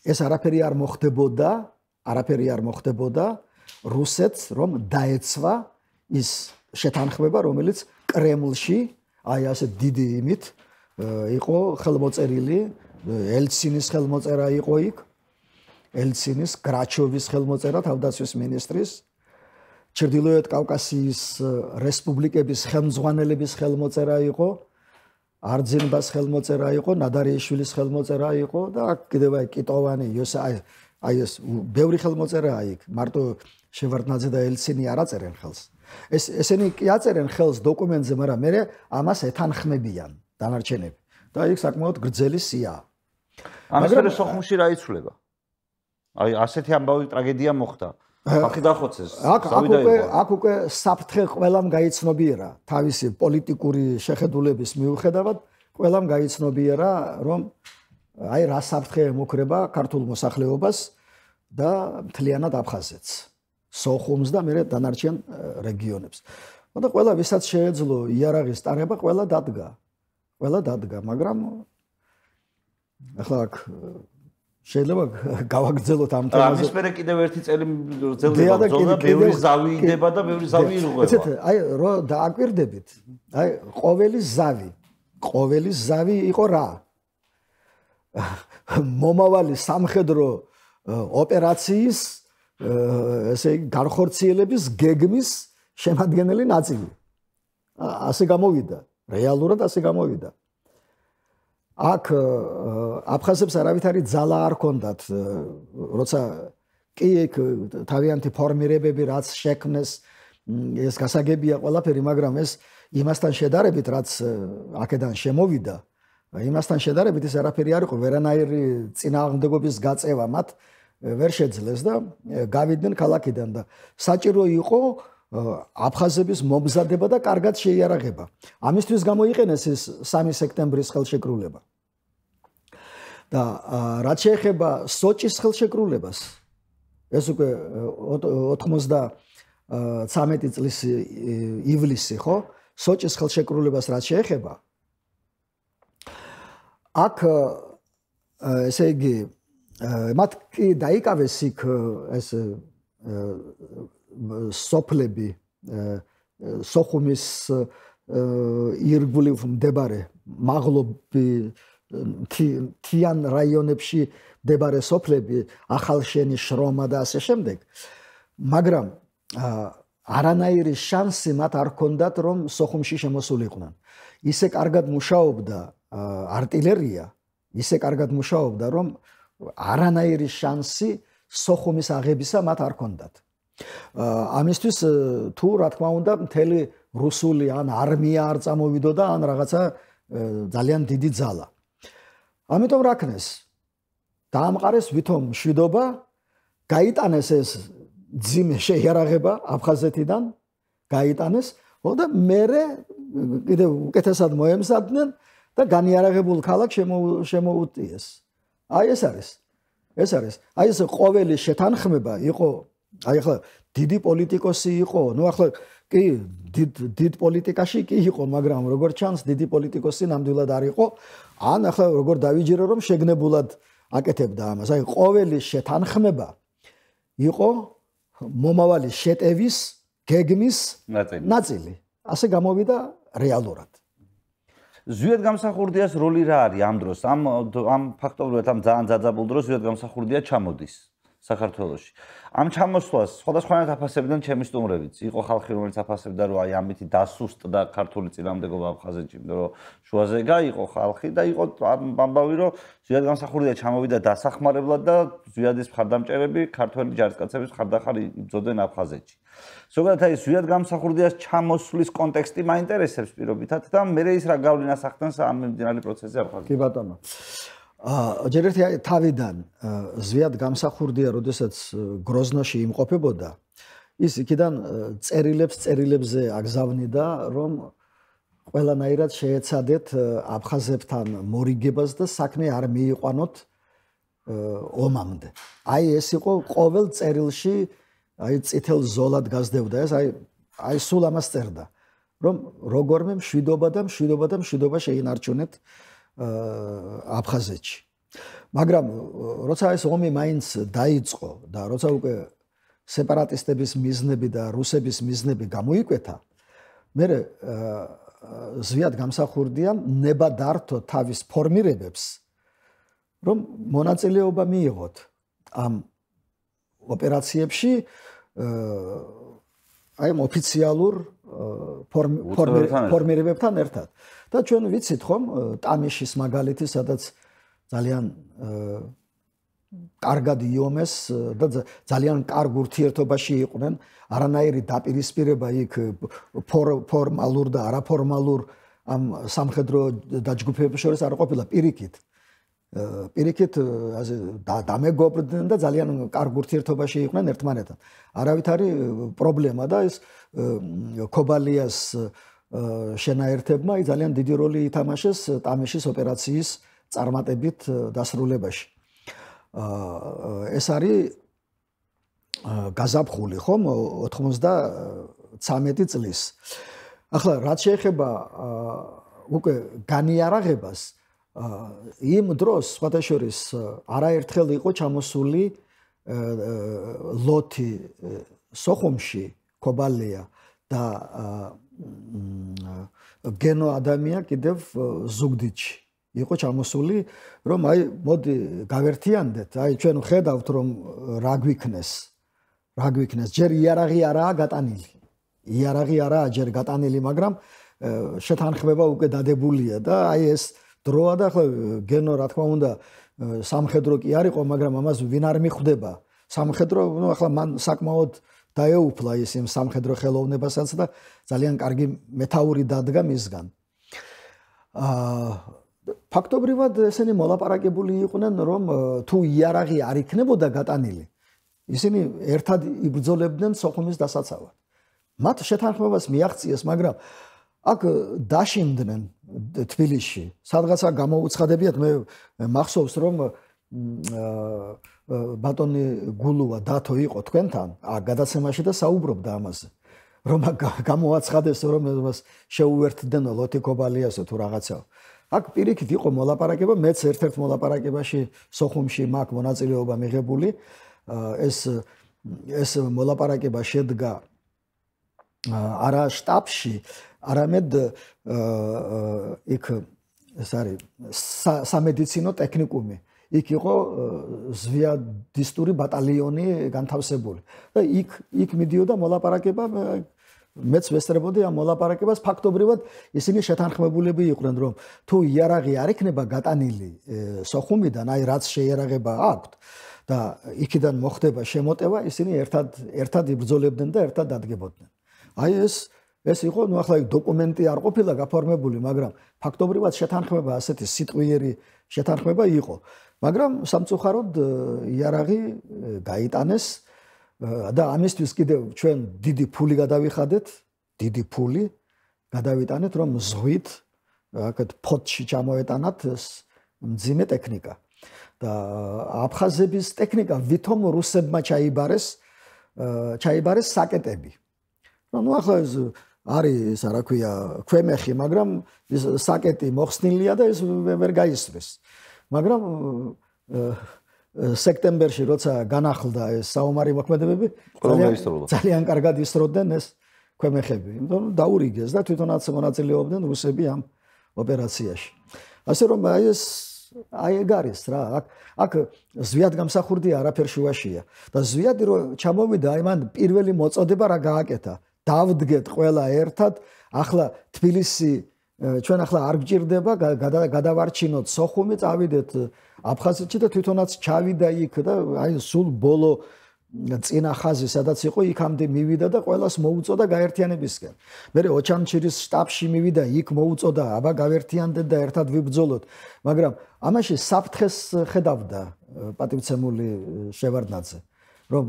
ეს არაფერი არ მოხდებოდა, რუსეთს რომ დაეცვა ის შეთანხმება, რომელიც კრემლში, აი ასე დიდი იმით იყო ხელმოწერილი, ელცინის ხელმოწერა იყო იქ, ელცინის, გრაჩოვის ხელმოწერა, თავდაცვის მინისტრის, ჩრდილოეთ კავკასიის რესპუბლიკების ხელმძღვანელების ხელმოწერა იყო, არძინბას ხელმოწერა იყო, ნადარიაშვილის ხელმოწერა იყო და კიდევ აი კიტოვანი, აი ეს ბევრი ხელმოწერაა იქ, მარტო შევარდნაძე და ელცინი არ აწერენ ხელს. ესენი კი აწერენ ხელს დოკუმენტზე, მაგრამ მე ამას ეთანხმებიან დანარჩენები და იქ საკმაოდ გრძელი სიაა. მაგრამ სოხუმში რა იცვლება? აი ასეთი ამბავი ტრაგედია მოხდა. ხალხი დახოცეს. აქ უკვე საფრთხე ყველამ გაიცნობიერა თავისი პოლიტიკური შეხედულების მიუხედავად, ყველამ გაიცნობიერა, რომ აი რა საფრთხე ემუქრება ქართულ მოსახლეობას და მთლიანად აფხაზეთს, სოხუმს და მერე დანარჩენ რეგიონებს. და ყველა ვისაც შეეძლო იარაღის ტარება, ყველა დადგა, მაგრამ ახლა აქ შეიძლება გავაგრძელოთ ამ თემაზე. ამის მერე კიდევ ერთი წელი გრძელდება და ბევრი ზავი იდება და ბევრი ზავი ირღვევა. აი რო დააკვირდებით, აი ყოველი ზავი იყო რა? მომავალი სამხედრო ოპერაციის ესე იგი განხორციელების გეგმის შემადგენელი ნაწილი. ასე გამოვიდა, რეალურად ასე გამოვიდა. აქ აფხაზებს არავითარი ძალა არ ჰქონდათ, როცა კი ეგ თავიანთი ფორმირებები რაც შექმნეს, ეს გასაგებია ყველაფერი, მაგრამ ეს იმასთან შედარებით, რაც აქედან შემოვიდა, იმასთან შედარებით ეს არაფერი არ იყო, ვერანაირი წინააღმდეგობის გაწევა მათ ვერ შეძლეს და გავიდნენ ქალაქიდან და საჭირო იყო აფხაზების მომზადება და კარგად შეიარაღება. ამისთვის გამოიყენეს ეს 3 სექტემბრის ხელშეკრულება. და რაც შეეხება სოჭის ხელშეკრულებას, ეს უკვე 93 წლის ივლისი, ხო? სოჭის ხელშეკრულებას რაც შეეხება, აქ ესე იგი მათ კი დაიკავეს იქ ეს სოფლები სოხუმის ირგვლივ მდებარე მაღლობი თიან რაიონებში მდებარე სოფლები, ახალშენი, შრომა და ასე შემდეგ, მაგრამ არანაირი შანსი მათ არ ჰქონდათ რომ სოხუმში შემოსულიყვნენ. ისე კარგად მუშაობდა артиллерия, ისე კარგად მუშაობდა რომ არანაირი შანსი სოხუმის აღებისა მათ არ ჰქონდათ. ამისთვის თუ რა თქმა უნდა მთელი რუსული ან არმია არ წამოვიდოდა ან რაღაცა ძალიან დიდი ძალა. ამიტომ რაკნეს დაამყარეს ვითომ მშვიდობა, გაიტანეს ეს ძიმე შეიარაღება აფხაზეთიდან, გაიტანეს და მერე კიდევ უკეთესად მოემზადნენ და განიარაღებულ ქალაქ შემოუტიეს. აი ეს არის. აი ეს ყოველი შეთანხმება იყო, აი ახლა დიდი პოლიტიკოსი იყო, ნუ ახლა კი დიდ პოლიტიკაში კი იყო, მაგრამ როგორც ჩანს დიდი პოლიტიკოსი ნამდვილად არ იყო, ან ახლა როგორ დავიჯერო რომ შეგნებულად აკეთებდა ამას. აი ყოველი შეთანხმება იყო მომავალი შეტევის გეგმის ნაწილი. ასე გამოვიდა რეალურად. ზვიად გამსახურდიას როლი რა არის ამ დროს? ამ ფაქტობრივად ამ ძალიან ძაძაბულ დროს ზვიად გამსახურდია ჩამოდის საქართველოში. ამ ჩამოსვლას სხვადასხვანაირად აფასებდნენ ჩემი სტუმრებიც. იყო ხალხი, რომელიც აფასებდა, რომ აი ამითი დასუსტდა ქართული წინააღმდეგობა აფხაზეთში, რომ შუაზე გაიყო ხალხი და იყო ამბავი, რომ ზვიად გამსახურდია ჩამოვიდა დასახმარებლად და ზვიადის მხარდამჭერები ქართველი ჯარისკაცების მხარდახარ იბრძოდნენ აფხაზეთში. ზოგადად აი ზვიად გამსახურდიას ჩამოსვლის კონტექსტი მაინტერესებს პირობითად და მე ის რა გავლენას ახდენს ამ მიმდინარე პროცესზე აფხაზეთში. კი ბატონო. ჯერ ერთი თავიდან ზვიად გამსახურდია, როდესაც გროზნოში იმყოფებოდა, ის იქიდან წერილებზე აგზავნიდა, რომ ყველანაირად შეეცადეთ აფხაზებთან მორიგებას და საქმე არ მიიყვანოთ ომამდე. აი ეს იყო ყოველ წერილში აი წითელ ზოლად გასდევდა ეს აი სულ ამას წერდა რომ როგორმე მშვიდობა შეინარჩუნეთ აფხაზეთში. მაგრამ როცა ეს ომი მაინც დაიწყო და როცა უკვე სეპარატისტების მიზნები და რუსების მიზნები გამოიკვეთა, მე ზვიად გამსახურდია ნება დართო თავის ფორმირებებს, რომ მონაწილეობა მიიღოთ ამ ოპერაციებში აი ოფიციალურ ფორმირებებთან ერთად. და ჩვენ ვიცით ხომ ტამიშის მაგალითი, სადაც ძალიან კარგად იომეს და ძალიან კარგ ურთიერთობაში იყვნენ, არანაირი დაპირისპირება იქ ფორმალურ და არაფორმალურ ამ სამხედრო დაჯგუფებებს შორის არ ყოფილა, პირიქით დამეგობრდნენ და ძალიან კარგ ურთიერთობაში იყვნენ ერთმანეთთან. არავითარი პრობლემა და ეს ქობალიას შენაერთებმა ძალიან დიდი როლი ითამაშეს ტამიშის ოპერაციის წარმატებით დასრულებაში. ეს არის გაზაფხული ხომ 93 წლის. ახლა რაც შეეხება უკვე განიარაღებას, იმ დროს სხვათა შორის არაერთხელ იყო ჩამოსული ლოთი სოხუმში, ქობალია და გენო ადამია კიდევ ზუგდიდში იყო ჩამოსული, რომ აი მოდი გავერთიანდეთ, აი ჩვენ ხედავთ რომ რა გვიქნეს, ჯერ იარაღი არაა გატანილი. იარაღი არაა ჯერ გატანილი, მაგრამ შეთანხმება უკვე დადებულია და აი ეს დროა და ხო გენო რა თქმა უნდა სამხედრო კი არისო, მაგრამ ამას ვინ არ მიხვდება. სამხედრო, ნუ ახლა მან საკმაოდ დაეუფლა ის იმ სამხედრო ხელოვნებასაც და ძალიან კარგი მეთაური დადგა მისგან. ფაქტობრივად ესენი მოლაპარაკებული იყვნენ, რომ თუ იარაღი არ იქნებოდა გატანილი, ისინი ერთად იბრძოლებდნენ სოხუმის დასაცავად. მათ შეთანხმებას მიაღწიეს, მაგრამ აქ დაშინდნენ თბილისში. სადღაცა გამოუცხადებიათ, მე მახსოვს რომ ბატონი გულუა დათო იყო თქვენთან, გადაცემაში და საუბრობდა ამაზე. რომ გამოაცხადეს რომ მას შეუერთდნენ ლოთი ქობალიასო თუ რაღაცა. აქ პირიქით იყო მოლაპარაკება, მეც ერთ-ერთ მოლაპარაკებაში სოხუმში მაქვს მონაწილეობა მიღებული. ეს მოლაპარაკება შედგა არა შტაბში, არამედ იქ ეს არის სამედიცინო ტექნიკუმი. იქ იყო ზვიადისტური ბატალიონი განთავსებული. და იქ მიდიოდა მოლაპარაკება, მეც ვესწრებოდი ამ მოლაპარაკებას. ფაქტობრივად ისინი შეთანხმებულები იყვნენ, რომ თუ იარაღი არ იქნება გატანილი სოხუმიდან, აი რაც შეიარაღება აქვთ და იქიდან მოხდება შემოტევა, ისინი ერთად იბრძოლებდნენ და ერთად დადგებოდნენ. აი ეს იყო, ნუ ახლა დოკუმენტი არ ყოფილა გაფორმებული, მაგრამ ფაქტობრივად შეთანხმება ასეთი სიტყვიერი შეთანხმება იყო. მაგრამ სამწუხაროდ იარაღი გაიტანეს და ამისთვის კიდევ ჩვენ დიდი ფული გადავიხადეთ, გადავიტანეთ, რომ ზღვით აქეთ ფოთში ჩამოეტანათ მძიმე ტექნიკა. და აფხაზების ტექნიკა ვითომ რუსებმა ჩაიბარეს საკეტები. ნუ ახლა ეს არის რა ქვია ქვემეხი, მაგრამ საკეტი მოხსნილია და ეს ვერ გაისწრეს. მაგრამ სექტემბერში როცა განახლდა ეს საომარი მოქმედებები, ძალიან კარგად ისროდნენ ეს ქვემეხები. იმიტომ რომ დაურიგეს და თვითონაც მონაწილეობდნენ რუსები ამ ოპერაციაში. ასე რომ აი ეგ არის რა. აქ ზვიად გამსახურდია არაფერ შუაშია. და ზვიადი რო ჩამოვიდა, აი მან პირველი მოწოდება რა გააკეთა. დავდგეთ ყველა ერთად, ახლა თბილისი ჩვენ ახლა არ გჭირდება, გადავარჩინოთ სოხუმი, წავიდეთ აფხაზეთში და თვითონაც ჩავიდა იქ და აი სულ ბოლო წინა ხაზი სადაც იყო, იქამდე მივიდა და ყველას მოუწოდა გაერთიანებისკენ. მერე ოჩამჩირის შტაბში მივიდა, იქ მოუწოდა, აბა გავერთიანდეთ და ერთად ვიბრძოლოთ. მაგრამ ამაში საფრთხეს ხედავდა პატივცემული შევარდნაძე, რომ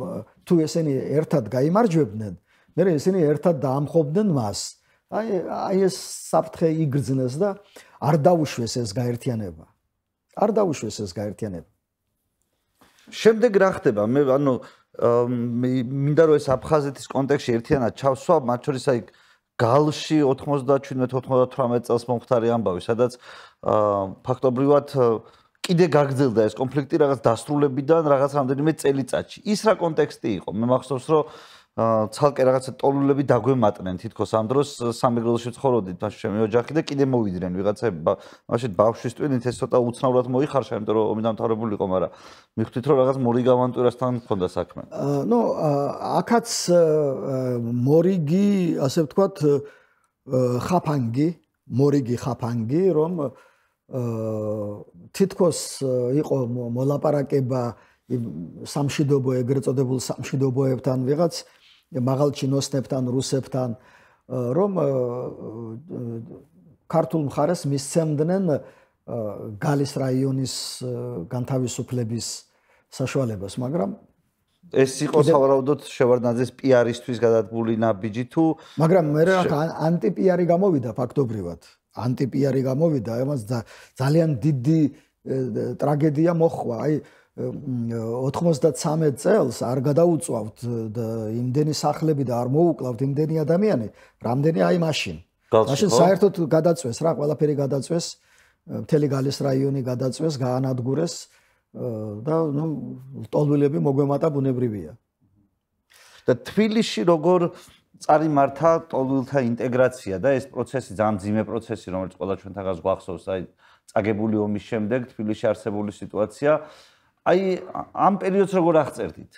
თუ ესენი ერთად გაიმარჯვებდნენ, მერე ესენი ერთად დაამხობდნენ მას. აი ეს საფრთხე იგრძნეს და არ დაუშვეს ეს გაერთიანება. შემდეგ რა ხდება? მე ანუ მინდა რომ ეს აფხაზეთის კონტექსტში ერთიანად ჩავსვა, მათ შორის აი გალში 97-98 წელს მომხდარი ამბავი, სადაც ფაქტობრივად კიდე გაგრძელდა ეს კონფლიქტი რაღაც დასრულებიდან რაღაც რამდენიმე წელიწადში. ის რა კონტექსტი იყო? მე მახსოვს რომ ცალკე რაღაცა ტოლულები დაგვემატნენ თითქოს ამ დროს სამეგრელოში ცხოვრობდით ჩემი ოჯახი და კიდე მოვიდნენ ვიღაცები მაშინ ბავშვის ტვინით ეს ცოტა უცნაურად მოიხარშა იმიტომ რომ ომი დამთავრებული იყო მაგრამ მივხვდით რომ რაღაც მორიგი ავანტურასთან მქონდა საქმე. ნუ აქაც მორიგი ასე ვთქვათ მორიგი ხაფანგი რომ თითქოს იყო მოლაპარაკება სამშვიდობო ეგრეთ წოდებულ სამშვიდობოებთან ვიღაც მაღალჩინოსნებთან რუსებთან რომ ქართულ მხარეს მისცემდნენ გალის რაიონის განთავისუფლების საშუალებას მაგრამ ეს იყო სავარაუდოდ შევარდნაძის პიარისთვის გადადგმული ნაბიჯი თუ მაგრამ მე ანტიპიარი გამოვიდა ფაქტობრივად ანტიპიარი გამოვიდა ამას ძალიან დიდი ტრაგედია მოხდა აი 93 წელს არ გადაუწვავთ იმდენი სახლები და არ მოუკლავთ იმდენი ადამიანი, რამდენი აი მაშინ. მაშინ საერთოდ გადაწვეს რა, ყველაფერი გადაწვეს, მთელი გალის რაიონი გადაწვეს, გაანადგურეს და ნუ ტოლვილები მოგვემატა ბუნებრივია. და თბილისში როგორ წარიმართა ტოლვილთა ინტეგრაცია და ეს პროცესი ძალიან მძიმე პროცესი, რომელიც ყველა ჩვენთანაც გვახსოვს, აი წაგებული ომის შემდეგ თბილისში არსებული სიტუაცია აი ამ პერიოდს როგორ აღწერდით?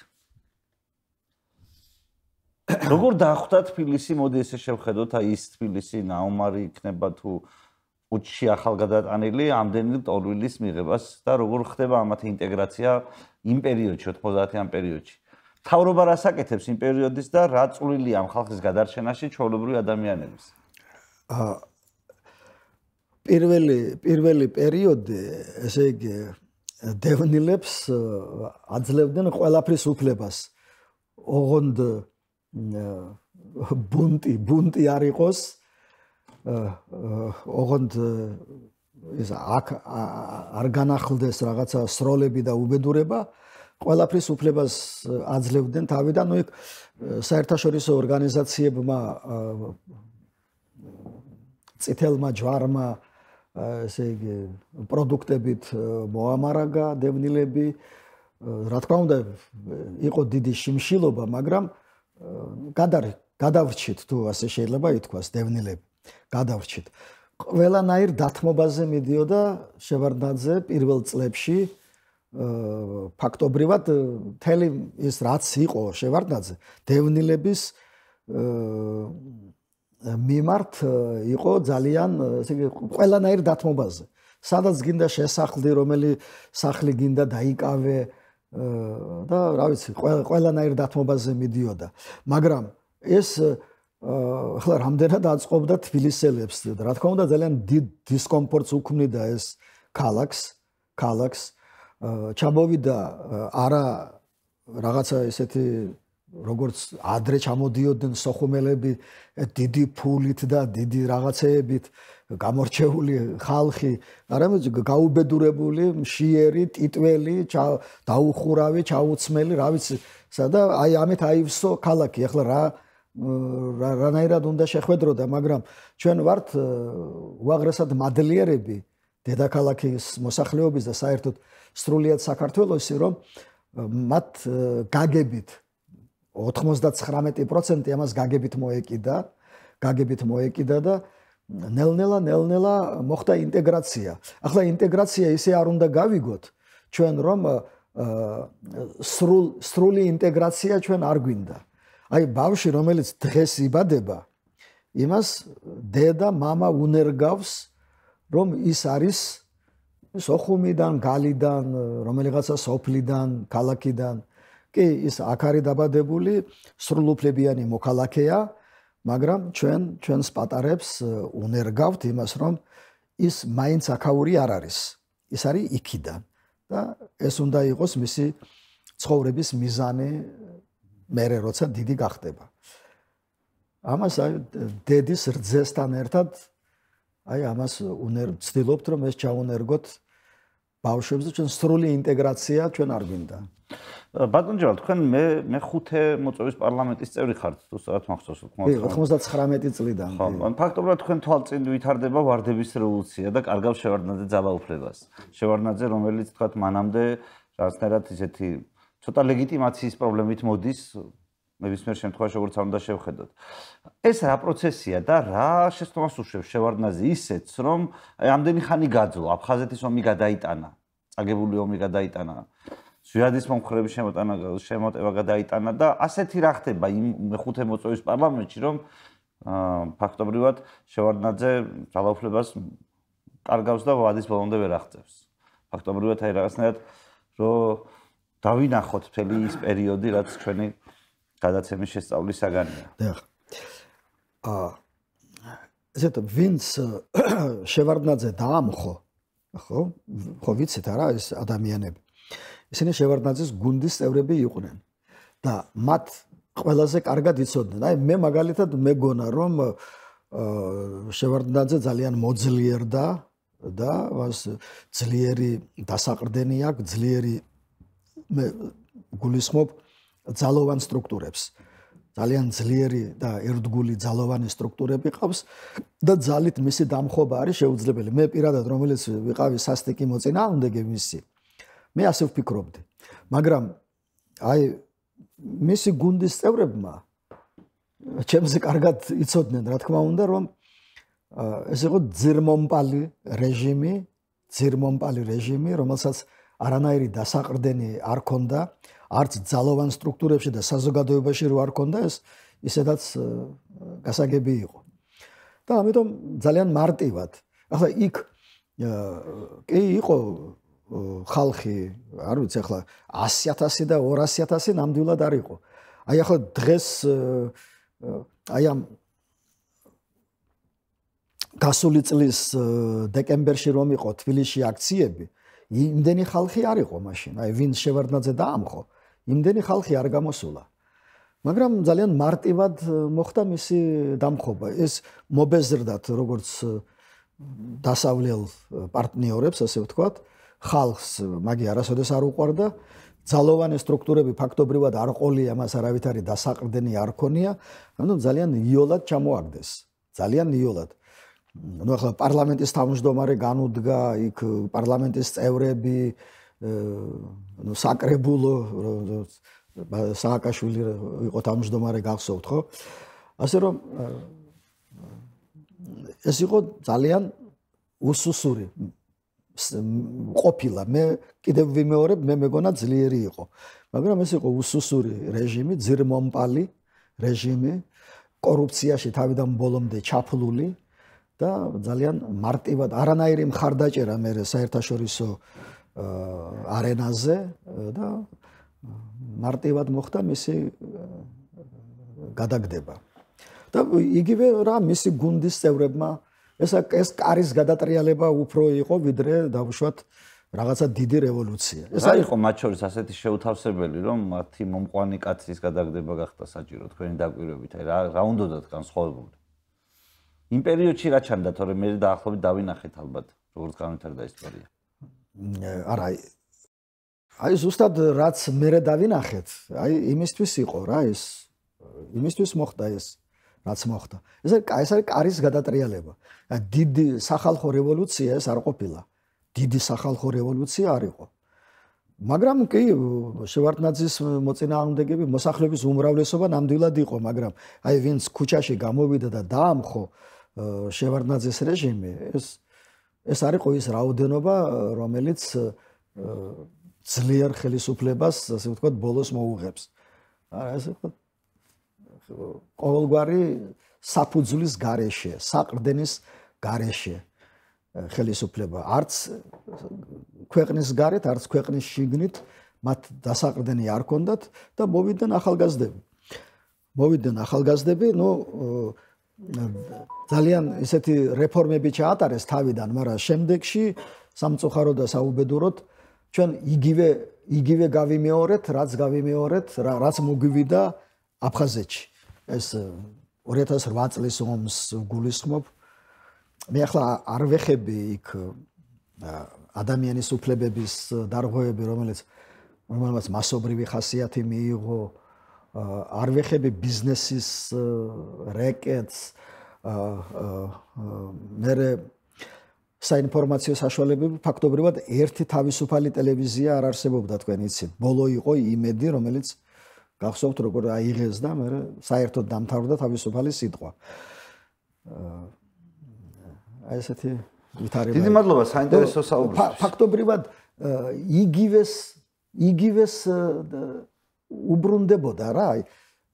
როგორ დახვდა თბილისი, მოდი ესე შევხედოთ, აი ის თბილისი ნაუმარი იქნება თუ უჩში ახალგადატანილი ამდენი ტოლვილის მიღებას და როგორ ხდება ამათი ინტეგრაცია იმ პერიოდში 90-იან პერიოდში. მთავრობა რას აკეთებს იმ პერიოდის და რა წვლილია ამ ხალხის გადარჩენაში ჩვეულებრივი ადამიანების? პირველი პერიოდი, ესე იგი დევნილებს აძლევდნენ ყველაფრის უფლებას. ოღონდ ბუნტი არ იყოს, ოღონდ ეს არ განახლდეს რაღაცა სროლები და უბედურება, ყველაფრის უფლებას აძლევდნენ თავიდან, ნუ იქ საერთაშორისო ორგანიზაციებმა წითელმა ჯვარმა ესე იგი პროდუქტებით მოამარაგა დევნილები რა თქმა უნდა იყო დიდი შიმშილობა მაგრამ გადავრჩით თუ ასე შეიძლება ითქვას დევნილები გადავრჩით ყველანაირ დათმობაზე მიდიოდა შევარდნაძე პირველ წლებში ფაქტობრივად მთელი ის რაც იყო შევარდნაძე დევნილების მიმართ იყო ძალიან ესე იგი ყველანაირ დათმობაზე. სადაც გინდა შესახლდი, რომელი სახლი გინდა დაიკავე და რა ვიცი, ყველანაირ დათმობაზე მიდიოდა. მაგრამ ეს ახლა რამდენად აწყობდა თბილისელებს, რა თქმა უნდა ძალიან დიდ დისკომფორტს უქმნიდა ეს ქალაქს. ჩამოვიდა არა რაღაცა ესეთი როგორც ადრე ჩამოდიოდნენ სოხუმელები დიდი ფულით და დიდი რაღაცეებით გამორჩეული ხალხი, არამედ გაუბედურებული, მშიერი, ტიტველი, დაუხურავი, ჩაუცმელი, რა ვიცი, სადა აი ამით აივსო ქალაქი. ახლა რანაირად უნდა შეხვედროდა, მაგრამ ჩვენ ვართ უაღრესად მადლიერები დედაქალაქის მოსახლეობის და საერთოდ სრულიად საქართველოსი, რომ მათ გაგებით 99% ამას გაგებით მოეკიდა და ნელ-ნელა მოხდა ინტეგრაცია. ახლა ინტეგრაცია ისე არ უნდა გავიგოთ ჩვენ რომ სრული ინტეგრაცია ჩვენ არ გვინდა. აი ბავშვი რომელიც დღეს იბადება იმას დედა მამა უნერგავს რომ ის არის სოხუმიდან, გალიდან, რომელიღაცა სოფლიდან, ქალაქიდან კი ის აქ არის დაბადებული სრულუფლებიანი მოქალაქეა, მაგრამ ჩვენს პატარებს უნერგავთ იმას, რომ ის მაინც აქაური არ არის. ის არის იქიდან და ეს უნდა იყოს მისი ცხოვრების მიზანი მერე როცა დიდი გახდება. ამას აი დედის რძესთან ერთად აი ამას ვცდილობთ რომ ეს ჩაუნერგოთ ბავშვებს და ჩვენ სრული ინტეგრაცია ჩვენ არ გვინდა. ბატონ ჯევალ, თქვენ მე ხუთე მოწვევის პარლამენტის წევრი ხართ, თუ სწორად მახსოვს. 99 წლიდან. ხო, ფაქტობრივად თქვენ თვალწინ ვითარდება ვარდების რევოლუცია და კარგავს შევარდნაძე ძალაუფლებას. შევარდნაძე, რომელიც თქვათ მანამდე რაღაცნაირად ისეთი ცოტა ლეგიტიმაციის პრობლემით მოდის, ნებისმიერ შემთხვევაში როგორც არ უნდა შევხედოთ. ეს რა პროცესია და რა შეცდომას უშვებს შევარდნაძე ისეთს, რომ ამდენი ხანი გაძლო, აფხაზეთის ომი გადაიტანა, წაგებული ომი გადაიტანა. ზვიადის მომხრეების შემოტევა გადაიტანა და ასეთი რა ხდება იმ მეხუთე მოწვევის პარლამენტში, რომ ფაქტობრივად შევარდნაძე ძალაუფლებას კარგავს და ვადის ბოლომდე ვერ აღწევს. ფაქტობრივად აი რაღაცნაირად რომ დავინახოთ მთელი ის პერიოდი, რაც ჩვენი გადაცემის შესწავლის საგანია. დიახ. ესეთ ვინც შევარდნაძე დაამხო, ხო? ხო ვიცით არა ეს ადამიანები. ისინი შევარდნაძის გუნდის წევრები იყვნენ და მათ ყველაზე კარგად იცოდნენ. აი მე მაგალითად მეგონა რომ შევარდნაძე ძალიან მოძლიერდა და მას ძლიერი დასაყრდენი აქვს, ძლიერი მე გულისხმობ ძალოვან სტრუქტურებს. ძალიან ძლიერი და ერთგული ძალოვანი სტრუქტურები ყავს და ძალით მისი დამხობა არის შეუძლებელი. მე პირადად რომელიც ვიყავი სასტიკი მოწინააღმდეგე მისი მე ასე ვფიქრობდი. მაგრამ აი მისი გუნდის წევრებმა ჩემზე კარგად იცოდნენ, რა თქმა უნდა, რომ ეს იყო ძირმომპალი რეჟიმი, რომელსაც არანაირი დასაყრდენი არ ქონდა, არც ძალოვან სტრუქტურებში და საზოგადოებაში რო არ ქონდა, ეს ისედაც გასაგები იყო. და ამიტომ ძალიან მარტივად. ახლა იქ კი იყო ხალხი, არ ვიცი, ახლა 100,000 და 200,000 ნამდვილად არ იყო. აი ახლა დღეს აი ამ გასული წლის დეკემბერში რომ იყო თბილისში აქციები, იმდენი ხალხი არ იყო მაშინ. აი ვინც შევარდნაძე დაამხო, იმდენი ხალხი არ გამოსულა. მაგრამ ძალიან მარტივად მოხდა მისი დამხობა. ეს მობეზრდათ როგორც დასავლელ პარტნიორებს, ასე ვთქვათ, ხალხს მაგი არასოდეს არ უყვარდა. ძალოვანი სტრუქტურები ფაქტობრივად არ ყოლია, მას არავითარი დასაყრდენი არ ქონია, ანუ ძალიან იოლად ჩამოაგდეს. ძალიან იოლად. ну ახლა პარლამენტის თავმჯდომარე განუდგა, იქ პარლამენტის წევრები, ну საკრებულო სააკაშვილი იყო თავმჯდომარე გახსოვთ, ხო? ასე რომ ეს იყო ძალიან უსუსური ყოფილა. მე კიდევ ვიმეორებ, მე მეგონა ძლიერი იყო. მაგრამ ეს იყო უსუსური რეჟიმი, ძირმომპალი რეჟიმი, კორუფციაში თავიდან ბოლომდე ჩაფლული და ძალიან მარტივად არანაირი მხარდაჭერა მე საერთაშორისო არენაზე და მარტივად მოხდა მისი გადაგდება. და იგივე რა მისი გუნდის წევრებმა ეს კარის გადატრიალება უფრო იყო ვიდრე დავუშვათ რაღაცა დიდი რევოლუცია. ეს არ იყო მათ შორის ასეთი შეუთავსებელი, რომ მათი მომყვანი კაცის გადაგდება გახდა საჭირო თქვენი დაკვირვებით. აი რა უნდათ განსხვავებული. იმ პერიოდში რა ჩანდა, თორე მე დაახლოებით დავინახეთ ალბათ, როგორც განვითარდა ისტორია. არა, აი ზუსტად რაც მე დავინახეთ, აი იმისთვის იყო რა ეს. იმისთვის მოხდა ეს. რაც მოხდა. ეს არის კარის გადატრიალება. დიდი სახალხო რევოლუცია ეს არ ყოფილა. დიდი სახალხო რევოლუცია არ იყო. მაგრამ კი შევარდნაძის მოწინააღმდეგები მოსახლეობის უმრავლესობა ნამდვილად იყო, მაგრამ აი ვინც ქუჩაში გამოვიდა და დაამხო შევარდნაძის რეჟიმი, ეს არ იყო ის რაოდენობა, რომელიც ძლიერ ხელისუფლებას, ასე ვთქვათ, ბოლოს მოუღებს. არა, ესე ვთქვათ ყოველგვარი საფუძვლის გარეშე, საყრდენის გარეშე ხელისუფლება. არც ქვეყნის გარეთ, არც ქვეყნის შიგნით მათ დასაყრდენი არ ქონდათ და მოვიდნენ ახალგაზრდები. ნუ ძალიან ისეთი რეფორმები ჩაატარეს თავიდან, მაგრამ შემდეგში სამწუხაროდ და საუბედუროდ ჩვენ იგივე გავიმეორეთ, რაც მოგვივიდა აფხაზეთში. ეს 2008 წლის ომს გულისხმობ. მე ახლა არ ვეხები იქ ადამიანის უფლებების დარღვევები, რომელმაც მასობრივი ხასიათი მიიღო, არ ვეხები ბიზნესის რეკეტს, მერე საინფორმაციო საშუალებები ფაქტობრივად ერთი თავისუფალი ტელევიზია არ არსებობდა, თქვენ იცით. ბოლო იყო იმედი, რომელიც გახსოვთ როგორ აიღეს და მერე საერთოდ დამთავრდა თავისუფალი სიტყვა. აი ესეთი ვითარება. დიდი მადლობა საინტერესო საუბრისთვის. ფაქტობრივად იგივეს უბრუნდებოდა რა,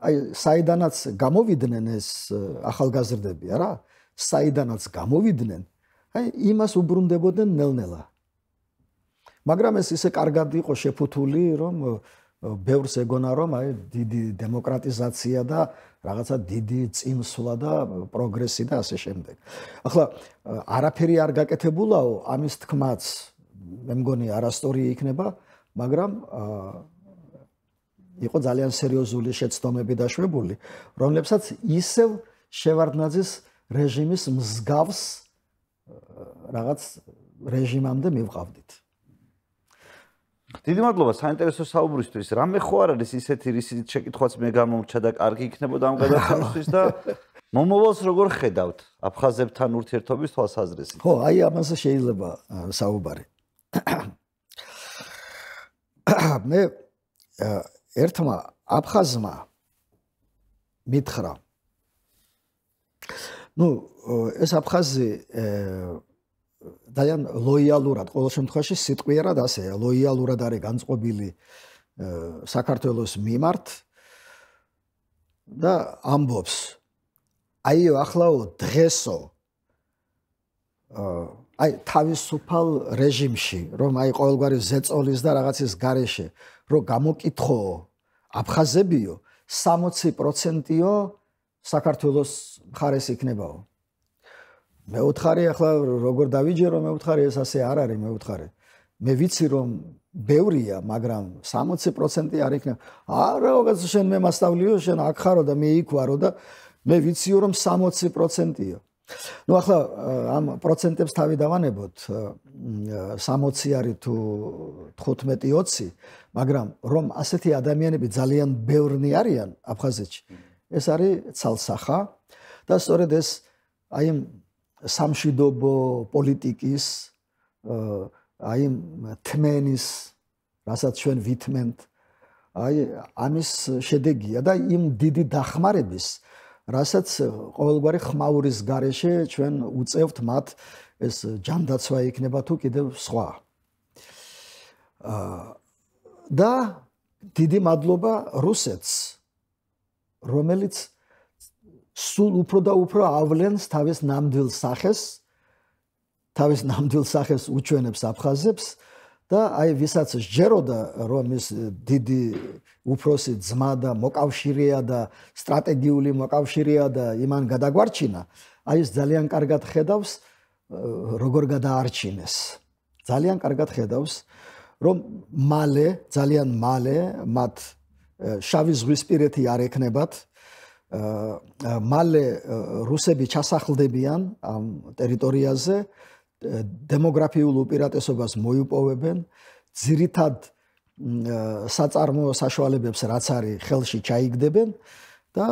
აი საიდანაც გამოვიდნენ ეს ახალგაზრდები რა, საიდანაც გამოვიდნენ, აი იმას უბრუნდებოდნენ ნელ-ნელა. მაგრამ ეს ისე კარგად იყო შეფუთული, რომ ბევრს ეგონა რომ აი დიდი დემოკრატიზაცია და რაღაცა დიდი წინსვლა და პროგრესი და ასე შემდეგ. ახლა არაფერი არ გაკეთებულაო, ამის თქმაც მე მგონი არასწორი იქნება, მაგრამ იყო ძალიან სერიოზული შეცდომები დაშვებული, რომლებსაც ისევ შევარდნაძის რეჟიმის მსგავს რაღაც რეჟიმამდე მივყავდით. დიდი მადლობა საინტერესო საუბრისთვის. რამე ხო არ არის ისეთი რისით შეკითხვაც მე გამომრჩა და კარგი იქნებოდა ამ გადაცემისთვის და მომავალს როგორ ხედავთ აფხაზებთან ურთიერთობის თვალსაზრისით? ხო, აი ამაზე შეიძლება საუბარი. მე ერთმა აფხაზმა მითხრა. ეს აფხაზი ძალიან ლოიალურად, ყოველ შემთხვევაში სიტყვიერად ასეა, ლოიალურად არის განწყობილი საქართველოს მიმართ და ამბობს, აიო ახლაო დღესო აი თავისუფალ რეჟიმში, რომ აი ყოველგვარი ზეწოლის და რაღაცის გარეშე, რომ გამოკითხო აფხაზებიო 60%-ო საქართველოს მხარეს იქნებაო. მე ვუთხარი ახლა როგორ დავიჯერო, მე ვუთხარი ეს ასე არ არის, მე ვუთხარი. მე ვიცი რომ ბევრია, მაგრამ 60% არ იქნება. არა, რაღაც შენ მე მასწავლიო, შენ აქ ხარო და მე იქ ვარო და მე ვიციო რომ 60%-ია. ახლა ამ პროცენტებს თავი დავანებოთ, 60 არის თუ 15-20, მაგრამ რომ ასეთი ადამიანები ძალიან ბევრნი არიან აფხაზეთში, ეს არის ცალსახა და სწორედ ეს აი სამშვიდობო პოლიტიკის, აი თმენის, რასაც ჩვენ ვითმენთ, აი ამის შედეგია და იმ დიდი დახმარების, რასაც ყოველგვარი ხმაურის გარეშე ჩვენ უწევთ მათ, ეს ჯანდაცვა იქნება თუ კიდევ სხვა. და დიდი მადლობა რუსეთს, რომელიც სულ უფრო და უფრო ავლენს თავის ნამდვილ სახეს უჩვენებს აფხაზებს და აი ვისაც სჯეროდა რომ ის დიდი უფროსი ძმა და მოკავშირეა და სტრატეგიული მოკავშირეა და იმან გადაგვარჩინა, აი ეს ძალიან კარგად ხედავს როგორ გადაარჩინეს. ძალიან კარგად ხედავს რომ ძალიან მალე მათ შავი ზღვისპირეთი არ ექნებათ, მალე რუსები ჩასახლდებიან ამ ტერიტორიაზე, დემოგრაფიულ უპირატესობას მოიპოვებენ, ძირითად საწარმოო საშუალებებს რაც არის ხელში ჩაიგდებენ და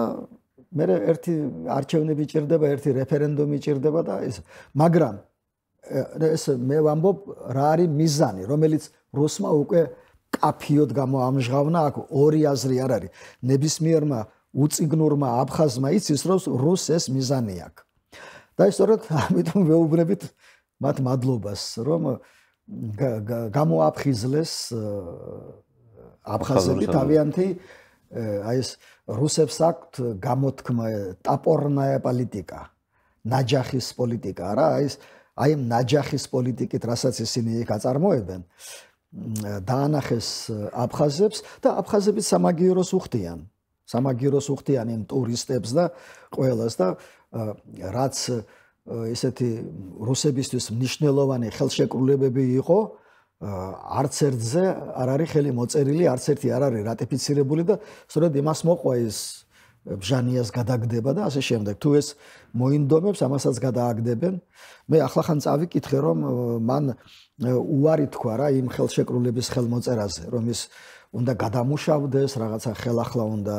მე ერთი არჩევნები ჭირდება, ერთი რეფერენდუმი ჭირდება და ეს, მაგრამ ეს მე ვამბობ რა არის მიზანი, რომელიც რუსმა უკვე კაფიოდ გამოამჟღავნა, აქ ორი აზრი არ არის. ნებისმიერმა უწიგნურმა აფხაზმა იცის რომ რუსს ეს მიზანი აქვს. და სწორედ ამიტომ ვეუბნებით მათ მადლობას, რომ გამოაფხიზლეს აფხაზები თავიანთი აი ეს რუსებს აქვთ გამოთქმა ტაპორნაია პოლიტიკა, ნაჯახის პოლიტიკა რა, აი ამ ნაჯახის პოლიტიკით, რასაც ისინი იქ აწარმოებენ, დაანახეს აფხაზებს და აფხაზებიც სამაგიეროს უხდიან. სამაგიეროს უხდიან იმ ტურისტებს და ყველას და რაც ესეთი რუსებისთვის მნიშვნელოვანი ხელშეკრულებები იყო, არც ერთზე არ არის ხელი მოწერილი, არც ერთი არ არის რატიფიცირებული და სწორედ იმას მოყვა ეს ბჟანიას გადაგდება და ასე შემდეგ. თუ ეს მოინდომებს, ამასაც გადააგდებენ. მე ახლახან წავიკითხე, რომ მან უარი თქვა რა იმ ხელშეკრულების ხელმოწერაზე, რომ ის უნდა გადამუშავდეს, რაღაცა ხელახლა უნდა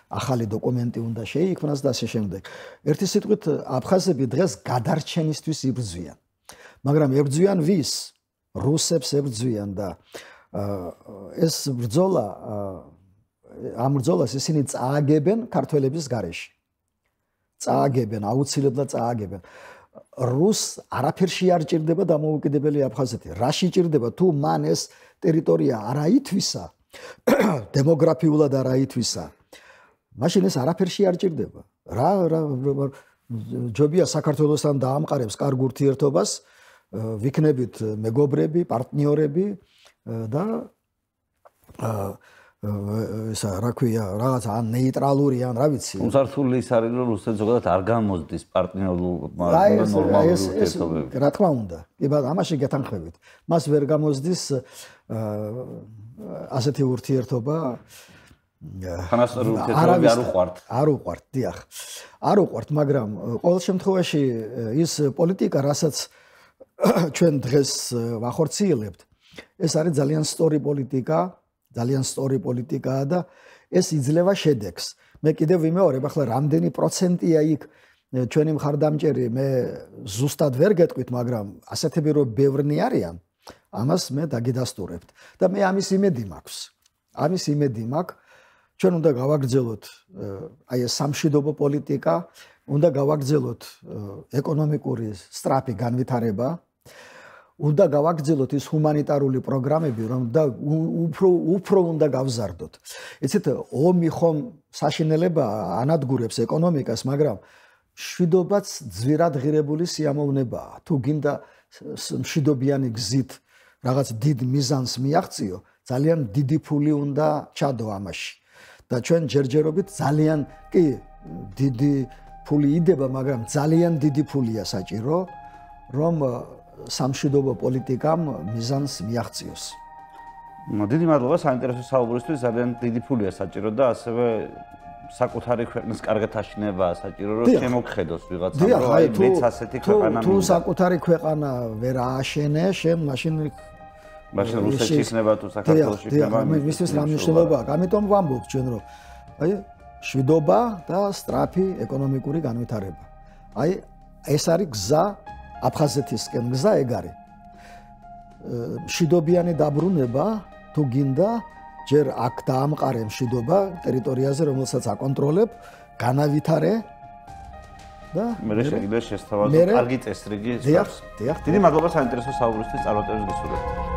ახალი დოკუმენტი უნდა შეიქმნას და ასე შემდეგ. ერთი სიტყვით, აფხაზები დღეს გადარჩენისთვის იბრძვიან. მაგრამ ებრძვიან ვის? რუსებს ებრძვიან და ეს ბრძოლა ამ ბრძოლას ისინი წააგებენ ქართველების გარეშე. წააგებენ, აუცილებლად წააგებენ. რუს არაფერში არ ჭირდება დამოუკიდებელი აფხაზეთი. რა შეჭირდება თუ მან ეს ტერიტორია არ აითვისა, დემოგრაფიულად არ აითვისა. მაშინ ეს არაფერში არ ჭირდება. რა ჯობია საქართველოსთან დაამყარებს კარგ ურთიერთობას, ვიქნებით მეგობრები, პარტნიორები და ისა რა ქვია, რაღაც ან ნეიტრალური ან რა ვიცი. უსართული ის არის, რომ რუსეთს ზოგადად არ გამოსდის პარტნიორულ ნორმალურ ურთიერთობებში. რა თქმა უნდა. კი ბატონო, ამაში გეთანხმებით. მას ვერ გამოსდის ასეთი ურთიერთობა. ხანასწორი ურთიერთობები არ უყვართ. არ უყვართ, დიახ. არ უყვართ, მაგრამ ყოველ შემთხვევაში ის პოლიტიკა, რასაც ჩვენ დღეს ვახორციელებთ, ეს არის ძალიან სწორი პოლიტიკა. ძალიან სწორი პოლიტიკაა და ეს იძლევა შედეგს. მე კიდევ ვიმეორებ, ახლა რამდენი პროცენტია იქ ჩვენი მხარდამჭერი, მე ზუსტად ვერ გეტყვით, მაგრამ ასეთები რომ ბევრნი არიან, ამას მე დაგიდასტურებთ. და მე ამის იმედი მაქვს. ამის იმედი მაქვს. ჩვენ უნდა გავაგრძელოთ აი ეს სამშვიდობო პოლიტიკა, უნდა გავაგრძელოთ ეკონომიკური სწრაფი განვითარება. უნდა გავაგრძელოთ ის ჰუმანიტარული პროგრამები, რომ და უფრო უნდა გავზარდოთ. იცით, ომი ხომ საშინელება ანადგურებს ეკონომიკას, მაგრამ მშვიდობაც ძვირად ღირებული სიამოვნებაა. თუ გინდა მშვიდობიანი გზით რაღაც დიდ მიზანს მიაღწიო, ძალიან დიდი ფული უნდა ჩადო ამაში. და ჩვენ ჯერჯერობით ძალიან კი დიდი ფული იდება, მაგრამ ძალიან დიდი ფულია საჭირო, რომ სამშვიდობო პოლიტიკამ მიზანს მიაღწიოს. დიდი მადლობა საინტერესო საუბრისთვის, ძალიან დიდი ფულია საჭირო და ასევე საკუთარი ქვეყნის კარგად აშენებაა საჭირო, რომ შემოგხედოს ვიღაცამ, რომ აი მეც ასეთი ქვეყანა მინდა. თუ საკუთარი ქვეყანა ვერ ააშენე, მაშინ რუსეთში იქნება თუ საქართველოში იქნება. მისთვის რა მნიშვნელობაა? ამიტომ ვამბობ ჩვენ, რომ აი შვიდობა და სწრაფი ეკონომიკური განვითარება. აი ეს არის გზა აფხაზეთისკენ, გზა ეგ არის. მშვიდობიანი დაბრუნება თუ გინდა, ჯერ აქ დაამყარე მშვიდობა ტერიტორიაზე, რომელსაც აკონტროლებ, განავითარე და მე შეგიძლია შესთავაზო კარგი წესრიგი. დიახ. დიდი მადლობა საინტერესო საუბრისთვის, წარმატებებს გისურვებთ.